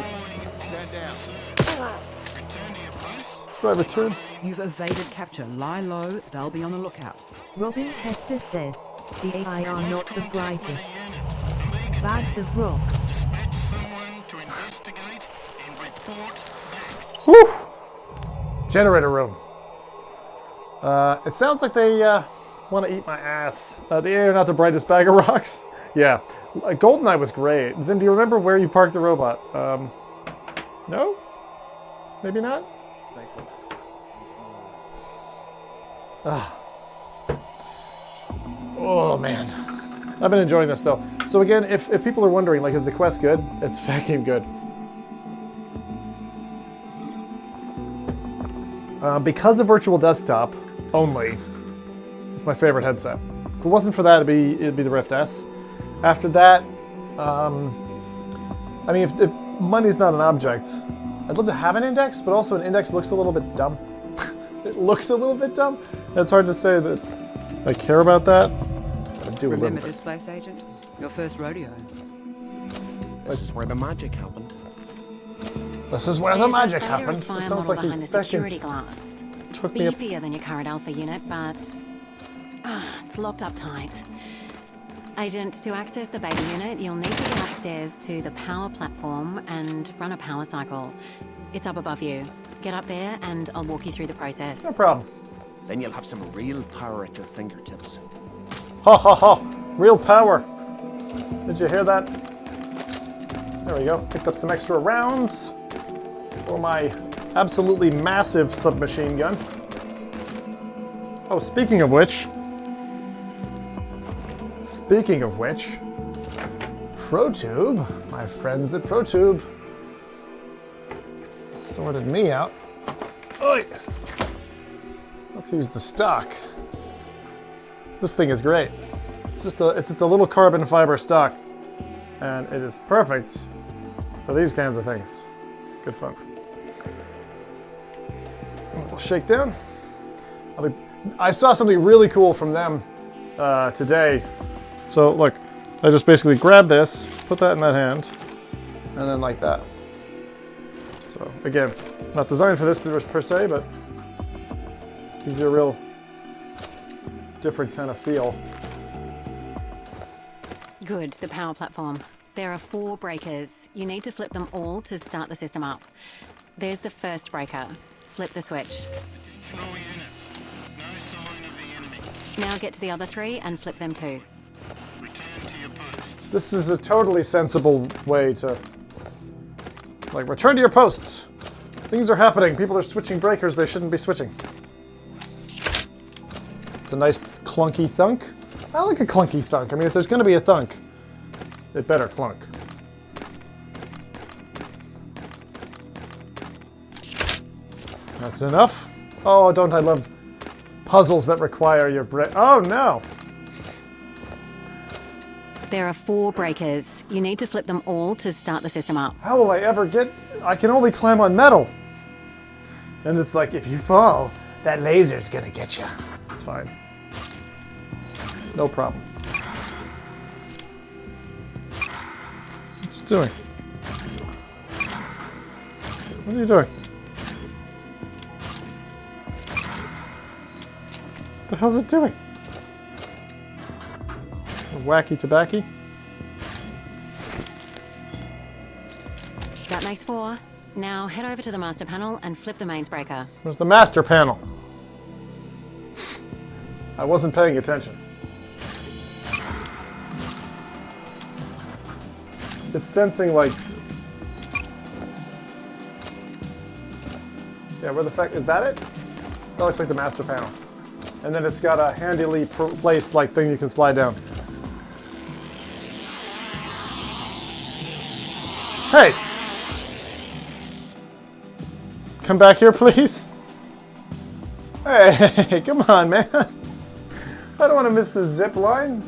Do I return? You've evaded capture. Lie low, they'll be on the lookout. Robin Hester says, the AI are not the brightest. Bags of rocks. Whew! Generator room. It sounds like they want to eat my ass. The AI are not the brightest bag of rocks. Yeah. GoldenEye was great. Zim, do you remember where you parked the robot? No? Maybe not? Ah. Oh, man. I've been enjoying this, though. So again, if people are wondering, like, is the quest good? It's fucking good. Because of Virtual Desktop only, it's my favorite headset. If it wasn't for that, it'd be the Rift S. After that, I mean, if money's not an object, I'd love to have an index, but also an index looks a little bit dumb. It looks a little bit dumb. It's hard to say that I care about that. I do Remember this place, Agent? Your first rodeo. This is where the magic happened. This is where the magic happened. It sounds like behind he the security glass. Took me up. Beefier than your current Alpha unit, but it's locked up tight. Agent, to access the beta unit, you'll need to get upstairs to the power platform and run a power cycle. It's up above you. Get up there and I'll walk you through the process. No problem. Then you'll have some real power at your fingertips. Ha ha ha! Real power. Did you hear that? There we go. Picked up some extra rounds for my absolutely massive submachine gun. Oh, speaking of which, ProTube, my friends at ProTube, sorted me out. Oi! Let's use the stock. This thing is great. It's just a little carbon fiber stock, and it is perfect for these kinds of things. Good fun. A little shakedown. I saw something really cool from them today. So look, I just basically grab this, put that in that hand, and then like that. So again, not designed for this per se, but gives you a real different kind of feel. Good, the power platform. There are 4 breakers. You need to flip them all to start the system up. There's the first breaker. Flip the switch. Now get to the other 3 and flip them too. This is a totally sensible way to, like, return to your posts. Things are happening. People are switching breakers they shouldn't be switching. It's a nice clunky thunk. I like a clunky thunk. I mean, if there's going to be a thunk, it better clunk. That's enough. Oh, don't I love puzzles that require your brain. Oh, no. There are 4 breakers. You need to flip them all to start the system up. How will I ever get... I can only climb on metal. And it's like, if you fall, that laser's gonna get you. It's fine. No problem. What's it doing? What are you doing? What the hell's it doing? Wacky tobacco? That makes 4. Now head over to the master panel and flip the mains breaker. Where's the master panel? I wasn't paying attention. It's sensing like... Yeah, where the fuck... Is that it? That looks like the master panel. And then it's got a handily placed like thing you can slide down. Hey! Come back here, please. Hey, come on, man. I don't want to miss the zip line.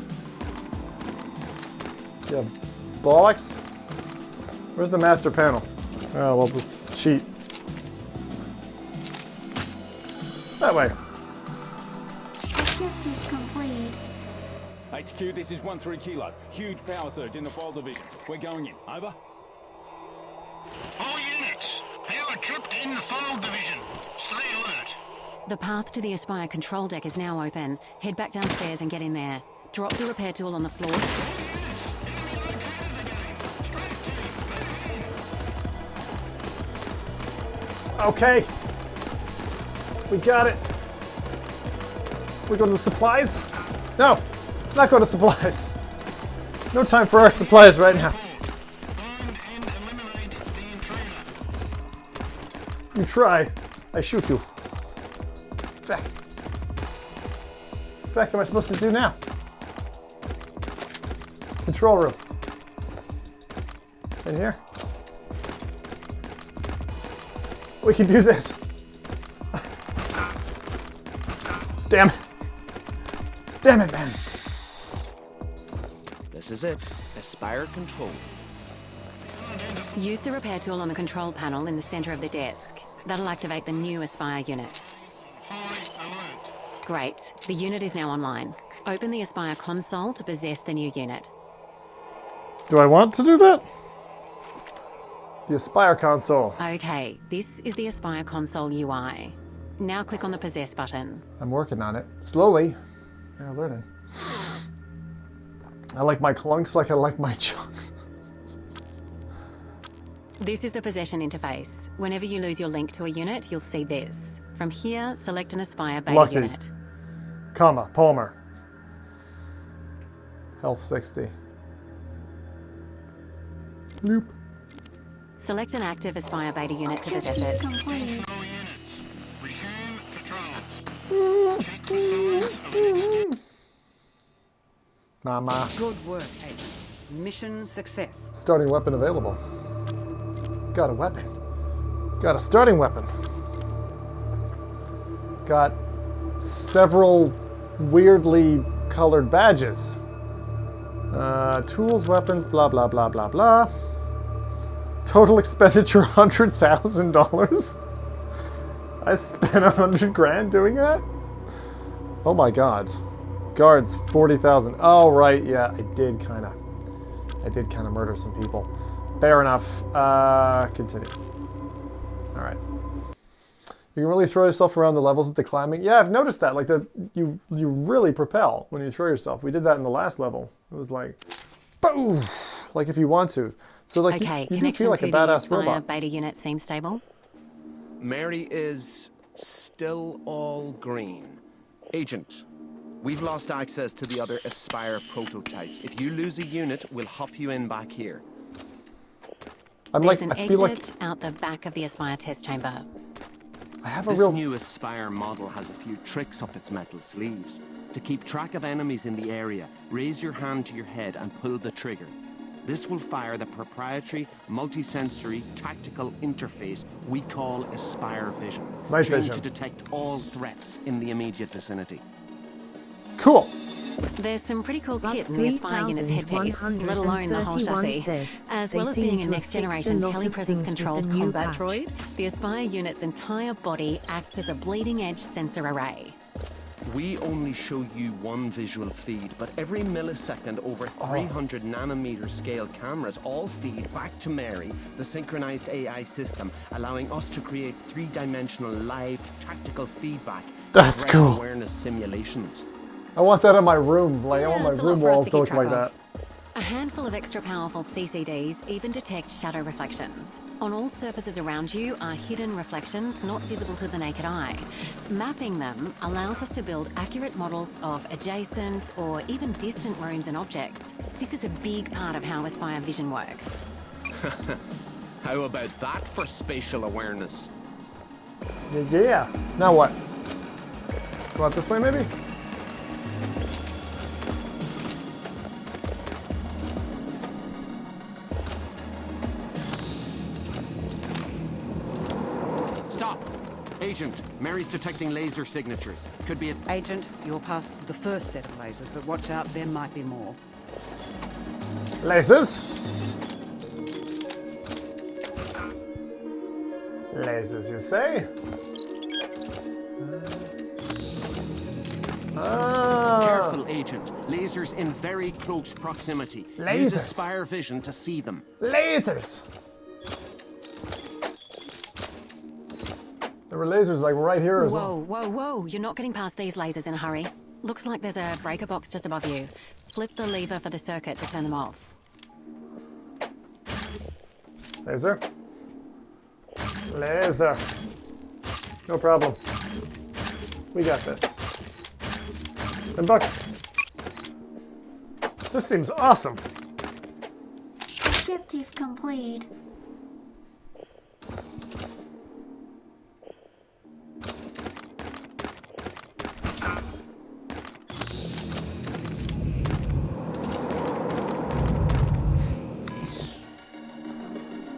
Yeah, bollocks. Where's the master panel? Oh, we'll just cheat. That way. Objective complete. HQ, this is 1-3 Kilo. Huge power surge in the Fall Division. We're going in. Over. All units, power tripped in the Fall Division. Stay alert. The path to the Espire control deck is now open. Head back downstairs and get in there. Drop the repair tool on the floor. Okay. We got it. We go to the supplies? No, not go to supplies. No time for our supplies right now. You try, I shoot you. What the heck am I supposed to do now? Control room. In here? We can do this. Damn it. Damn it, man. This is it. Espire control. Use the repair tool on the control panel in the center of the desk. That'll activate the new Espire unit. Great. The unit is now online. Open the Espire console to possess the new unit. Do I want to do that? The Espire console. Okay, this is the Espire console UI. Now click on the possess button. I'm working on it. Slowly. Yeah, learning. I like my clunks like I like my chunks. This is the possession interface. Whenever you lose your link to a unit, you'll see this. From here, select an Espire beta Lucky. unit. Comma, Palmer. Health 60. Loop. Select an active Espire beta unit to possess it. Complete. Mama. Good work, Agent. Mission success. Starting weapon available. Got a weapon. Got a starting weapon. Got several weirdly colored badges. Tools, weapons, blah, blah, blah, blah, blah. Total expenditure, $100,000. I spent $100 grand doing that? Oh my God. Guards, 40,000. Oh, right, yeah, I did kind of murder some people. Fair enough. Continue. All right. You can really throw yourself around the levels with the climbing. Yeah, I've noticed that. Like you really propel when you throw yourself. We did that in the last level. It was like, boom, like if you want to. So like Okay, you do connection feel like to a the badass Espire robot. beta unit seems stable. Mary is still all green. Agent, we've lost access to the other Espire prototypes. If you lose a unit, we'll hop you in back here. There's an exit out the back of the Espire test chamber. I have a This real new Espire model has a few tricks up its metal sleeves. To keep track of enemies in the area, raise your hand to your head and pull the trigger. This will fire the proprietary, multi-sensory, tactical interface we call Espire Vision. Night trained vision. to detect all threats in the immediate vicinity. Cool. There's some pretty cool kit in the Espire unit's headpiece, let alone the whole chassis. As well as being a next-generation telepresence-controlled combat droid, the Espire unit's entire body acts as a bleeding-edge sensor array. We only show you one visual feed, but every millisecond over 300 nanometer scale cameras all feed back to Mary, the synchronized AI system, allowing us to create three-dimensional live tactical feedback. That's cool. Awareness simulations. I want that in my room. Like, I want my room walls to look like that. A handful of extra powerful CCDs even detect shadow reflections. On all surfaces around you are hidden reflections not visible to the naked eye. Mapping them allows us to build accurate models of adjacent or even distant rooms and objects. This is a big part of how Espire Vision works. How about that for spatial awareness? Yeah. Now what? Go out this way, maybe? Stop! Agent, Mary's detecting laser signatures. Could be a... Agent, you're past the first set of lasers, but watch out, there might be more. Lasers? Lasers, you say? Careful, Agent. Lasers in very close proximity. Lasers. Use Espire Vision to see them. Lasers! There were lasers like right here as well. Whoa, whoa, whoa. You're not getting past these lasers in a hurry. Looks like there's a breaker box just above you. Flip the lever for the circuit to turn them off. Laser. Laser. No problem. We got this. And Buck. This seems awesome. Objective complete.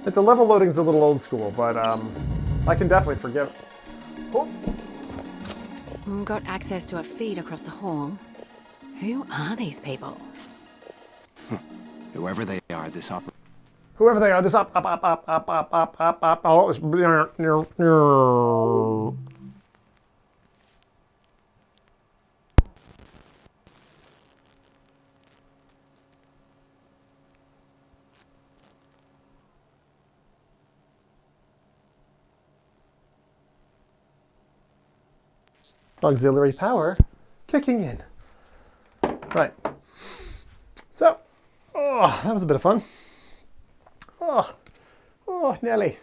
Like the level loading's a little old school, but I can definitely forgive it. Oh. Got access to a feed across the hall. Who are these people? Whoever they are, this Whoever they are, this up. Oh, it's... Auxiliary power kicking in. Right. So, oh, that was a bit of fun. Oh, Nelly.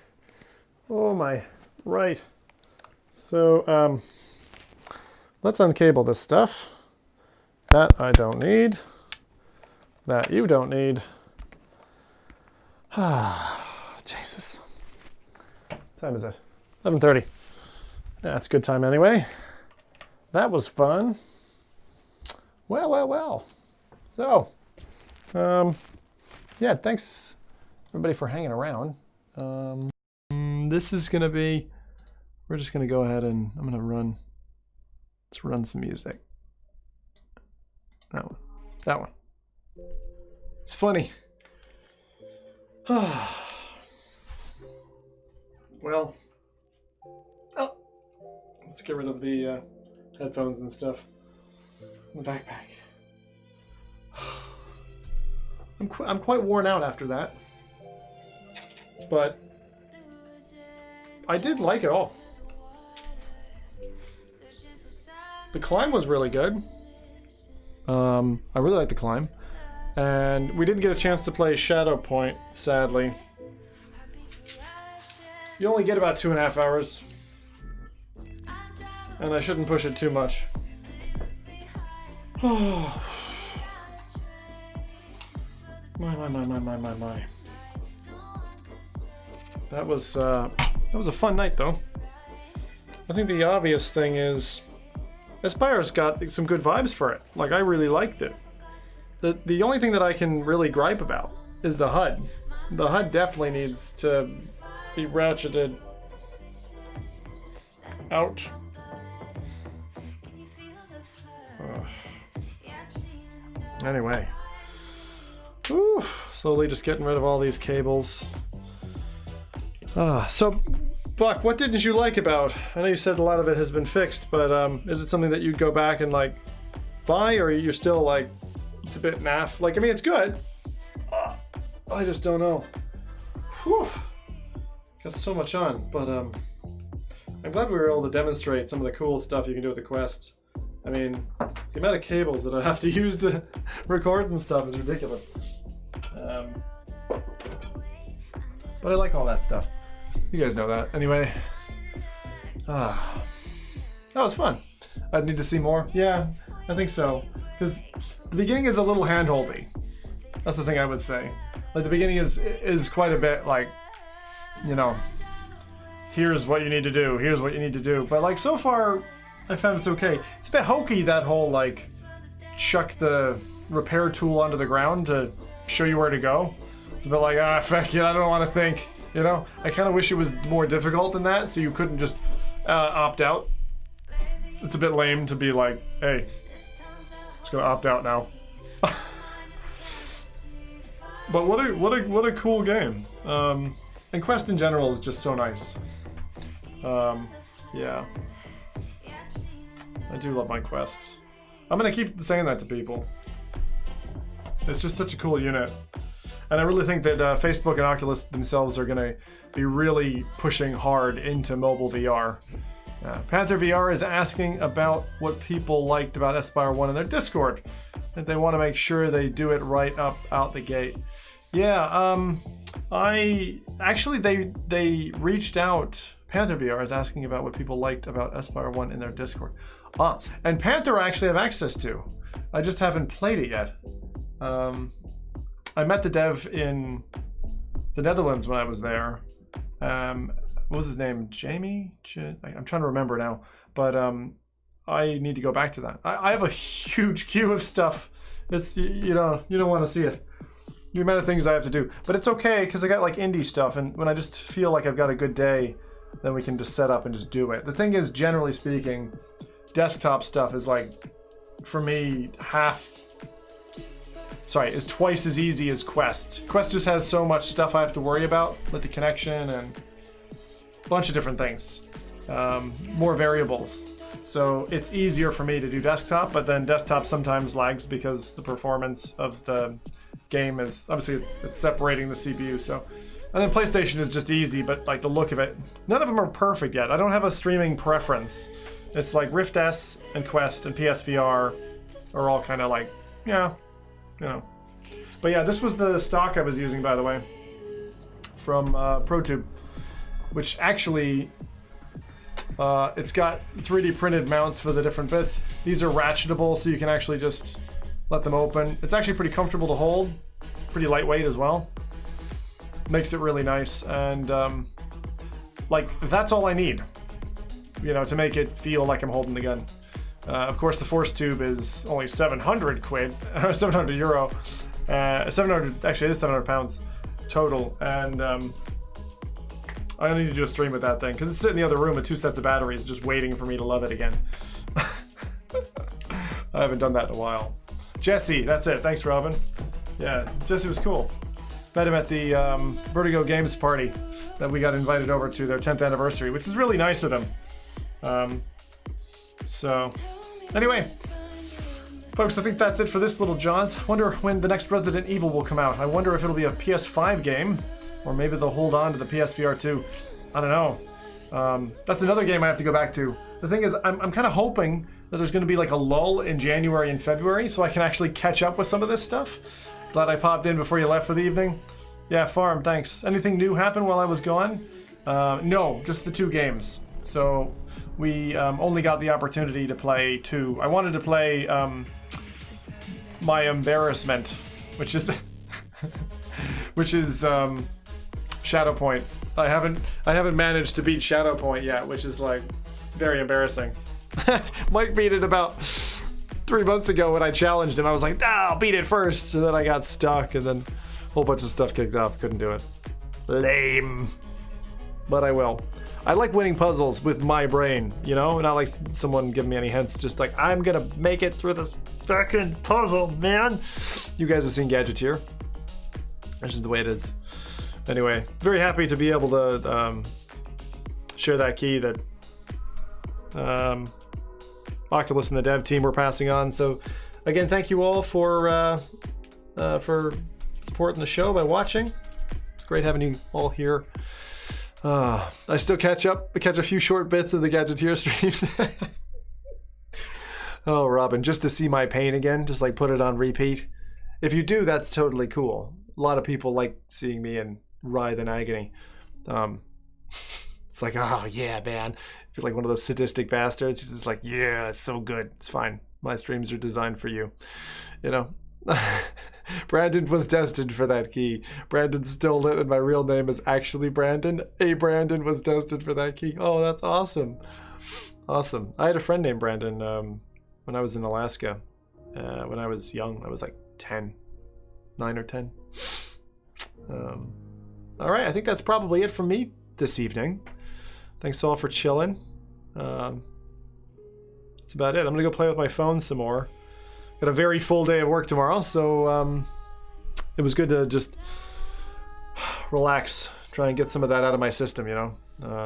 Oh my, right. So, let's uncable this stuff. That I don't need. That you don't need. Ah, Jesus. What time is it? 11:30. That's a good time anyway. That was fun. Well. So, yeah, thanks everybody for hanging around. This is gonna be, we're just gonna go ahead and I'm gonna run, let's run some music. That one. It's funny. Well, let's get rid of the headphones and stuff. The backpack. I'm quite worn out after that, but I did like it all. The climb was really good. I really liked the climb, and we didn't get a chance to play Shadow Point, sadly. You only get about 2.5 hours. And I shouldn't push it too much. Oh. My. That was a fun night though. I think the obvious thing is Espire's got some good vibes for it. Like, I really liked it. The only thing that I can really gripe about is the HUD. The HUD definitely needs to be ratcheted out. Anyway. Whew, slowly just getting rid of all these cables. So, Buck, what didn't you like about? I know you said a lot of it has been fixed, but is it something that you'd go back and like buy, or you're still like it's a bit naff? Like, I mean, it's good. I just don't know. Whew. Got so much on, but I'm glad we were able to demonstrate some of the cool stuff you can do with the Quest. I mean, the amount of cables that I have to use to record and stuff is ridiculous. But I like all that stuff. You guys know that. Anyway, that was fun. I'd need to see more. Yeah, I think so. Because the beginning is a little hand-holdy. That's the thing I would say. Like, the beginning is quite a bit like, you know, here's what you need to do, here's what you need to do. But like, so far, I found it's okay. It's a bit hokey, that whole like, chuck the repair tool onto the ground to show you where to go. It's a bit like, fuck it, I don't want to think. You know, I kind of wish it was more difficult than that, so you couldn't just opt out. It's a bit lame to be like, hey, just gonna opt out now. But what a cool game. And Quest in general is just so nice. Yeah. I do love my Quest. I'm gonna keep saying that to people. It's just such a cool unit. And I really think that Facebook and Oculus themselves are going to be really pushing hard into mobile VR. Panther VR is asking about what people liked about Espire 1 in their Discord. That they want to make sure they do it right up out the gate. Yeah, they reached out. Panther VR is asking about what people liked about Espire 1 in their Discord. And Panther I actually have access to. I just haven't played it yet. I met the dev in the Netherlands when I was there. What was his name? Jamie? I'm trying to remember now. But I need to go back to that. I have a huge queue of stuff. It's you don't want to see it. The amount of things I have to do. But it's okay, because I got like indie stuff, and when I just feel like I've got a good day, then we can just set up and just do it. The thing is, generally speaking, desktop stuff is like, for me, is twice as easy as Quest. Quest just has so much stuff I have to worry about, like the connection and a bunch of different things. More variables. So it's easier for me to do desktop, but then desktop sometimes lags because the performance of the game is, obviously it's separating the CPU, so. And then PlayStation is just easy, but like the look of it, none of them are perfect yet. I don't have a streaming preference. It's like Rift S and Quest and PSVR are all kind of like, yeah, you know. But yeah, this was the stock I was using, by the way, from ProTube, which actually, it's got 3D printed mounts for the different bits. These are ratchetable, so you can actually just let them open. It's actually pretty comfortable to hold, pretty lightweight as well. Makes it really nice, and like, that's all I need, you know, to make it feel like I'm holding the gun. Of course, the Force Tube is only 700 quid, 700 euro. 700, actually it is 700 pounds total, and I don't need to do a stream with that thing, because it's sitting in the other room with 2 sets of batteries just waiting for me to love it again. I haven't done that in a while. Jesse, that's it. Thanks, Robin. Yeah, Jesse was cool. Met him at the Vertigo Games party that we got invited over to, their 10th anniversary, which is really nice of them. So, anyway, folks, I think that's it for this little Jaws. Wonder when the next Resident Evil will come out. I wonder if it'll be a PS5 game, or maybe they'll hold on to the PSVR 2. I don't know. That's another game I have to go back to. The thing is, I'm kind of hoping that there's going to be like a lull in January and February, so I can actually catch up with some of this stuff. Glad I popped in before you left for the evening. Yeah, Farm, thanks. Anything new happen while I was gone? No, just the 2 games. So we only got the opportunity to play 2. I wanted to play My Embarrassment, which is Shadowpoint. I haven't managed to beat Shadowpoint yet, which is like very embarrassing. Mike beat it about 3 months ago when I challenged him. I was like, I'll beat it first. And then I got stuck, and then a whole bunch of stuff kicked off. Couldn't do it. Lame. but I will. I like winning puzzles with my brain, you know? Not like someone giving me any hints, just like, I'm gonna make it through this fucking puzzle, man! You guys have seen Gadgeteer. That's just the way it is. Anyway, very happy to be able to share that key that Oculus and the dev team were passing on. So, again, thank you all for supporting the show by watching. It's great having you all here. I still catch a few short bits of the Gadgeteer streams. Oh, Robin, just to see my pain again, just like put it on repeat. If you do, that's totally cool. A lot of people like seeing me in writhe in agony. It's like, oh yeah, man. If you're like one of those sadistic bastards, you're just like, yeah, it's so good. It's fine. My streams are designed for you. You know? Brandon was destined for that key. Brandon stole it, and my real name is actually Brandon. Brandon was destined for that key. Oh, that's awesome. Awesome. I had a friend named Brandon when I was in Alaska. When I was young. I was like 10. 9 or 10. Alright, I think that's probably it from me this evening. Thanks all for chilling. That's about it. I'm gonna go play with my phone some more. Got a very full day of work tomorrow, so it was good to just relax, try and get some of that out of my system, you know?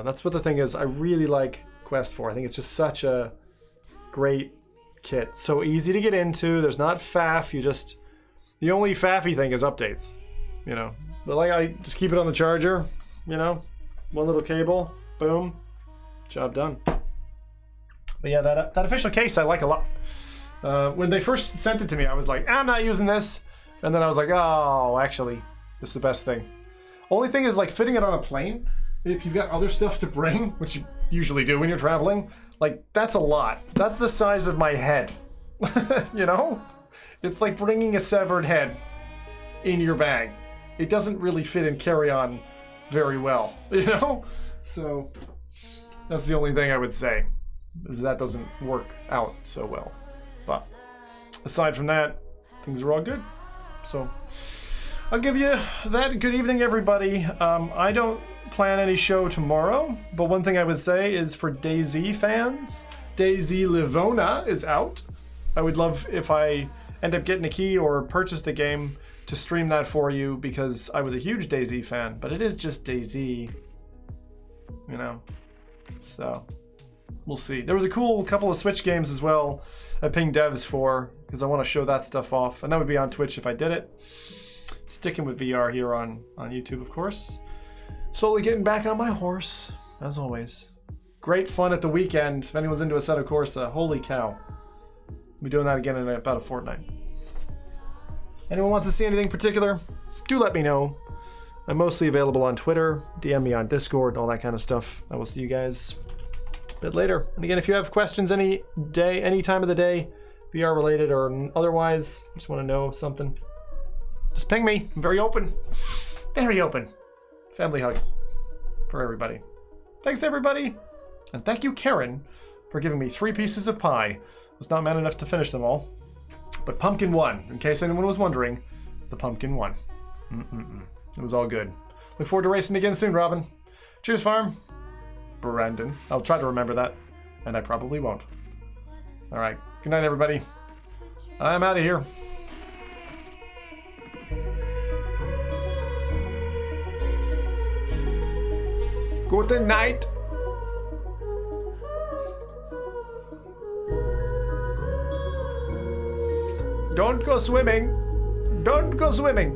That's what the thing is. I really like Quest 4. I think it's just such a great kit. So easy to get into. There's not faff. The only faffy thing is updates, you know? But like, I just keep it on the charger, you know? One little cable, boom, job done. But yeah, that official case I like a lot. When they first sent it to me, I was like, I'm not using this. And then I was like, oh, actually, this is the best thing. Only thing is, like, fitting it on a plane, if you've got other stuff to bring, which you usually do when you're traveling, like, that's a lot. That's the size of my head. You know? It's like bringing a severed head in your bag. It doesn't really fit in carry-on very well, you know? So, that's the only thing I would say. That doesn't work out so well. But aside from that, things are all good. So I'll give you that. Good evening, everybody. I don't plan any show tomorrow, but one thing I would say is for DayZ fans, DayZ Livona is out. I would love if I end up getting a key or purchase the game to stream that for you, because I was a huge DayZ fan, but it is just DayZ, you know, so we'll see. There was a cool couple of Switch games as well I pinged devs for, because I want to show that stuff off, and that would be on Twitch if I did it. Sticking with VR here on YouTube, of course. Slowly getting back on my horse, as always. Great fun at the weekend. If anyone's into Assetto Corsa, holy cow. We'll be doing that again in about a fortnight. Anyone wants to see anything particular, do let me know. I'm mostly available on Twitter, DM me on Discord, all that kind of stuff. I will see you guys a bit later. And again, if you have questions any day, any time of the day, VR related or otherwise, just want to know something, just ping me. I'm very open. Very open. Family hugs for everybody. Thanks, everybody. And thank you, Karen, for giving me 3 pieces of pie. I was not man enough to finish them all. But pumpkin won, in case anyone was wondering. The pumpkin won. It was all good. Look forward to racing again soon, Robin. Cheers, farm. Brandon. I'll try to remember that, and I probably won't. All right. Good night, everybody. I'm out of here. Good night. Don't go swimming. Don't go swimming.